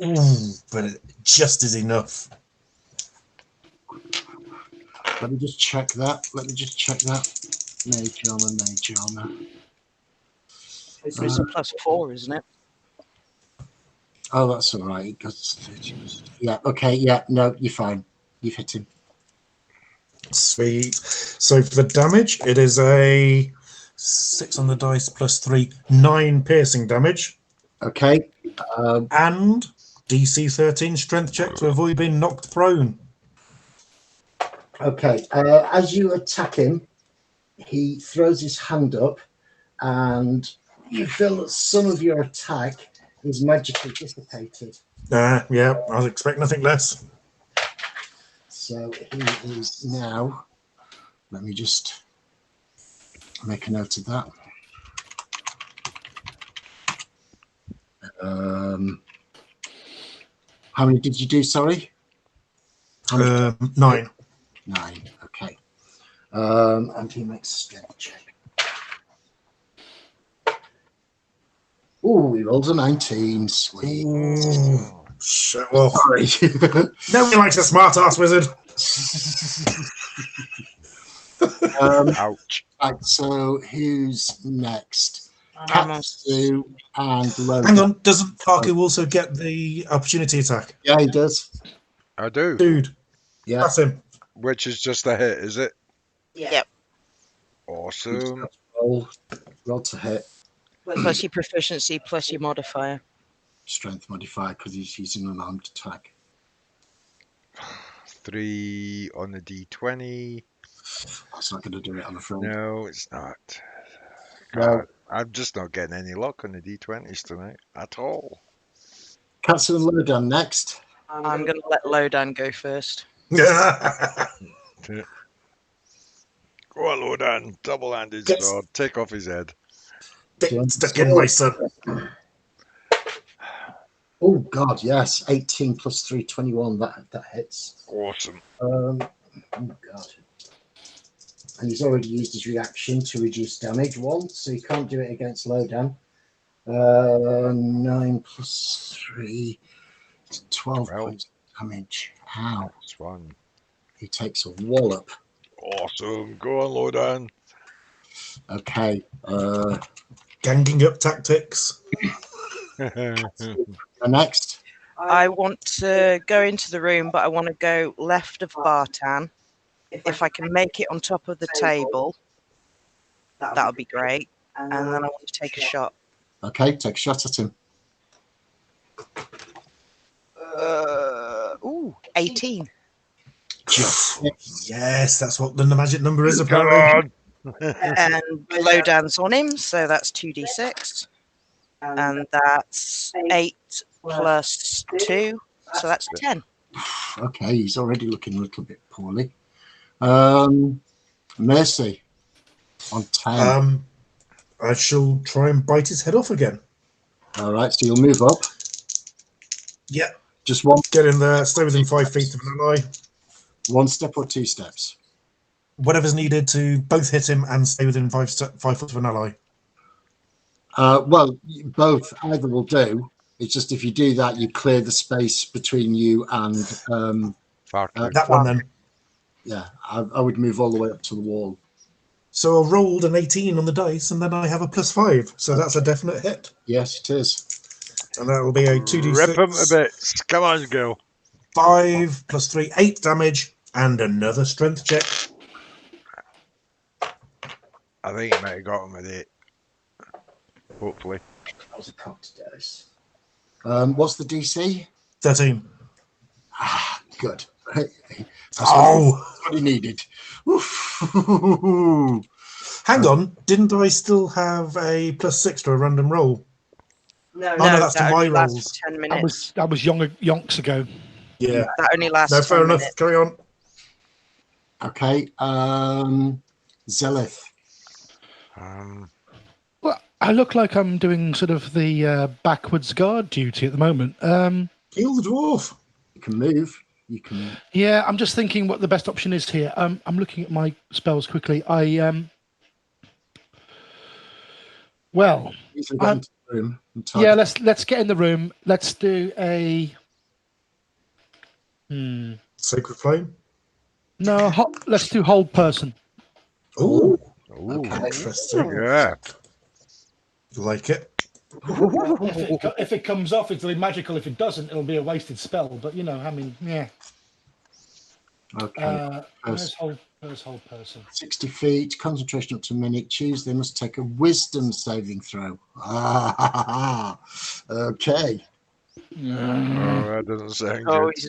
Ooh, but it just is enough. Let me just check that. Mage armor. It's a +4, isn't it? Oh, that's all right. Yeah, okay, yeah, no, you're fine. You've hit him. Sweet. So for the damage, it is a 6 on the dice plus 3, 9 piercing damage, Okay. and DC 13 strength check to avoid being knocked prone. Okay. As you attack him, he throws his hand up, and you feel that some of your attack is magically dissipated. Yeah, I was expecting nothing less. So he is now. Let me just make a note of that. How many did you do? Sorry. How many? 9. 9. Okay. And he makes a strength check. Oh, he rolls a 19. Sweet. Ooh, shit, well, Sorry. nobody likes a smart ass wizard. Ouch. Right, so who's next? I'm on. Katsu and Logan. Hang on, doesn't Parker also get the opportunity attack? Yeah, he does. I do. Dude, Yeah. that's him. Which is just a hit, is it? Yep. Awesome. Roll to hit. Plus your proficiency, plus your modifier. Strength modifier because he's using an armed attack. 3 on the D20. That's not going to do it, I'm afraid. No, it's not. Well, God, I'm just not getting any luck on the D20s tonight at all. Katsu and Lodan next. I'm going to let Lodan go first. Go on, Lodan. Double-handed Yes. sword. Take off his head. Stuck in my son. Oh, God, yes. 18 plus 3, 21. That hits. Awesome. Oh, God. And he's already used his reaction to reduce damage once, so he can't do it against Lodan. 9 plus 3, 12 Well. points of damage. Ow. That's one. He takes a wallop. Awesome. Go on, Lodan. Okay. Ganging up tactics. Next. I want to go into the room, but I want to go left of Bartan. If I can make it on top of the table, that would be great. And then I want to take a shot. Okay, take a shot at him. 18. Just Yes, that's what the magic number is, Come apparently. on. And blowdown's on him, so that's 2d6. And that's 8 plus 2, so that's 10. okay. He's already looking a little bit poorly. Mercy on 10. I shall try and bite his head off again. All right, so you'll move up. Yeah, Just one get in there, stay within 5 feet of an ally. step or 2 steps. Whatever's needed to both hit him and stay within 5 foot of an ally. Well, both, either will do. It's just if you do that, you clear the space between you and That one then. yeah. I would move all the way up to the wall. So I rolled an 18 on the dice, and then I have a +5. So that's a definite hit. Yes, it is. And that will be a 2d6. Rip him to bits. Come on, girl. 5 plus 3, 8 damage, and another strength check. I think he might have got him with 8. Hopefully. That was a cocked dice. What's the DC? 13. Ah, good. That's what he needed. Hang on, didn't I still have a +6 to a random roll? No, no, that's to that my only lasts rolls. for 10 minutes. That was yonks ago. Yeah. That only lasts No, 10 fair enough. minutes. Carry on. Okay. Zelith. Well, I look like I'm doing sort of the backwards guard duty at the moment. Heal the dwarf. You can move. You can. Yeah, I'm just thinking what the best option is here. I'm looking at my spells quickly. Well, easily get into the room and yeah, target. let's get in the room. Let's do a. Sacred Flame. No, let's do hold person. Oh, Okay. interesting. Yeah. Like it. If it comes off, it'll be magical. If it doesn't, it'll be a wasted spell. But I mean, yeah. Okay. Where's hold person? 60 feet, concentration up to a minute. Choose. They must take a wisdom saving throw. Ah, okay. Oh, that doesn't sound Oh, good. he's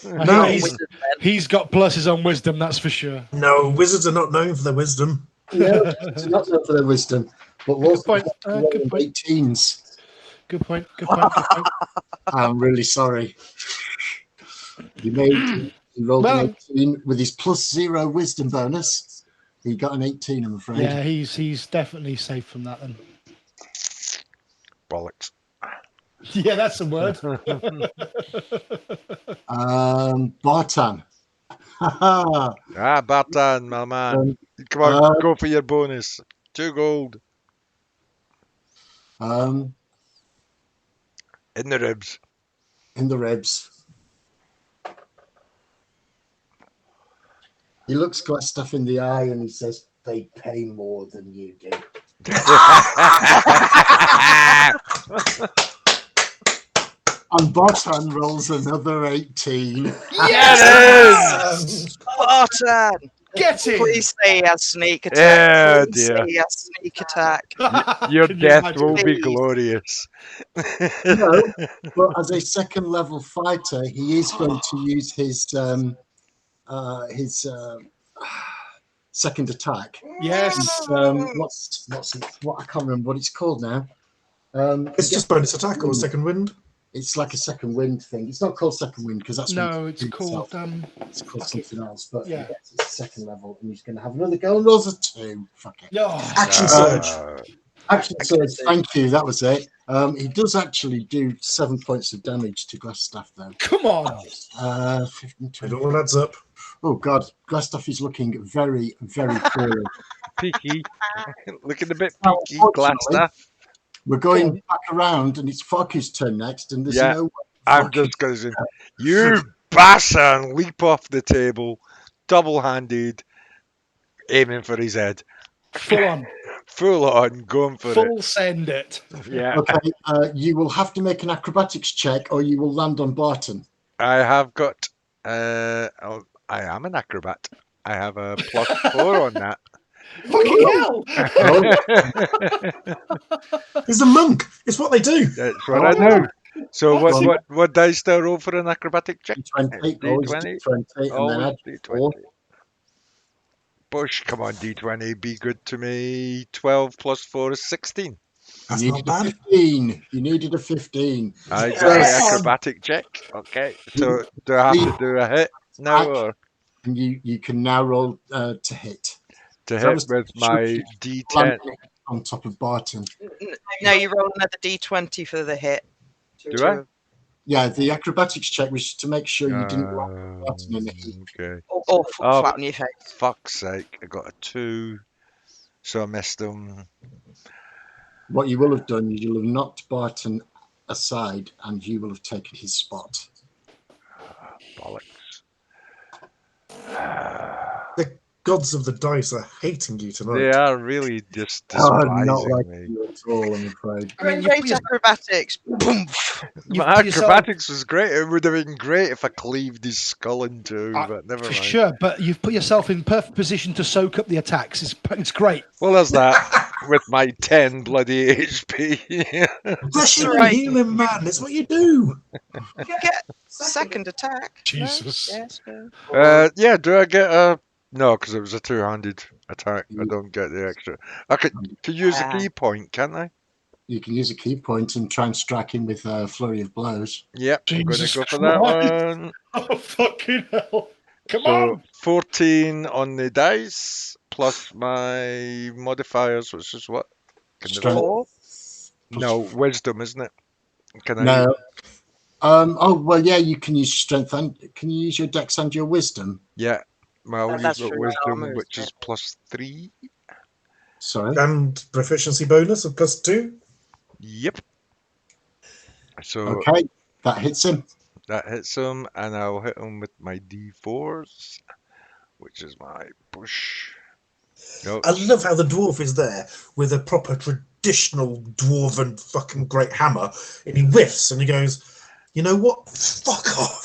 not. No, He's got pluses on wisdom, that's for sure. No, wizards are not known for their wisdom. Yeah, it's not known for their wisdom, but Good point. Good point. 18s. Good point. Good point. Good point. I'm really sorry. He rolled an 18 with his +0 wisdom bonus. He got an 18, I'm afraid. Yeah, he's definitely safe from that then. Bollocks. Yeah, that's a word. Bartan. Bartan, my man. Come on, go for your bonus. 2 gold. In In the ribs. the ribs. He looks got stuff in the eye and he says, they pay more than you do. And Bartan rolls another 18. Yes! Barton! Get it! Please say he has sneak Yeah, attack. Please dear. say he has sneak attack. Your Can you death imagine? will be Please. glorious. No, but as a second level fighter, he is going to use his second attack. Yes. What I can't remember what it's called now. It's just bonus attack or second wind. It's like a second wind thing. It's not called second wind because that's No, when it's called. it's called something else. But Yeah. it's second level, and he's going to have another go and rolls a 2. Fuck it. Oh, Action surge. Action surge. Thank you. That was it. He does actually do 7 points of damage to Glassstaff though. come on. 15, It 20. all adds up. Oh God, Glassstaff is looking very, very poorly. Peaky. Looking a bit Now, peaky, glass unfortunately, stuff. We're going back around, and it's Farku's turn next, and there's Yeah, no way I'm Farku- just going to say, you bastard, and leap off the table, double-handed, aiming for his head. Full on. Full on, going for Full send it. it. Yeah, Okay, you will have to make an acrobatics check, or you will land on Barton. I have got, I am an acrobat. I have a +4 on that. Fucking hell. Oh, He's a monk. It's what they do. That's what I do. So what dice do I roll for an acrobatic check? D20, always D20. D20, and then Always add D20. Bush, come on, D20, be good to me. 12 plus 4 is 16. That's you not needed a bad. 15. You needed a 15. I got So- the acrobatic check. Okay. So do I have to do a hit now or And you can now roll to hit. to That hit was with my D10? landing on top of Barton. No, you roll another D20 for the hit. Do I? Yeah, the acrobatics check was to make sure you didn't land Barton in the heat. Okay. Or Oh. flat on your face. Fuck's sake. I got a 2. So I missed them. What you will have done is you'll have knocked Barton aside and you will have taken his spot. Bollocks. The gods of the dice are hating you tonight. They are really just Oh, despising not like me. you at all, I'm afraid. I mean, you put Great your- acrobatics. Boom. You've My put yourself- acrobatics was great. It would have been great if I cleaved his skull in two, but never for mind. sure, but you've put yourself in perfect position to soak up the attacks. It's great. Well, there's that with my 10 bloody HP. Bless you, Right. healing man. It's what you do. Get second attack. Jesus. No? Yes, no. Yeah, do I get a... No, because it was a two-handed attack. I don't get the extra. I could use a key point, can't I? You can use a key point and try and strike him with a flurry of blows. Yep, I'm going to Jesus go for that Christ. one. Oh, fucking hell. Come So, on. 14 on the dice, plus my modifiers, which is what? Can I- Strength. No, wisdom, isn't it? Can I? No. Oh, well, yeah, you can use strength and can you use your dex and your wisdom? Yeah. Well, I'll That's use the true, wisdom, armor, which isn't is plus 3. Sorry. And proficiency bonus of +2. Yep. So Okay, that hits him. that hits him, and I'll hit him with my D4s, which is my push. No, I love how the dwarf is there with a proper traditional dwarven fucking great hammer, and he whiffs and he goes, "You know what? Fuck off!"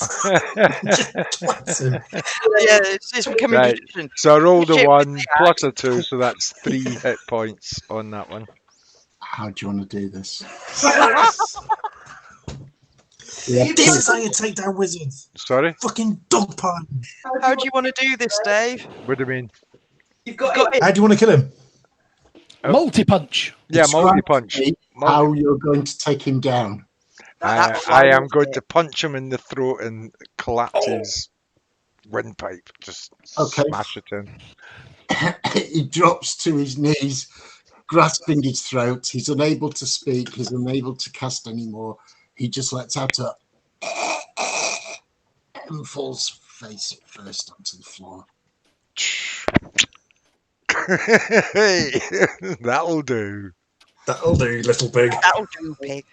Just twats him. Yeah, it's becoming Right. tradition. so I rolled a Shit, 1 yeah. plus a 2, so that's 3 hit points on that one. How do you want to do this? This is how you take down wizards. Sorry? Fucking dog pile. How do you want to do this, Dave? What do you mean? You've got it. How do you want to kill him? Multi-punch. Yeah, Describe multi-punch. to me How you're going to take him down? I am going to punch him in the throat and collapse his windpipe. Just Okay. smash it in. He drops to his knees, grasping his throat. He's unable to speak. He's unable to cast anymore. He just lets out a and falls face first onto the floor. Hey, that'll do. That'll do, little pig. That'll do, pig.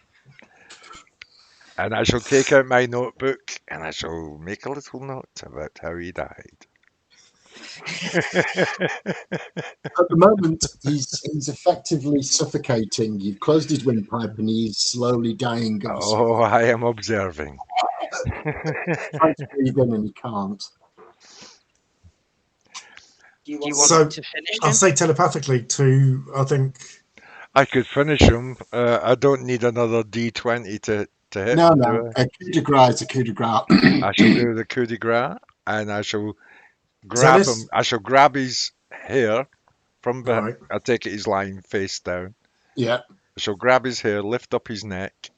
And I shall take out my notebook and I shall make a little note about how he died. At the moment, he's effectively suffocating. You've closed his windpipe and he's slowly dying. Oh, I am observing. Trying to breathe in and he can't. Do you want So, to finish I'll him? say telepathically to, I think, I could finish him. I don't need another D20 to hit. No, do no. I? A coup de grace is a coup de grace. I shall do the coup de grace and I shall grab this? him. I shall grab his hair from behind. Right. I take it he's lying face down. Yeah. I shall grab his hair, lift up his neck,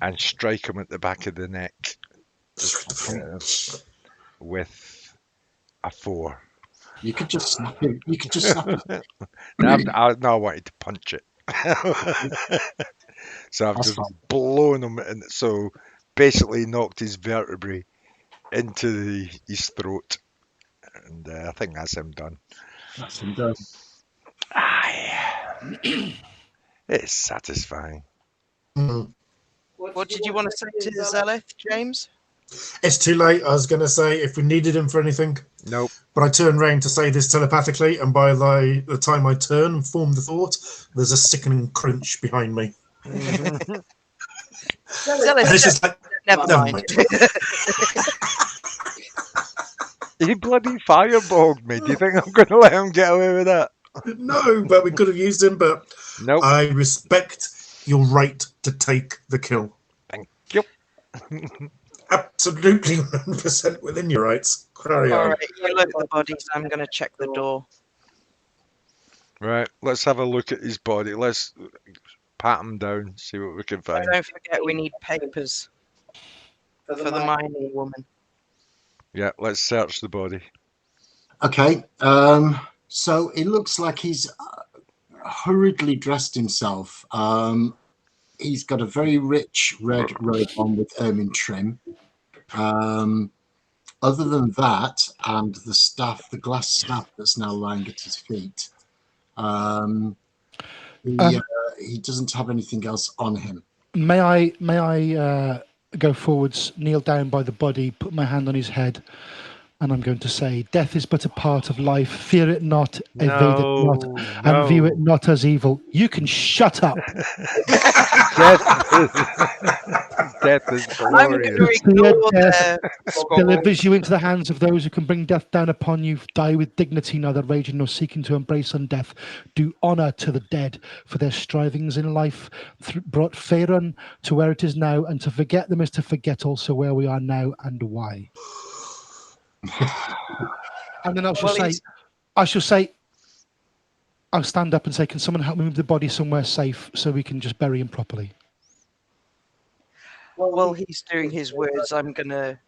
and strike him at the back of the neck just, with a 4. You could just snap him. You could just snap him. No, I wanted to punch it. So I've That's just fine. blown him, and so basically knocked his vertebrae into his throat, and I think that's him done. That's him done. Aye. It's satisfying. mm, What did you want to say to Zelith, James? it's too late. I was going to say if we needed him for anything, Nope. but I turned round to say this telepathically, and by the time I turn and form the thought, there's a sickening crunch behind me. Zelith, And it's just like, never never mind. mind. He bloody firebogged me. Do you think I'm going to let him get away with that? No, but we could have used him, but Nope. I respect your right to take the kill. Absolutely 100% within your rights. Carry All on. right, you look at the bodies. I'm going to check the door. Right, let's have a look at his body. Let's pat him down, see what we can find. Don't forget, we need papers for the mining woman. Yeah, let's search the body. Okay. So it looks like he's hurriedly dressed himself. He's got a very rich red robe on with ermine trim. Other than that, and the staff, the glass staff that's now lying at his feet, he doesn't have anything else on him. May I go forwards, kneel down by the body, put my hand on his head, and I'm going to say, "Death is but a part of life. Fear it not, evade it not, and view it not as evil." You can shut up. Death is I'm going glorious. to ignore their Delivers you into the hands of those who can bring death down upon you. Die with dignity, neither raging nor seeking to embrace on death. Do honour to the dead, for their strivings in life brought Faerun to where it is now, and to forget them is to forget also where we are now and why. And then I shall say, I'll stand up and say, "Can someone help me move the body somewhere safe so we can just bury him properly?" While he's doing his words, I'm going to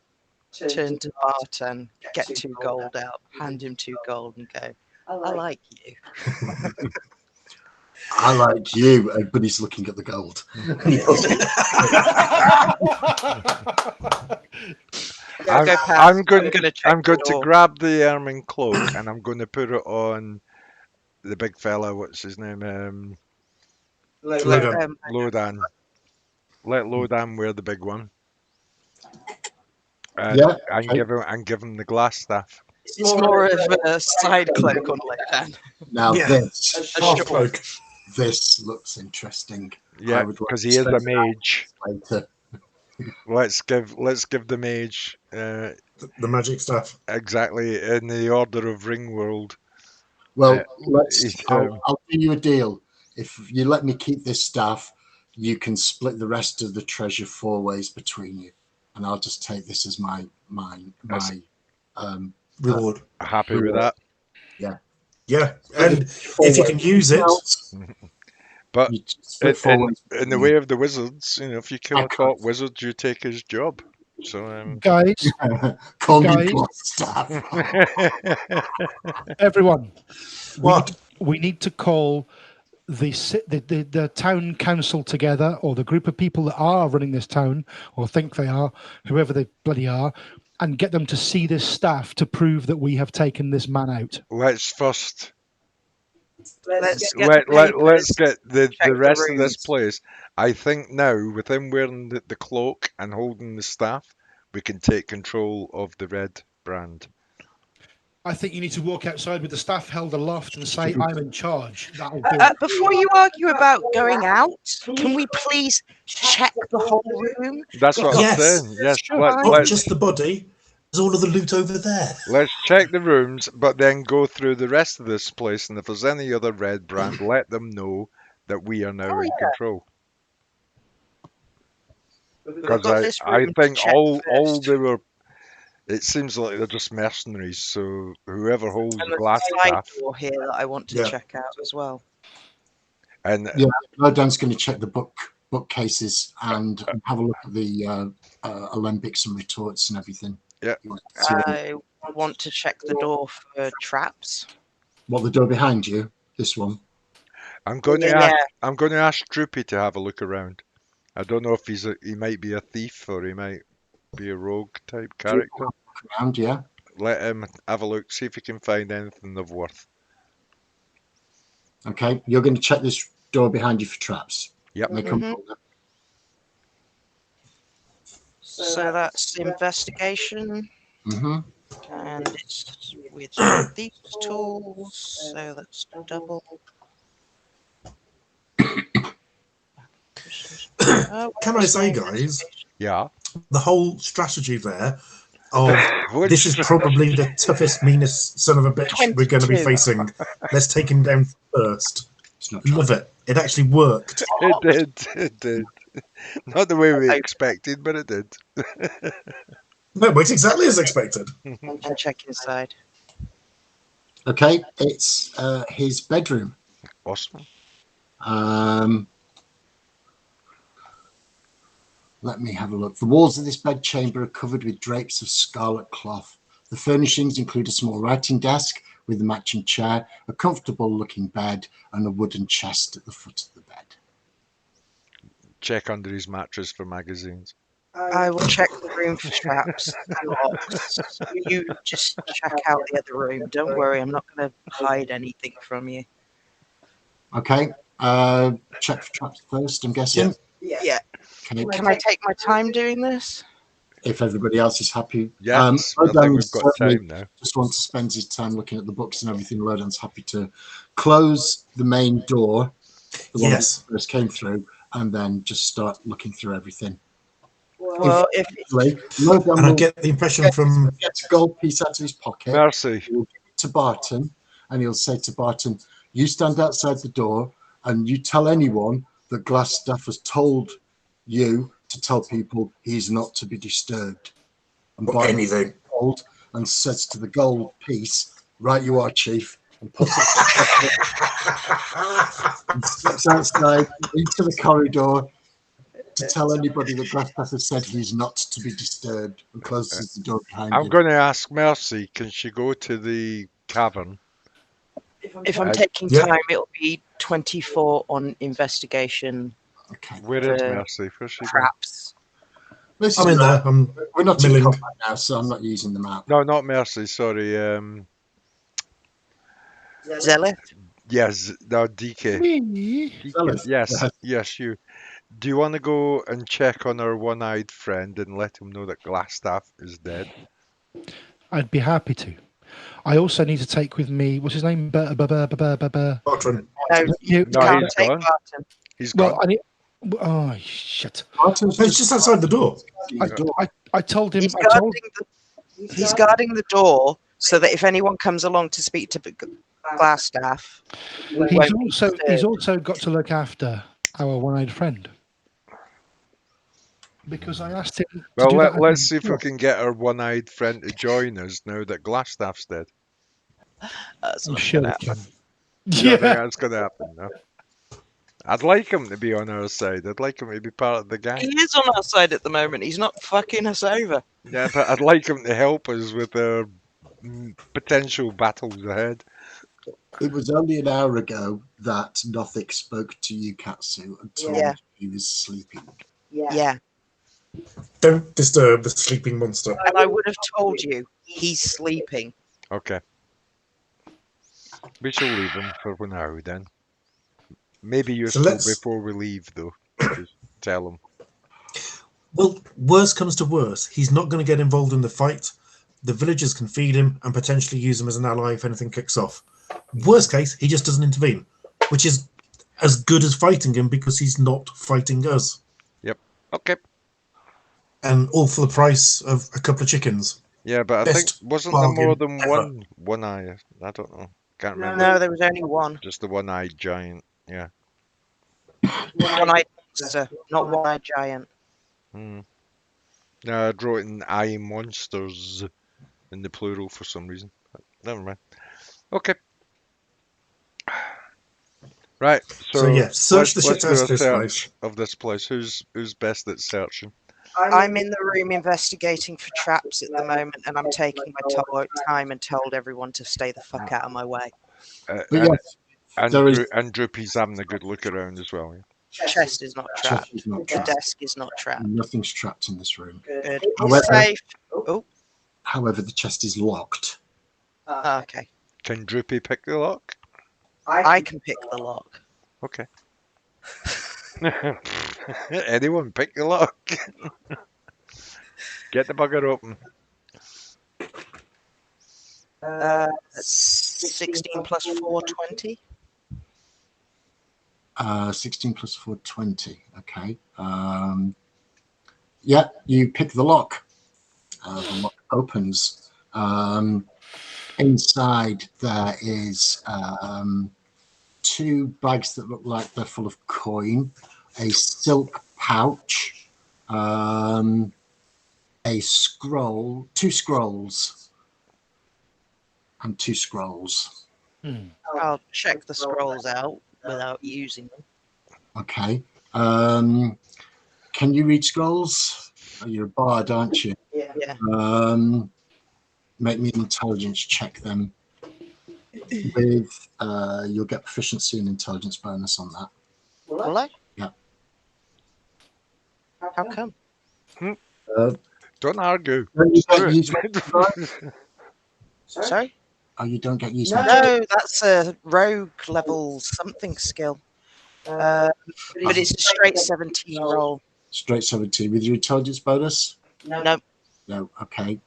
turn to Bart and get 2 gold out, hand him 2 gold and go, "I like you." I like you, but he's looking at the gold. I'm going to to grab the ermine cloak and I'm going to put it on the big fella. What's his name? Lodan. Let Lodan wear the big one. And give him the glass staff. It's more of a side cloak on Lodan. Now this cloak. This looks interesting. Yeah, because he is a mage. Let's give the mage the magic stuff. Exactly in the order of Ringworld. Well, I'll do you a deal. If you let me keep this staff, you can split the rest of the treasure 4 ways between you, and I'll just take this as my reward. Happy with that? Yeah, and if you can use it. But in the way of the wizards, if you kill a top wizard, you take his job. So, guys, everyone, we need to call the town council together, or the group of people that are running this town, or think they are, whoever they bloody are, and get them to see this staff to prove that we have taken this man out. Let's first. Let's get the rest of this place. I think now, with him wearing the cloak and holding the staff, we can take control of the red brand. I think you need to walk outside with the staff held aloft and say, "I'm in charge." That'll do before you argue about going out, can we please check the whole room? That's what I'm saying. Yes, not just the body. There's all of the loot over there. Let's check the rooms, but then go through the rest of this place, and if there's any other red brand, let them know that we are now in control. Because I think all they were. It seems like they're just mercenaries. So whoever holds the glass staff. Door here that I want to check out as well. And Lodan's going to check the bookcases and have a look at the alembics and retorts and everything. Yeah. I want to check the door for traps. What, the door behind you? This one? I'm going to ask Droopy to have a look around. I don't know if he might be a thief or he might be a rogue type character. Around, yeah. Let him have a look, see if he can find anything of worth. Okay, you're going to check this door behind you for traps. Yep. So that's investigation. And it's with these tools, so that's double. Can I say, guys? Yeah. The whole strategy there of this is probably the toughest, meanest son of a bitch we're going to be facing. Let's take him down first. Love it. It actually worked. It did. Not the way we expected, but it did. No, it went exactly as expected. And check inside. Okay, it's his bedroom. Awesome. Let me have a look. The walls of this bedchamber are covered with drapes of scarlet cloth. The furnishings include a small writing desk with a matching chair, a comfortable-looking bed, and a wooden chest at the foot of the bed. Check under his mattress for magazines. I will check the room for traps and locks. You just check out the other room. Don't worry, I'm not going to hide anything from you. Okay, check for traps first, I'm guessing. Yeah. Okay. Can I take my time doing this? If everybody else is happy. Yes, I think Lodan we've got certainly time now. just wants to spend his time looking at the books and everything. Lodan's happy to close the main door, the one that Yes. first came through, and then just start looking through everything. Well, if Lodan And I will get the impression from get a gold piece out of his pocket. Mercy. He will give it to Barton, and he'll say to Barton, "You stand outside the door, and you tell anyone that Glassstaff has told you to tell people he's not to be disturbed." And or Barton anything. gold and says to the gold piece, "Right you are, Chief," and puts it and steps outside into the corridor to tell anybody that Glassstaff has said he's not to be disturbed, and closes the door behind I'm him. going to ask Mercy, can she go to the cavern? if I'm taking Yeah. time, it'll be 24 on investigation Okay. Where is The Mercy? Where's she going? traps. This I'm is in not- there. I'm We're not in milling. combat now, so I'm not using the map. No, not Mercy, sorry. Zealot? Yes, no, DK. Me? DK. Yes, you. Do you want to go and check on our one-eyed friend and let him know that Glassstaff is dead? I'd be happy to. I also need to take with me, what's his name? Barton. No, You, No, can't he's take gone. Barton. He's gone. well, I need. Oh shit! Barton's It's just outside the door. the door. I told him. He's I told. guarding the door so that if anyone comes along to speak to Glassstaff, we He's won't be also disturbed. he's also got to look after our one-eyed friend because I asked him. To Well, do that let's see if we can get our one-eyed friend to join us now that Glassstaff's dead. That's I'm not sure gonna they happen. can. You don't think that's going to happen, no? I'd like him to be on our side. I'd like him to be part of the gang. He is on our side at the moment. He's not fucking us over. Yeah, but I'd like him to help us with our potential battles ahead. It was only an hour ago that Nothic spoke to you, Katsu, and told Yeah. you he was sleeping. Yeah. Don't disturb the sleeping monster. And I would have told you he's sleeping. Okay. We shall leave him for now then. Maybe useful let's- before we leave, though. Just tell him. Well, worse comes to worse. He's not going to get involved in the fight. The villagers can feed him and potentially use him as an ally if anything kicks off. Worst case, he just doesn't intervene, which is as good as fighting him because he's not fighting us. Okay. And all for the price of a couple of chickens. Yeah, but I Best think wasn't there more than bargain one eye? I don't know. Can't remember. No, there was only one. Just the one-eyed giant. Yeah. One-eyed monster, not one-eyed giant. Hmm. No, I wrote in eye monsters in the plural for some reason. But never mind. Okay. Right. So yeah, search the let's shit out do of a this search place. of this place. Who's best at searching? I'm in the room investigating for traps at the moment, and I'm taking my time and told everyone to stay the fuck out of my way. But yes, there is And Droopy's having a good look around as well. Yeah. Chest is not trapped. chest is not The trapped. desk is not trapped. Nothing's trapped in this room. Good. However- Safe. Oh, However, the chest is locked. okay. Can Droopy pick the lock? I can pick the lock. Okay. Anyone pick the lock? Get the bugger open. 16 plus 4, 20. 16 plus 4, 20. Okay. Yeah, you pick the lock. The lock opens. Inside there is 2 bags that look like they're full of coin, a silk pouch, a scroll, 2 scrolls, and 2 scrolls. I'll check the scrolls out without using them. Okay. Can you read scrolls? Oh, you're a bard, aren't you? Yeah. Make me an intelligence check then. With you'll get proficiency and intelligence bonus on that. Will I? Yeah. How come? Don't argue. You Do don't it. use Sorry? Oh, you don't get used No, that's a rogue level something skill. But it's a straight 17 roll. straight 17 with your intelligence bonus. No. No. Okay.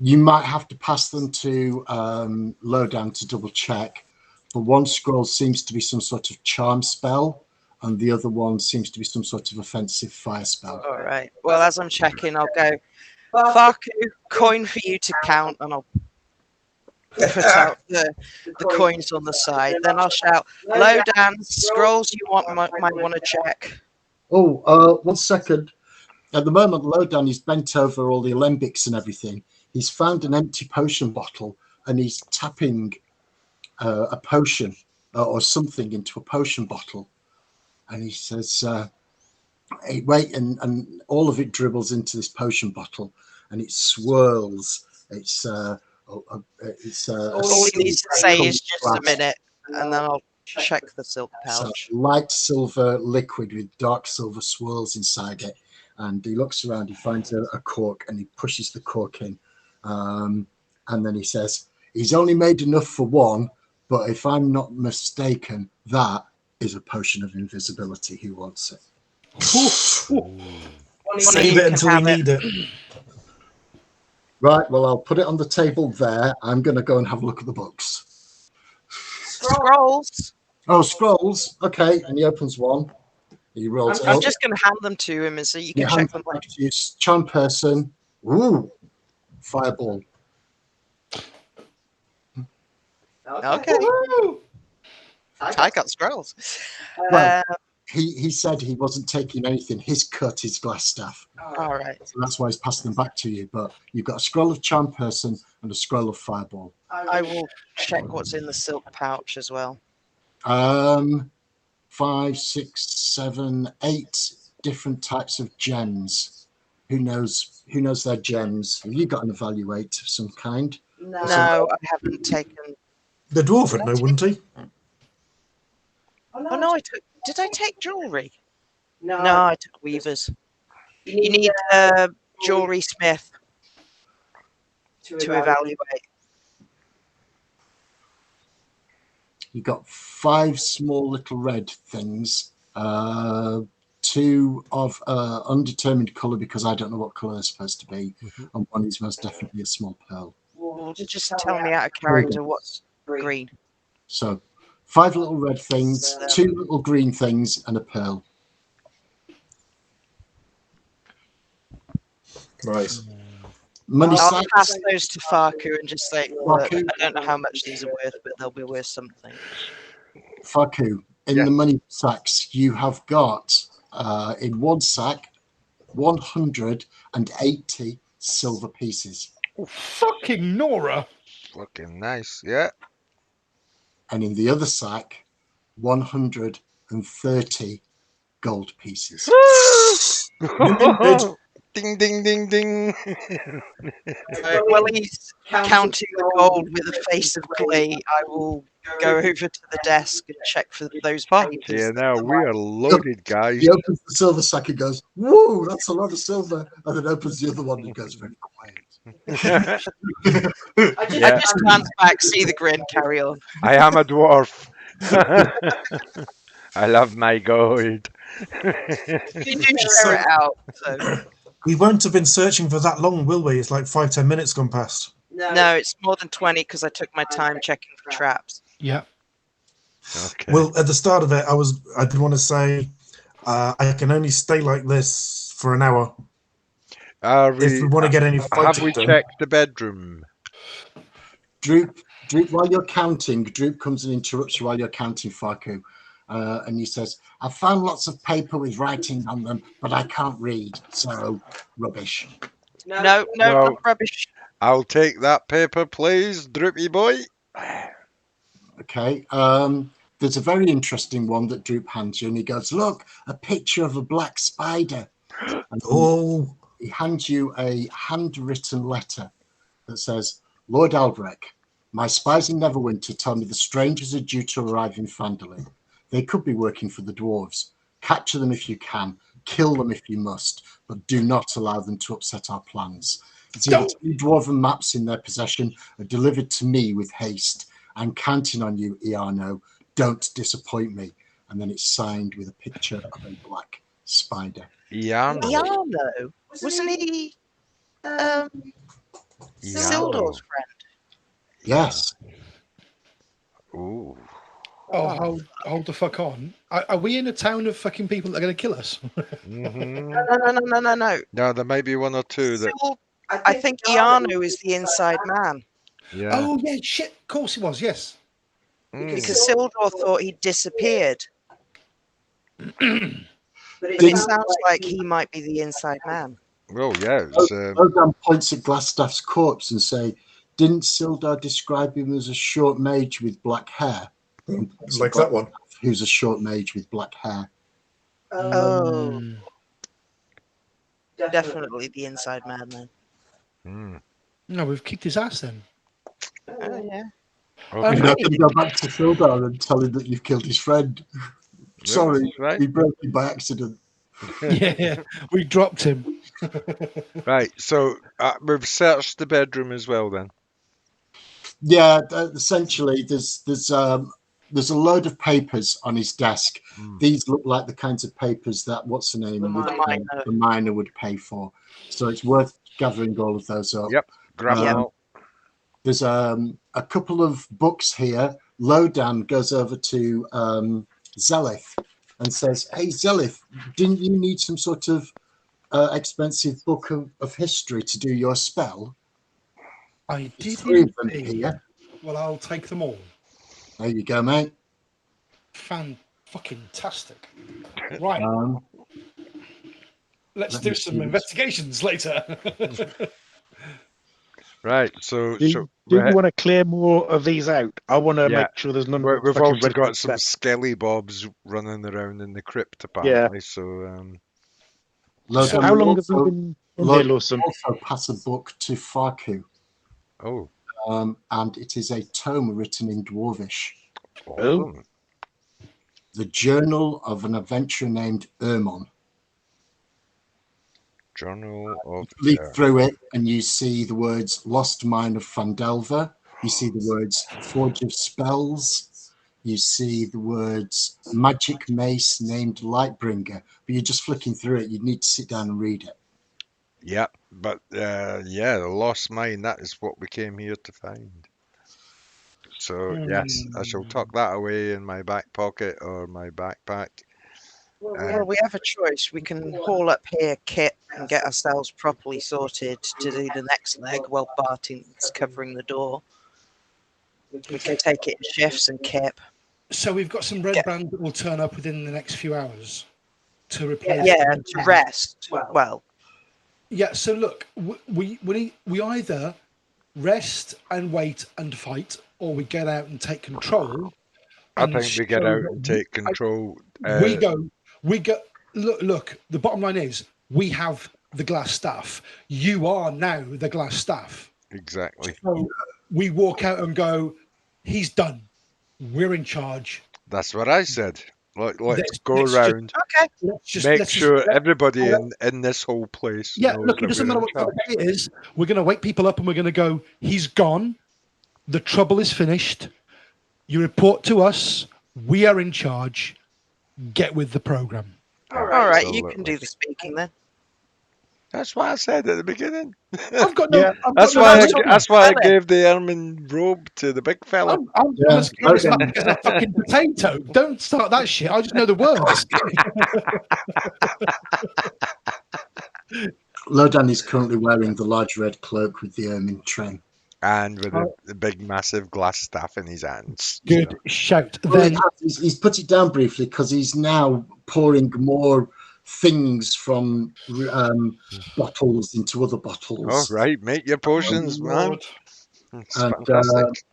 You might have to pass them to Lowdown to double check. But one scroll seems to be some sort of charm spell, and the other one seems to be some sort of offensive fire spell. All right. Well, as I'm checking, I'll go, Farku, coin for you to count, and I'll put out the coins on the side. Then I'll shout, Lowdown, scrolls you might want to check. Oh, 1 second. At the moment, Lowdown is bent over all the alembics and everything. He's found an empty potion bottle, and he's tapping a potion or something into a potion bottle. And he says, hey, wait, and all of it dribbles into this potion bottle, and it swirls. It's all he needs to say is just a minute, and then I'll check the silk pouch. Light silver liquid with dark silver swirls inside it. And he looks around, he finds a cork, and he pushes the cork in. And then he says, he's only made enough for one, but if I'm not mistaken, that is a potion of invisibility. Who wants it? Save it until we need it. Right, well, I'll put it on the table there. I'm going to go and have a look at the books. Scrolls. Oh, scrolls. Okay, and he opens one. He rolls I'm just going to hand them to him and so you can check them later. Charm person. Ooh, fireball. Okay. I got scrolls. Well, he said he wasn't taking anything. He's cut his glass staff. All right. So that's why he's passing them back to you. But you've got a scroll of charm person and a scroll of fireball. I will check what's in the silk pouch as well. 5, 6, 7, 8 different types of gems. Who knows their gems? Have you got an evaluate of some kind? No, I haven't taken. The dwarf would know, wouldn't he? Oh no, did I take jewelry? No, I took weavers. You need a jewelry smith to evaluate. You've got 5 small little red things. 2 of undetermined colour because I don't know what colour they're supposed to be, and one is most definitely a small pearl. Well, just tell me out of character what's green. So 5 little red things, 2 little green things, and a pearl. Right. I'll pass those to Farku and just say, look, I don't know how much these are worth, but they'll be worth something. Farku, in the money sacks, you have got in one sack 180 silver pieces. Oh, fucking Nora! Fucking nice, yeah. And in the other sack, 130 gold pieces. Ding, ding, ding, ding. While he's counting the gold with a face of clay, I will go over to the desk and check for those papers. Yeah, now we are loaded, guys. He opens the silver sack and goes, whoa, that's a lot of silver. And then opens the other one and goes very quiet. I just glance back, see the grin, carry on. I am a dwarf. I love my gold. You do share it out. So. We won't have been searching for that long, will we? It's like 5-10 minutes gone past. No, it's more than 20 because I took my time checking for traps. Yeah. Okay. Well, at the start of it, I did want to say I can only stay like this for an hour. If we want to get any fighting have we done. checked the bedroom? Droop, while you're counting, Droop comes and interrupts you while you're counting, Farku. and he says, "I found lots of paper with writing on them, but I can't read, so rubbish." No, not rubbish. I'll take that paper, please, Droopy boy. Okay. There's a very interesting one that Droop hands you, and he goes, "Look, a picture of a black spider." And Oh, he hands you a handwritten letter that says, "Lord Aldrich, my spies in Neverwinter tell me the strangers are due to arrive in Phandalin. They could be working for the dwarves. Capture them if you can, kill them if you must, but do not allow them to upset our plans. See the 2 dwarven maps in their possession are delivered to me with haste. I'm counting on you, Iarno. Don't disappoint me." And then it's signed with a picture of a black spider. Iarno, wasn't he Sildor's friend? Yes. Ooh. Oh, hold the fuck on. Are we in a town of fucking people that are going to kill us? Mm-hmm. No. No, there might be 1 or 2 that. I think Iarno is the inside man. Yeah. Oh, yeah, shit. Of course he was, yes. Because Sildor thought he'd disappeared. But it Didn't- sounds like he might be the inside man. Well, yeah. It's, Logan points at Glassstaff's corpse and say, "Didn't Sildar describe him as a short mage with black hair?" like that one. Who's a short mage with black hair. Oh. Definitely the inside man then. No, we've kicked his ass then. Oh, yeah. Okay. You're not going to go back to Sildar and tell him that you've killed his friend. Sorry, That's right. we broke him by accident. Yeah, we dropped him. Right. So we've searched the bedroom as well then. Yeah, essentially, there's a load of papers on his desk. These look like the kinds of papers that the miner would pay for. So it's worth gathering all of those up. Yep. Grab them all. There's a couple of books here. Lodan goes over to Zelith and says, "Hey, Zelith, didn't you need some sort of expensive book of history to do your spell?" I did 3 of them indeed. here. Well, I'll take them all. There you go, mate. Fan-fucking-tastic. Right, let's let do me some see. investigations later. Right. So Do you want to clear more of these out? I want to make sure there's none. we've fucking also red got books some left. skelly bobs running around in the crypt apparently. So So how long have we been in there, Lawson? Also pass a book to Farku, oh, and it is a tome written in Dwarvish. awesome. The Journal of an Adventurer named Ermon. Journal of Leaf through it, and you see the words "Lost Mine of Phandelver." You see the words "Forge of Spells." You see the words "Magic Mace named Lightbringer." But you're just flicking through it. You need to sit down and read it. Yeah, but the lost mine, that is what we came here to find. So yes, I shall tuck that away in my back pocket or my backpack. Well, we have a choice. We can haul up here, Kit, and get ourselves properly sorted to do the next leg while Barting's covering the door. We can take it in shifts and Kip. So we've got some red band that will turn up within the next few hours to replace. Yeah, to rest. Well, yeah. So look, we either rest and wait and fight, or we get out and take control. I think we get out and take control. We go. Look. The bottom line is we have the glass staff. You are now the glass staff. Exactly. So we walk out and go, "He's done. We're in charge." That's what I said. Let's go around. Okay. Make sure everybody in this whole place. Yeah, knows look, it that doesn't we're matter in what charge. it is. We're going to wake people up and we're going to go, "He's gone. The trouble is finished. You report to us. We are in charge. Get with the program." All right, you can do the speaking then. That's what I said at the beginning. I've got no. That's why I gave the ermine robe to the big fella. I'm as charismatic as a fucking potato. Don't start that shit. I just know the words. Lodan is currently wearing the large red cloak with the ermine trim. And with the big, massive glass staff in his hands. Good shout. Well, Then he's put it down briefly because he's now pouring more things from bottles into other bottles. Oh, right. Make your potions, man. Lord. It's And fantastic.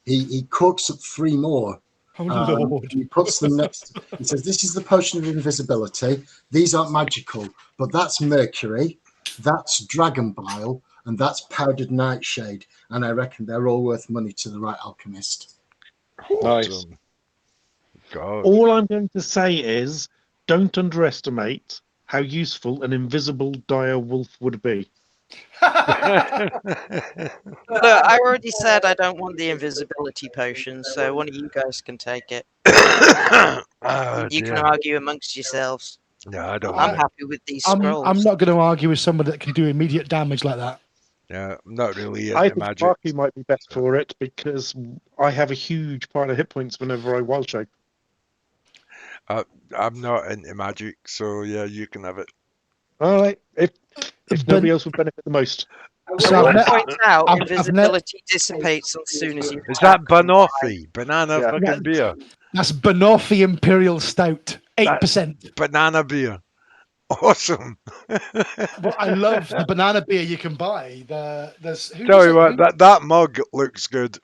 he cooks up 3 more. Oh Lord. He puts them next. He says, "This is the potion of invisibility. These aren't magical, but that's mercury, that's dragon bile, and that's powdered nightshade. And I reckon they're all worth money to the right alchemist." Nice. Awesome. God. All I'm going to say is, don't underestimate how useful an invisible dire wolf would be. Look, I already said I don't want the invisibility potion, so one of you guys can take it. Oh, You can dear. argue amongst yourselves. No, I don't I'm want it. happy with these I'm scrolls. not going to argue with somebody that can do immediate damage like that. Yeah, I'm not really I into think magic. Sparky might be best for it because I have a huge pile of hit points whenever I wild shape. I'm not into magic, so yeah, you can have it. All right, if But- nobody else would benefit the most. So I will I've ne- point out, I've invisibility dissipates as soon as you Is attack. that Banoffee? Banana Yeah. fucking beer. That's Banoffee Imperial Stout, 8%. Banana beer. Awesome. Well, I love the banana beer you can buy. There's who Tell was you it? what, that mug looks good.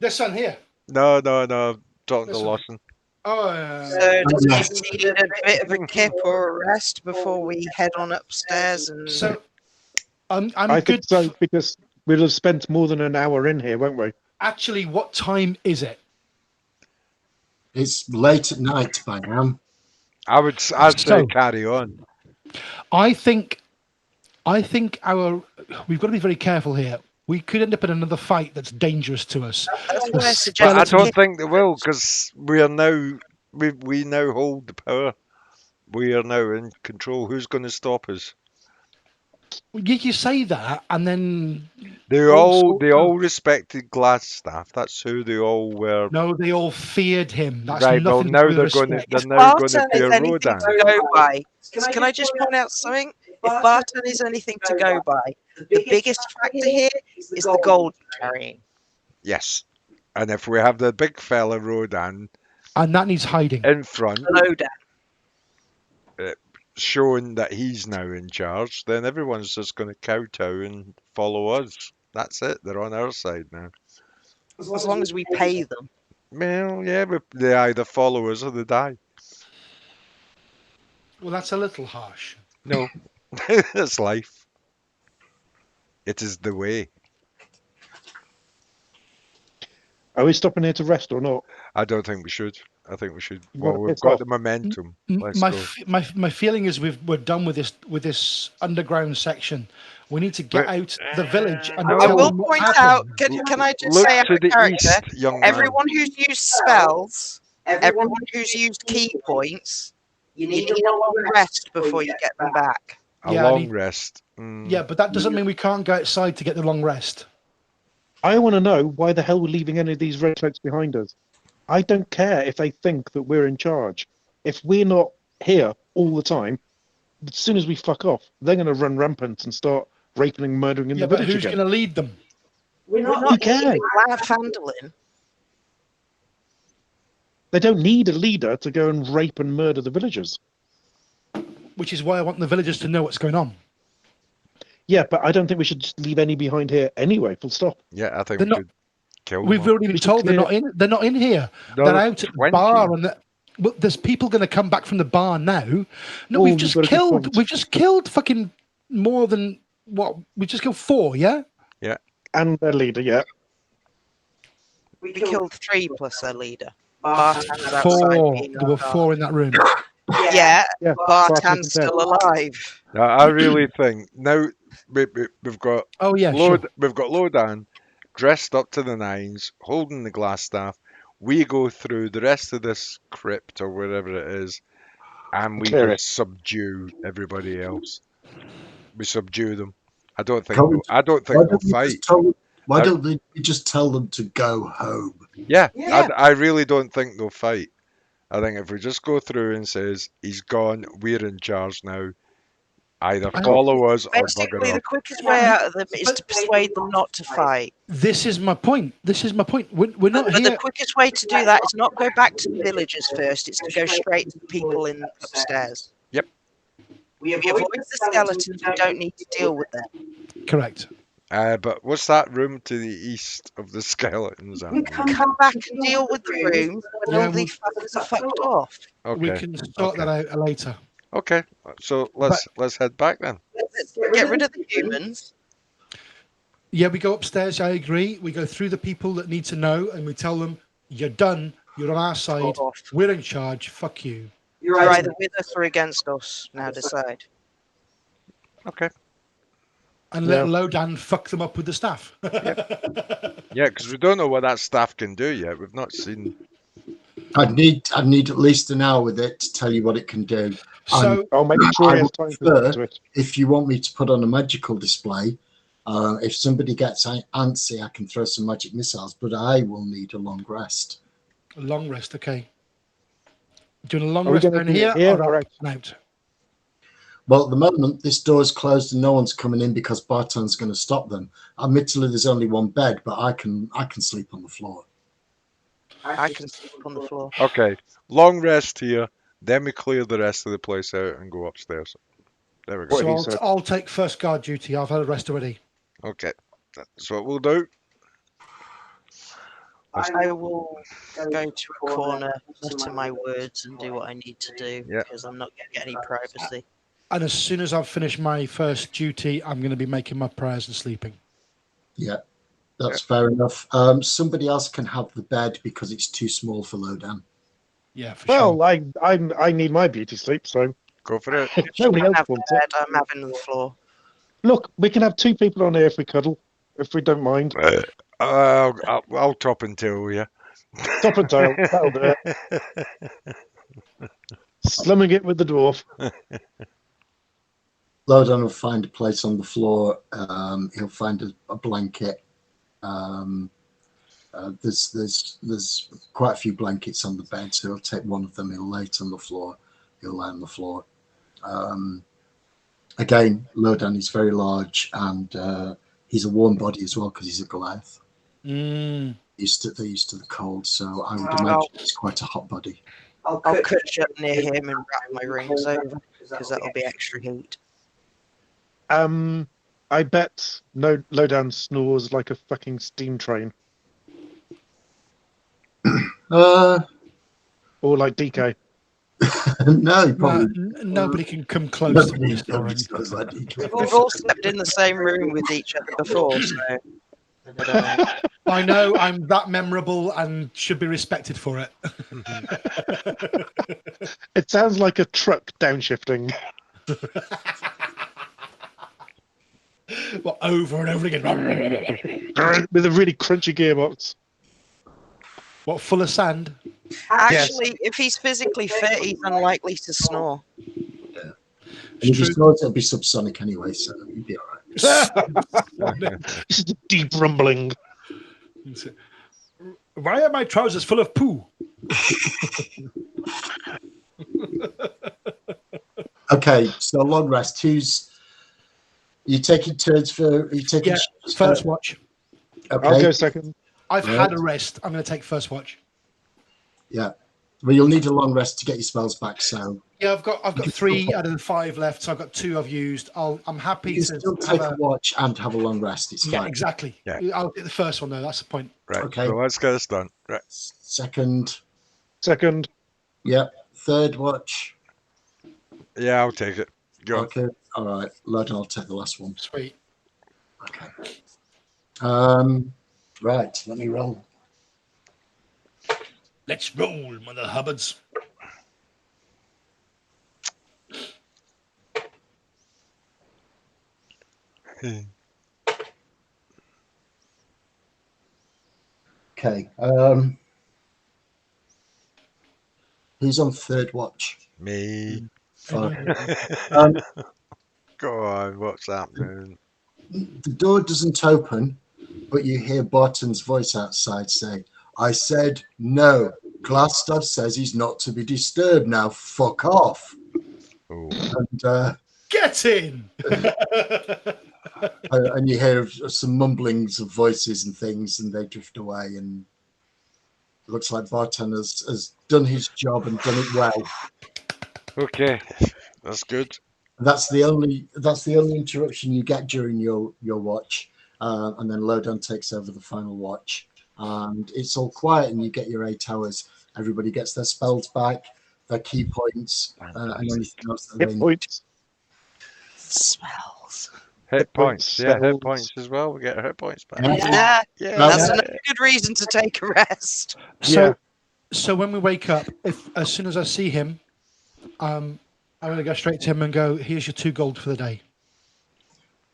This one here. No. Talking to This one. Lawson. Oh, So does he need a bit of a kip or a rest before we head on upstairs? And so I'm I good. think so because we'll have spent more than an hour in here, won't we? Actually, what time is it? It's late at night by now. I'd say So- carry on. I think we've got to be very careful here. We could end up in another fight that's dangerous to us. that's why I But I suggest don't think they will, because we now hold the power. We are now in control. Who's going to stop us? You say that, and then They all respected Glassstaff. That's who they all were. no, they all feared him. That's Right. Well, nothing now to do they're with going to. respect. They're now going to Barton is fear anything Rodan. to go by. Can I just point out something? If Barton is anything to go by, the biggest factor here is the gold you're carrying. Yes. And if we have the big fella Rodan And that needs hiding. in front, Low down. showing that he's now in charge, then everyone's just going to kowtow and follow us. That's it. They're on our side now. As long as we pay them. Well, yeah, they either follow us or they die. Well, that's a little harsh. No, that's life. It is the way. Are we stopping here to rest or not? I don't think we should. I think we should. You Well, wanna we've piss got off? the momentum. Let's My, go. my feeling is we're done with this underground section. We need to get But- out the village and No. I tell will them what point happened. out, can I just Look say out to of the character, east, young man. everyone who's used spells, everyone who's used key points, you need a long rest before you get them back. A Yeah, I long need- rest. Yeah, but that doesn't mean we can't go outside to get the long rest. I want to know why the hell we're leaving any of these red cloaks behind us. I don't care if they think that we're in charge. If we're not here all the time, as soon as we fuck off, they're going to run rampant and start raping and murdering in Yeah, the but village who's again. going to lead them? We're Who not cares? leaving Fandolin. They don't need a leader to go and rape and murder the villagers. Which is why I want the villagers to know what's going on. Yeah, but I don't think we should just leave any behind here anyway. Full stop. Yeah, I think They're we not- should kill We've them. already been told they're not in. They're not in here. They're out at the bar, and well, there's people going to come back from the bar now. No, Oh, we've you've just got a good killed. point. We've just killed fucking more than what? We just killed 4. Yeah. And their leader, yeah. We killed 3 plus their leader. Bartan's outside 4. being There were 4 in that room. Yeah, Yeah. Bartan's dead. still alive. Now, I really think now we've got Oh yeah, sure. We've got Lodan dressed up to the nines, holding the glass staff. We go through the rest of this crypt or wherever it is, and we Okay. just subdue everybody else. We subdue them. I don't think. Can't we- I don't Why think they'll don't we fight. just tell them? Why I- don't they just tell them to go home? Yeah, Yeah. I really don't think they'll fight. I think if we just go through and says he's gone, we're in charge now. Either follow us or bugger Basically, the off. quickest way out of them is to persuade them not to fight. This is my point. We're not But here. the quickest way to do that is not go back to the villagers first. It's to go straight to the people in upstairs. Yep. We avoid the skeletons. We don't need to deal with them. Correct. But what's that room to the east of the skeletons? Come back and deal with the room when Yeah, all the fuckers are fucked off. We Okay. can sort that out later. Okay. So let's head back then. Let's get rid of the humans. Yeah, we go upstairs. I agree. We go through the people that need to know, and we tell them, "You're done. You're on our side. Off. We're in charge. Fuck you." You're either with us or against us. Now decide. Okay. And let Lodan fuck them up with the staff. Yeah, because we don't know what that staff can do yet. We've not seen. I'd need at least an hour with it to tell you what it can do. So I'll make sure he has time to look into it. If you want me to put on a magical display, if somebody gets antsy, I can throw some magic missiles, but I will need a long rest. a long rest, okay. Doing a long Are we rest gonna down do it here here or or up and out? Well, at the moment, this door's closed and no one's coming in because Barton's going to stop them. Admittedly, there's only one bed, but I can sleep on the floor. I can sleep on the floor. Okay. Long rest here. Then we clear the rest of the place out and go upstairs. There we go. What he So said. I'll take first guard duty. I've had a rest already. Okay. That's what we'll do. I will go to a corner, mutter my words, and do what I need to do Yeah. because I'm not going to get any privacy. And as soon as I've finished my first duty, I'm going to be making my prayers and sleeping. Yeah, that's fair enough. Somebody else can have the bed because it's too small for Lodan. Yeah, for sure. Well, I need my beauty sleep, so Go for it. nobody I else have the wants it. bed, I'm having the floor. Look, we can have two people on here if we cuddle, if we don't mind. I'll top and tail you. Top and tail, that'll do it. Slumming it with the dwarf. Lodan will find a place on the floor. He'll find a blanket. There's quite a few blankets on the bed, so he'll take one of them. He'll lay it on the floor. He'll lay on the floor. Again, Lodan is very large, and he's a warm body as well because he's a Goliath. Mm. They're used to the cold, so I would imagine he's quite a hot body. I'll cut up near him and wrap my rings over because that'll be extra heat. I bet Lowdown snores like a fucking steam train. Or like DK. No, he probably Nobody can come close to me. nobody smells like DK. We've all slept in the same room with each other before, so I don't know. I know I'm that memorable and should be respected for it. It sounds like a truck downshifting. Well, over and over again. With a really crunchy gearbox. What, full of sand? Actually, if he's physically fit, he's unlikely to snore. And if he snores, it'll be subsonic anyway, so you'll be all right. This is a deep rumbling. Why are my trousers full of poo? Okay, so long rest. You taking turns for? Are you taking First watch. Okay. I'll go second. I've Right. had a rest. I'm going to take first watch. Yeah. Well, you'll need a long rest to get your spells back. So Yeah, I've got 3 out of the 5 left, so I've got 2 I've used. I'm happy you to can still have take a watch and have a long rest. It's Yeah, fine. exactly. Yeah. I'll get the first one though. That's the point. Right. Okay. So let's get this done. Right. Second. Second. Yep. Third watch. Yeah, I'll take it. Go. Okay. All right. Logan, I'll take the last one. Sweet. Okay. Right. Let me roll. Let's roll, Mother Hubbards. Okay. Who's on third watch? Me. Okay. Go on. What's happening? The door doesn't open, but you hear Barton's voice outside saying, "I said no. Glassstaff says he's not to be disturbed now. Fuck off." Oh. And Get Get in! And you hear some mumblings of voices and things, and they drift away. And it looks like Barton has done his job and done it well. Okay, that's good. That's the only interruption you get during your watch, and then Lowdown takes over the final watch, and it's all quiet, and you get your 8 hours. Everybody gets their spells back, their key points, and anything else that they Hit need. points. Smells. Hit points, yeah, hit spells. points as well. We get hit points back. Yeah. Yeah, Well, that's yeah. another good reason to take a rest. So, Yeah. so when we wake up, if as soon as I see him, I'm going to go straight to him and go, "Here's your 2 gold for the day."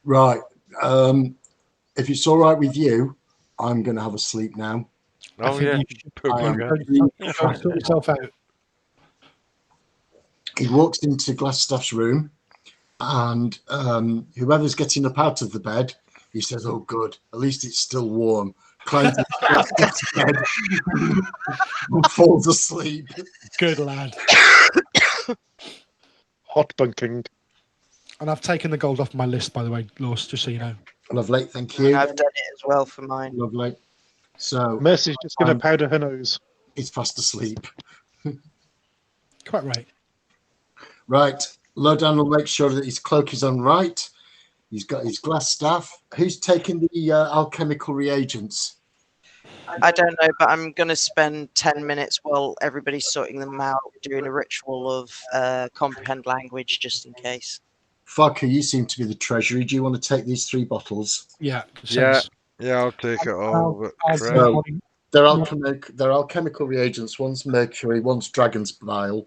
Right. If it's all right with you, I'm going to have a sleep now. I Oh think yeah, you should poor I am bugger. go and sort yourself out. He walks into Glassstaff's room, and whoever's getting up out of the bed, he says, "Oh, good. At least it's still warm." Climbs into Glassstaff's bed and falls asleep. Good lad. Hot bunking. And I've taken the gold off my list, by the way, Lawson, just so you know. Lovely. Thank you. I've done it as well for mine. Lovely. So Mercy's just going to powder her nose. he's fast asleep. Quite right. Right. Lowdown will make sure that his cloak is on right. He's got his glass staff. Who's taking the alchemical reagents? I don't know, but I'm going to spend 10 minutes while everybody's sorting them out, doing a ritual of comprehend language, just in case. Farker, you seem to be the treasury. Do you want to take these 3 bottles? Yeah. Yeah. sense. Yeah, I'll take it all. But I'll crap. do Well, morning- They're alchemical reagents. One's mercury, one's dragon's bile,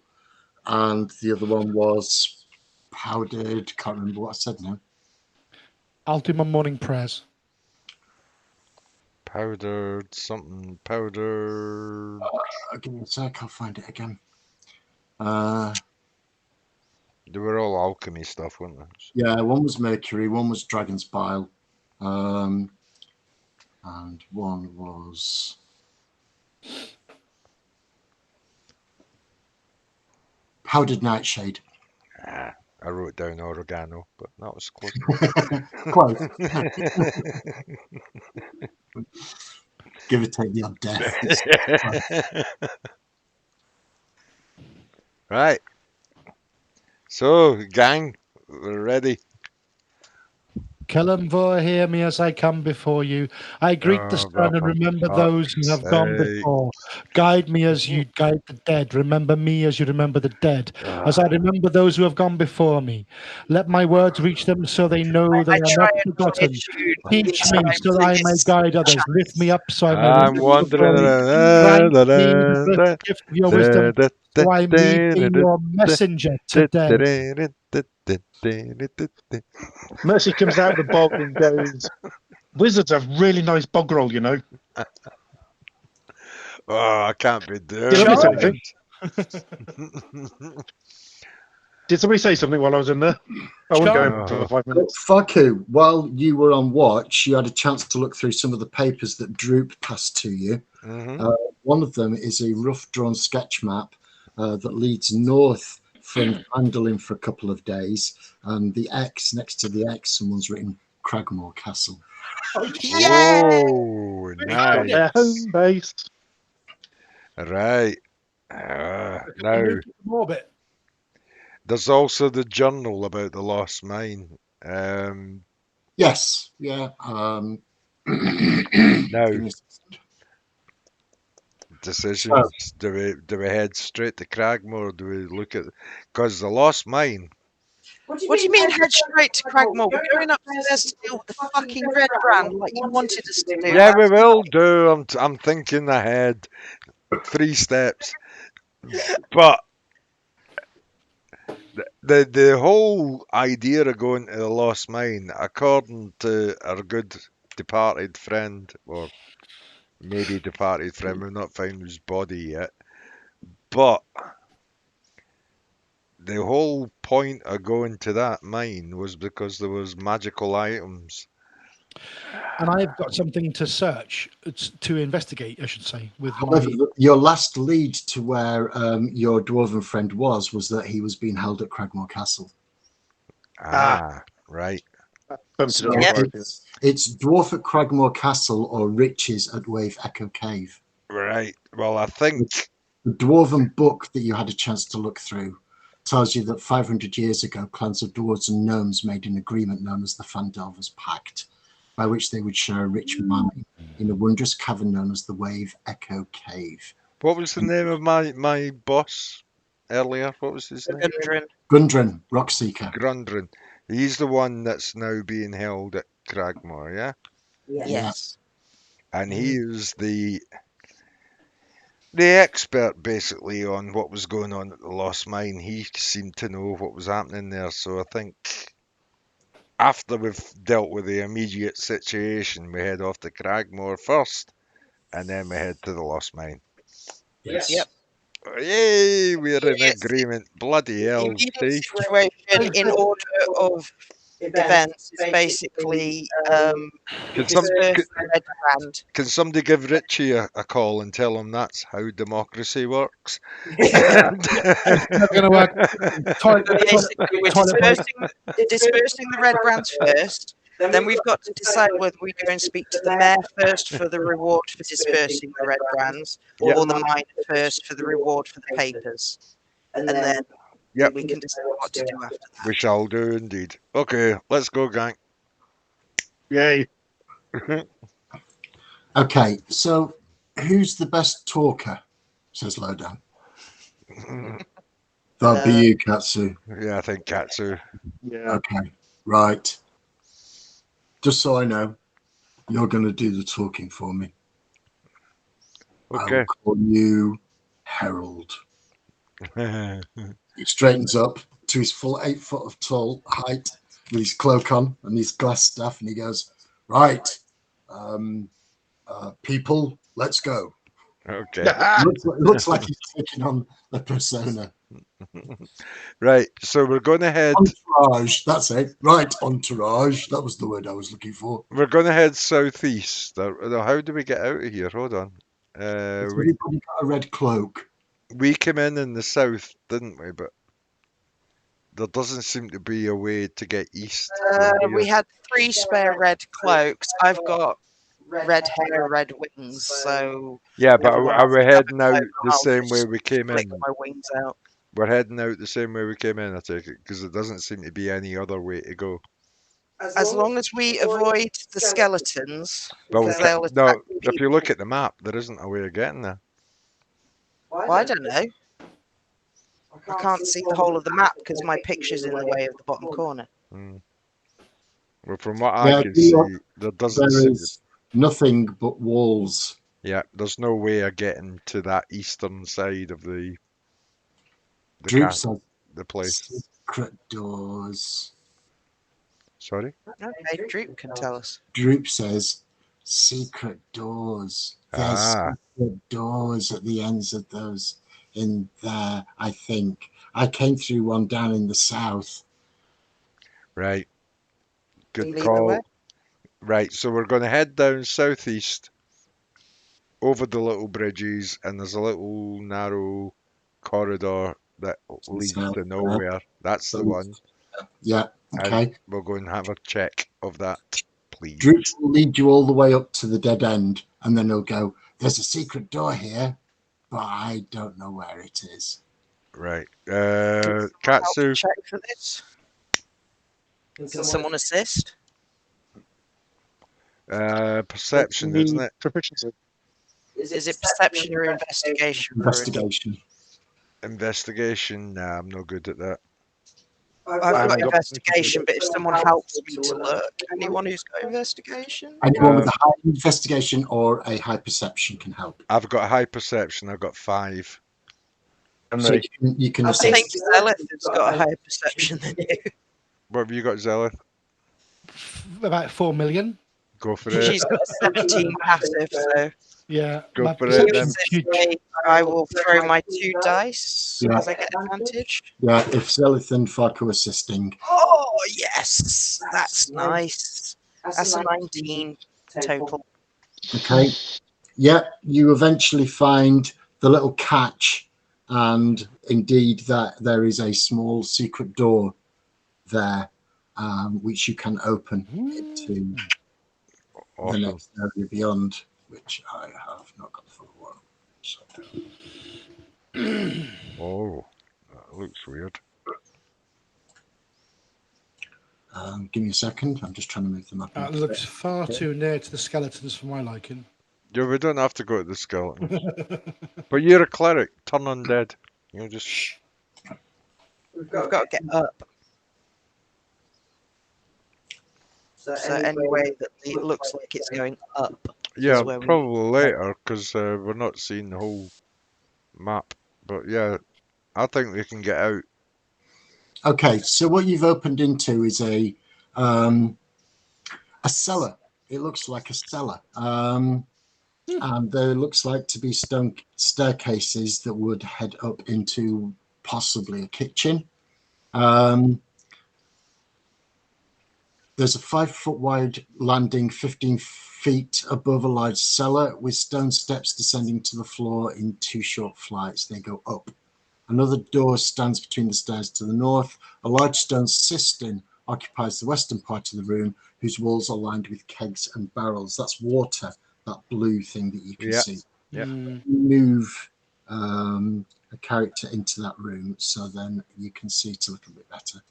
and the other one was powdered. Can't remember what I said now. I'll do my morning prayers. Powdered something. Powdered. Give me a sec. I'll find it again. They were all alchemy stuff, weren't they? Yeah, one was mercury, one was dragon's bile, and one was powdered nightshade. Ah, I wrote down oregano, but that was close. Close. Give or take the odd death. Right. So, gang, we're ready. Kellamvor, hear me as I come before you. I greet the Oh, sun and for remember those who have fuck's gone sake. before. Guide me as you guide the dead. Remember me as you remember the dead. As I remember those who have gone before me. Let my words reach them so they know they I are try not and forgotten. reissue Teach in me time so for that I may this guide others. chat. Lift me up so I may I'm remember wandering before you. Grant me the gift of your wisdom so I may be your messenger today. Mercy comes out of the bog and goes, "Wizards have really nice bog roll, you know." Oh, I can't be doing Did I miss it. anything? Did somebody say something while I was in there? I won't go in for 5 minutes. Faku, while you were on watch, you had a chance to look through some of the papers that Droop passed to you. Mhm. One of them is a rough drawn sketch map that leads north from Andalin for a couple of days. And the X, next to the X, someone's written Cragmore Castle. Oh, Got their nice. home base. Right. Now, Orbit. there's also the journal about the lost mine. Yes, yeah. Now, give me a second. decisions. Do we head straight to Cragmore? Do we look at... Because the lost mine... What do you mean head straight to Cragmore? We're going upstairs to deal with the fucking red brand like you wanted us to do. Yeah, we will do. I'm thinking ahead. 3 steps. But the whole idea of going to the lost mine, according to our good departed friend, or maybe departed friend, we've not found his body yet, but the whole point of going to that mine was because there was magical items. And I've got something to search, to investigate, I should say, with my... However, your last lead to where your dwarven friend was that he was being held at Cragmore Castle. Right. Bumped it So up Yep. right. it's Dwarf at Cragmore Castle or Riches at Wave Echo Cave. Right. Well, I think The Dwarven book that you had a chance to look through tells you that 500 years ago, clans of dwarves and gnomes made an agreement known as the Fandelver's Pact, by which they would share a rich mine in a wondrous cavern known as the Wave Echo Cave. what was the name of my boss earlier? What was his name? Gundren. Gundren, Rockseeker. Grundren. He's the one that's now being held at Cragmore, yeah? Yes. And he is the expert basically on what was going on at the Lost Mine. He seemed to know what was happening there, so I think after we've dealt with the immediate situation, we head off to Cragmore first, and then we head to the Lost Mine. Yes. Yep. Yay, we're in Yes. agreement. Bloody hell, Immediate see? situation in order of events is basically Can some disperse the red brand. can somebody give Richie a call and tell him that's how democracy works? Not going to work. Basically, we're dispersing the red brands first. Then we've got to decide whether we go and speak to the mayor first for the reward for dispersing the red brands, Yep. or the miner first for the reward for the papers. And then Yep. we can decide what to do after that. We shall do indeed. Okay, let's go, gang. Yay. Okay, so who's the best talker? Says Lowdown. That'll be you, Katsu. Yeah, I think Katsu. Yeah. Okay, right. Just so I know, you're going to do the talking for me. I Okay. will call you Herald. He straightens up to his full 8 foot of tall height with his cloak on and his glass staff, and he goes, right, people, let's go. Okay. Looks like he's taking on a persona. Right, so we're going to head. Entourage, that's it. Right, entourage. That was the word I was looking for. We're going to head southeast. How do we get out of here? Hold on. Has everybody got a red cloak? We came in the south, didn't we? But there doesn't seem to be a way to get east. from We here. had 3 spare red cloaks. I've got red hair, red wings, so Yeah, but are we heading out the I'll same just way we came flick in? my wings out. We're heading out the same way we came in, I take it, because there doesn't seem to be any other way to go. As long as we avoid the skeletons, Well, because they'll no, attack if people. you look at the map, there isn't a way of getting there. Well, I don't know. I can't see the whole of the map because my picture's in the way of the bottom corner. Mm. Well, from what Yeah, I can you see, know, there doesn't There seem. is nothing but walls. Yeah, there's no way of getting to that eastern side of the Droop says the place. secret doors. Sorry? Okay, Droop can tell us. Droop says secret doors. There's Ah. secret doors at the ends of those in there, I think. I came through one down in the south. Right. Good Lead the call. way. Right, so we're going to head down southeast over the little bridges, and there's a little narrow corridor that leads south, to nowhere. That's the one. Yeah, okay. And we'll go and have a check of that, please. Droop will lead you all the way up to the dead end, and then he'll go, there's a secret door here, but I don't know where it is. Right. Help Katsu. check for this. Can someone assist? Perception, isn't it? Proficiency. Is it perception or investigation? Investigation. Investigation. Nah, I'm no good at that. I've haven't got got- investigation, but if someone helps me to look, anyone who's got investigation? Anyone with a high investigation or a high perception can help. I've got high perception. I've got 5. And So they, you can I think assist. Zelith has got a higher perception than you. What have you got, Zelith? About 4 million. Go for She's it. got a 17 passive, so Yeah. Go my for it, perception's then. this huge. way I will throw my 2 dice Yeah. as I get advantage. Yeah, if Zelith and Farco assisting. Oh, yes! That's nice. That's a 19 total. Okay. Yeah, you eventually find the little catch, and indeed that there is a small secret door there. which you can open into the Awesome. next area beyond, which I have not got the full one. So, Oh, that looks weird. give me a second. I'm just trying to move them up. That looks far too near to the skeletons for my liking. Yeah, we don't have to go to the skeletons. But you're a cleric. Turn undead. You know, just We've got to get up. So anyway, that it looks like it's going up. yeah, where we- probably later because we're not seeing the whole map. But yeah, I think we can get out. Okay, so what you've opened into is a cellar. It looks like a cellar, and there looks like to be stone staircases that would head up into possibly a kitchen. There's a 5-foot wide landing, 15 feet above a large cellar, with stone steps descending to the floor in 2 short flights. They go up. Another door stands between the stairs to the north. A large stone cistern occupies the western part of the room, whose walls are lined with kegs and barrels. That's water, that blue thing that you can Yeah. see. Yeah. Move a character into that room so then you can see it a little bit better.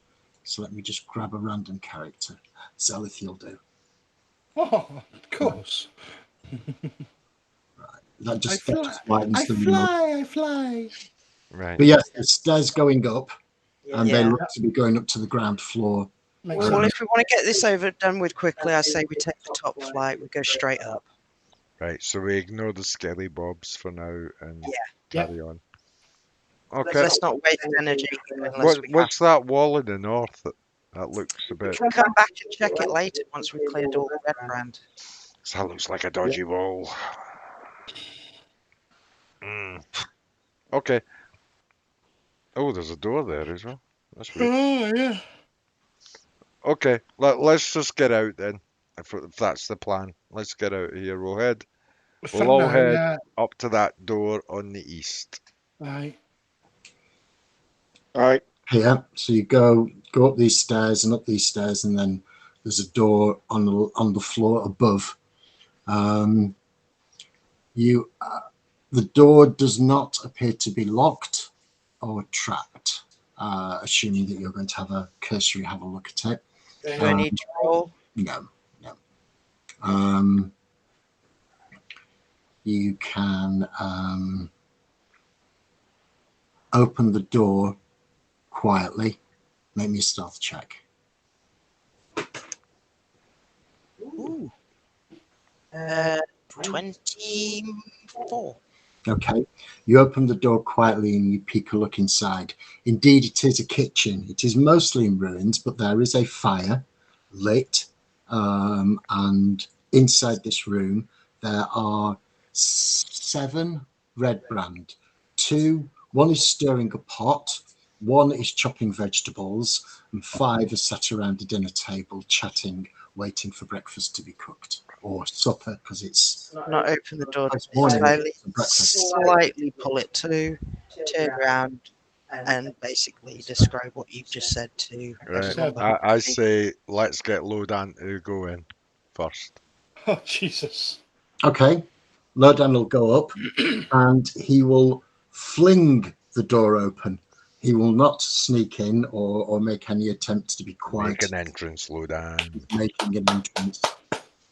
So let me just grab a random character. Zelith, you'll do. Oh, of course. That just I lightens the room. I fly. Right. But yes, the stairs going up, and they Yeah. look to be going up to the ground floor. Makes Well, sense. if we want to get this done with quickly, I say we take the top flight. We go straight up. Right. So we ignore the skelly bobs for now and Yeah. carry on. Okay. Let's not waste energy unless we What's that wall in the north? That looks a bit. can come back and check it later once we've cleared all the red brand. That looks like a dodgy wall. Okay. Oh, there's a door there as well. That's weird. Oh, yeah. Okay, let's just get out then. If that's the plan, let's get out of here. We'll all No, head yeah. up to that door on the east. Right. All right. Here, so you go up these stairs and up these stairs, and then there's a door on the floor above. The door does not appear to be locked or trapped. Assuming that you're going to have a cursory have a look at it. Do I need to roll? No. You can open the door quietly. Make me a stealth check. Ooh. 24. Okay. You open the door quietly and you peek a look inside. Indeed, it is a kitchen. It is mostly in ruins, but there is a fire lit. And inside this room, there are 7 red brand. 1 is stirring a pot, 1 is chopping vegetables, and 5 are sat around a dinner table chatting, waiting for breakfast to be cooked, or supper, because it's Not open the door. it's morning, Slightly, it's breakfast. slightly pull it to, turn around, and basically describe what you've just said to Right. everyone. I say let's get Lodan to go in first. Oh, Jesus. Okay. Lodan will go up and he will fling the door open. He will not sneak in or make any attempts to be quiet. Make an entrance, Lodan. Making an entrance.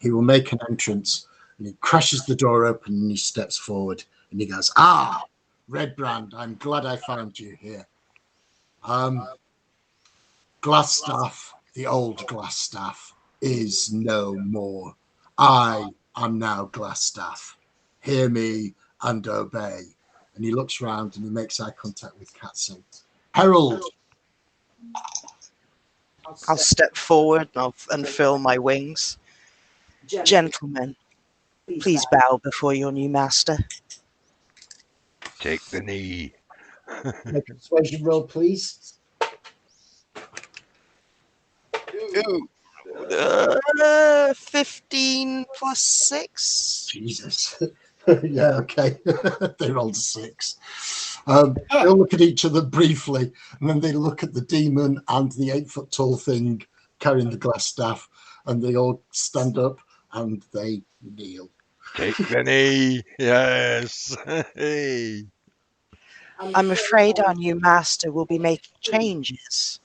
He will make an entrance and he crashes the door open and he steps forward and he goes, Red Brand, I'm glad I found you here. Glassstaff, the old Glassstaff, is no more. I am now Glassstaff. Hear me and obey. And he looks round and he makes eye contact with Katsu. Herald! I'll step forward and I'll unfurl my wings. Gentlemen, please bow before your new master. Take the knee. Make a persuasion roll, please. Ooh. 15 plus 6. Jesus. Yeah, okay. They rolled a 6. They'll look at each other briefly, and then they look at the demon and the 8-foot tall thing carrying the glass staff, and they all stand up and they kneel. Take the knee. Yes. Hey. I'm afraid our new master will be making changes.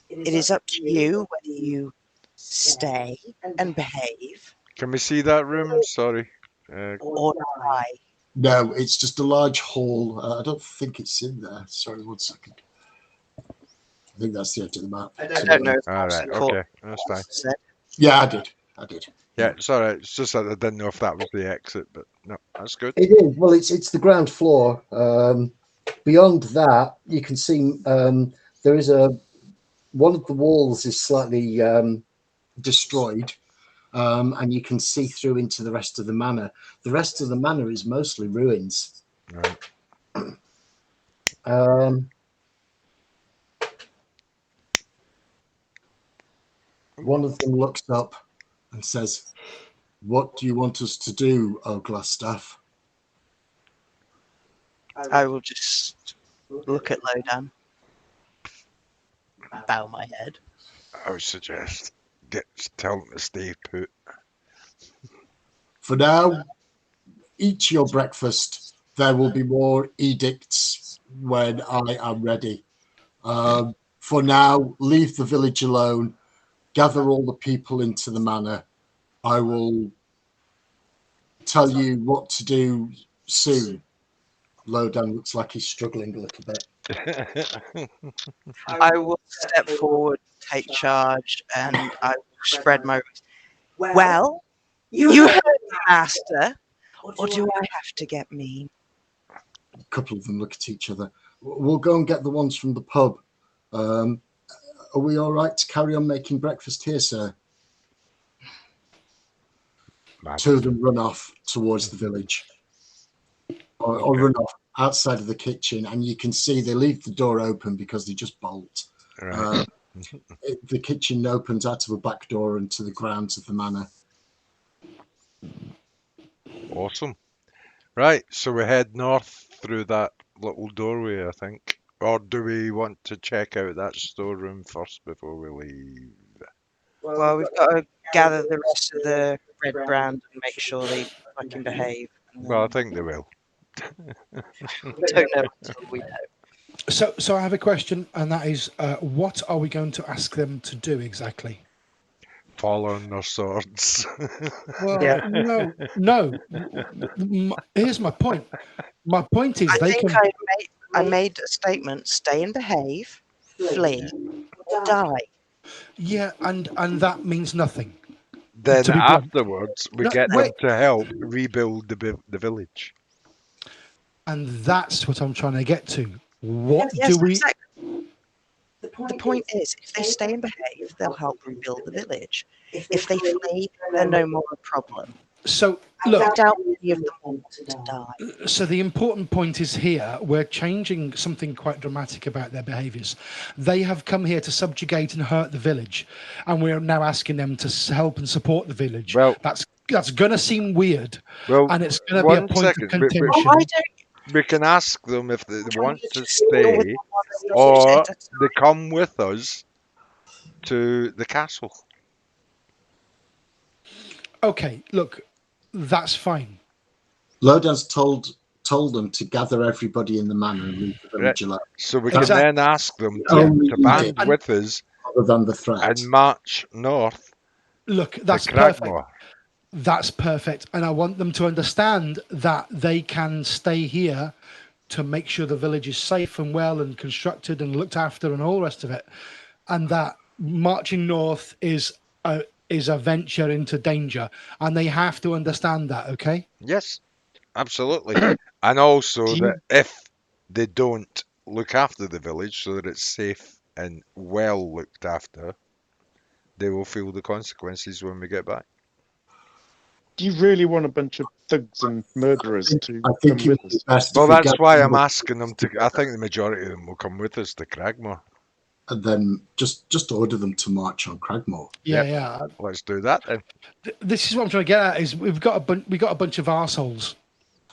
It is up to you whether you stay and behave Can we see that room? Sorry. or die. No, it's just a large hall. I don't think it's in there. Sorry, 1 second. I think that's the edge of the map. I don't know if All that's right. the court Okay. That's fine. said. Yeah, I did. Yeah, it's all right. It's just that I didn't know if that was the exit, but no, that's good. It is. Well, it's the ground floor. Beyond that, you can see there is one of the walls is slightly destroyed, and you can see through into the rest of the manor. The rest of the manor is mostly ruins. Right. One of them looks up and says, "What do you want us to do, O Glassstaff?" I will just look at Lodan. Bow my head. I would suggest tell them to stay put. For now, eat your breakfast. There will be more edicts when I am ready. For now, leave the village alone. Gather all the people into the manor. I will tell you what to do soon. Lodan looks like he's struggling a little bit. I will step forward, take charge, and I will spread my wings. Well, you heard me, Master. Or do I have to get mean? A couple of them look at each other. We'll go and get the ones from the pub. Are we all right to carry on making breakfast here, sir? Two of them run off towards the village, or run off outside of the kitchen, and you can see they leave the door open because they just bolt. Right. The kitchen opens out of a back door into the grounds of the manor. Awesome. Right, so we head north through that little doorway, I think. Or do we want to check out that storeroom first before we leave? Well, we've got to gather the rest of the red brand and make sure they fucking behave. Well, I think they will. We don't know until we know. So I have a question, and that is, what are we going to ask them to do exactly? Fall on their swords. Well, Yeah. no. Here's my point. My point is I think I made a statement: stay and behave, flee, or die. Yeah, and that means nothing. Then To be blunt. afterwards, we No, get wait. them to help rebuild the village. And that's what I'm trying to get to. What Yes, do we? exactly. The point is, if they stay and behave, they'll help rebuild the village. If they flee, they're no more a problem. So I look. doubt any of them want to die. So the important point is here, we're changing something quite dramatic about their behaviours. They have come here to subjugate and hurt the village, and we're now asking them to help and support the village. Well, that's going to seem weird, well, and it's going to be a one point second. of contention. Why don't We can ask them if they want to deal with stay, the ones that or said they come with us to the castle. Okay, look, that's fine. Lodan's told them to gather everybody in the manor and leave the village alone, So we Exactly. can then ask them Yeah. to band with us other than the threat. and march north Look, that's to perfect. Cragmore. That's perfect. And I want them to understand that they can stay here to make sure the village is safe and well and constructed and looked after and all the rest of it. And that marching north is a venture into danger. And they have to understand that, okay? Yes, absolutely. And also that if they don't look after the village so that it's safe and well looked after, they will feel the consequences when we get back. Do you really want a bunch of thugs and murderers to I think come it with would be us? best Well, if we that's get why them I'm asking them to. I think the majority of them will come with us to Cragmore. and then just order them to march on Cragmore. Yeah, Yep. yeah. Let's do that then. This is what I'm trying to get at is we've got a bunch of arseholes,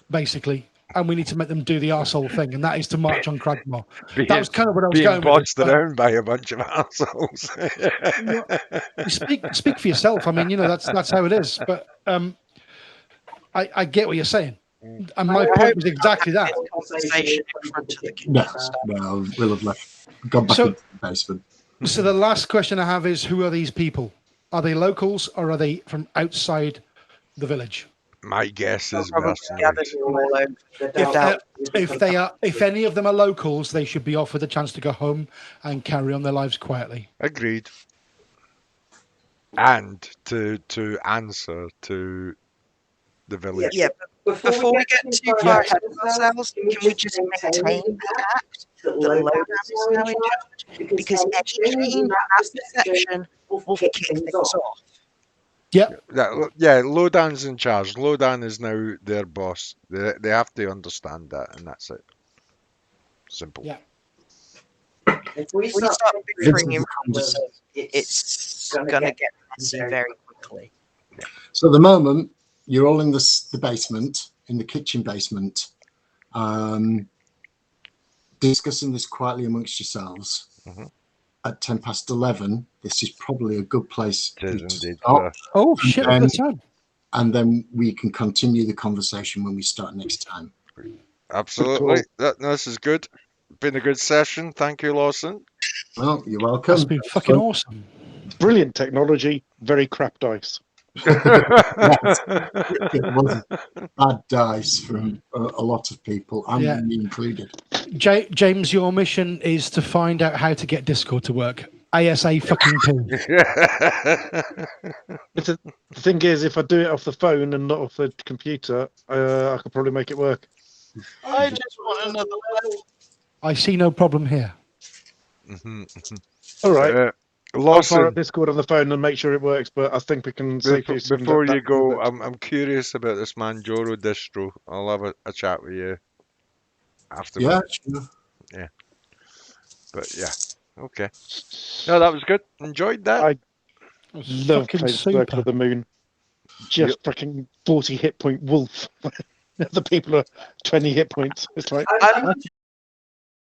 basically, and we need to make them do the arsehole thing, and that is to march on Cragmore. Being, That was kind of what I was being going with. bossed It, but around by a bunch of assholes. you speak for yourself. I mean, that's how it is. But I get what you're saying, and my point was exactly that. Conversation in front of the No, kitchen. no, we'll have gone back So- into the basement. So the last question I have is, who are these people? Are they locals or are they from outside the village? My guess is Probably gathered mercenaries. from all over. If any of them are locals, they should be offered a chance to go home and carry on their lives quietly. Agreed. And to answer to the village. Yeah, but before we get too far ahead of ourselves, can we just maintain the fact that the lowdown is now in charge? Because any change in that perception will kick things off. Yeah, Yeah, Lodan's in charge. Lodan is now their boss. They have to understand that, and that's it. Simple. Yeah. If we start bickering in front of them, it's going to get messy very quickly. So at the moment, you're all in the basement, in the kitchen basement, discussing this quietly amongst yourselves. Mhm. At 11:10, this is probably a good place It is to indeed, stop, sir. Oh shit! Look at the time. and then we can continue the conversation when we start next time. Absolutely. This is good. Been a good session. Thank you, Lawson. Well, you're That's welcome. been fucking awesome. Brilliant technology, very crap dice. It was bad dice from a lot of people, and Yeah. me included. James, your mission is to find out how to get Discord to work. ASA fucking P. The thing is, if I do it off the phone and not off the computer, I could probably make it work. I just want another level. I see no problem here. All right. I'll fire Lawson, up Discord on the phone and make sure it works, but I think we can safely assume before that you go, that- I'm curious about this Manjoro distro. I'll have a chat with you afterwards. Yeah, sure. But yeah, okay. No, that was good. Enjoyed that. I It was love fucking playing Circle super. of the Moon. Just fucking 40 hit point wolf. The people are 20 hit points. It's like, I'm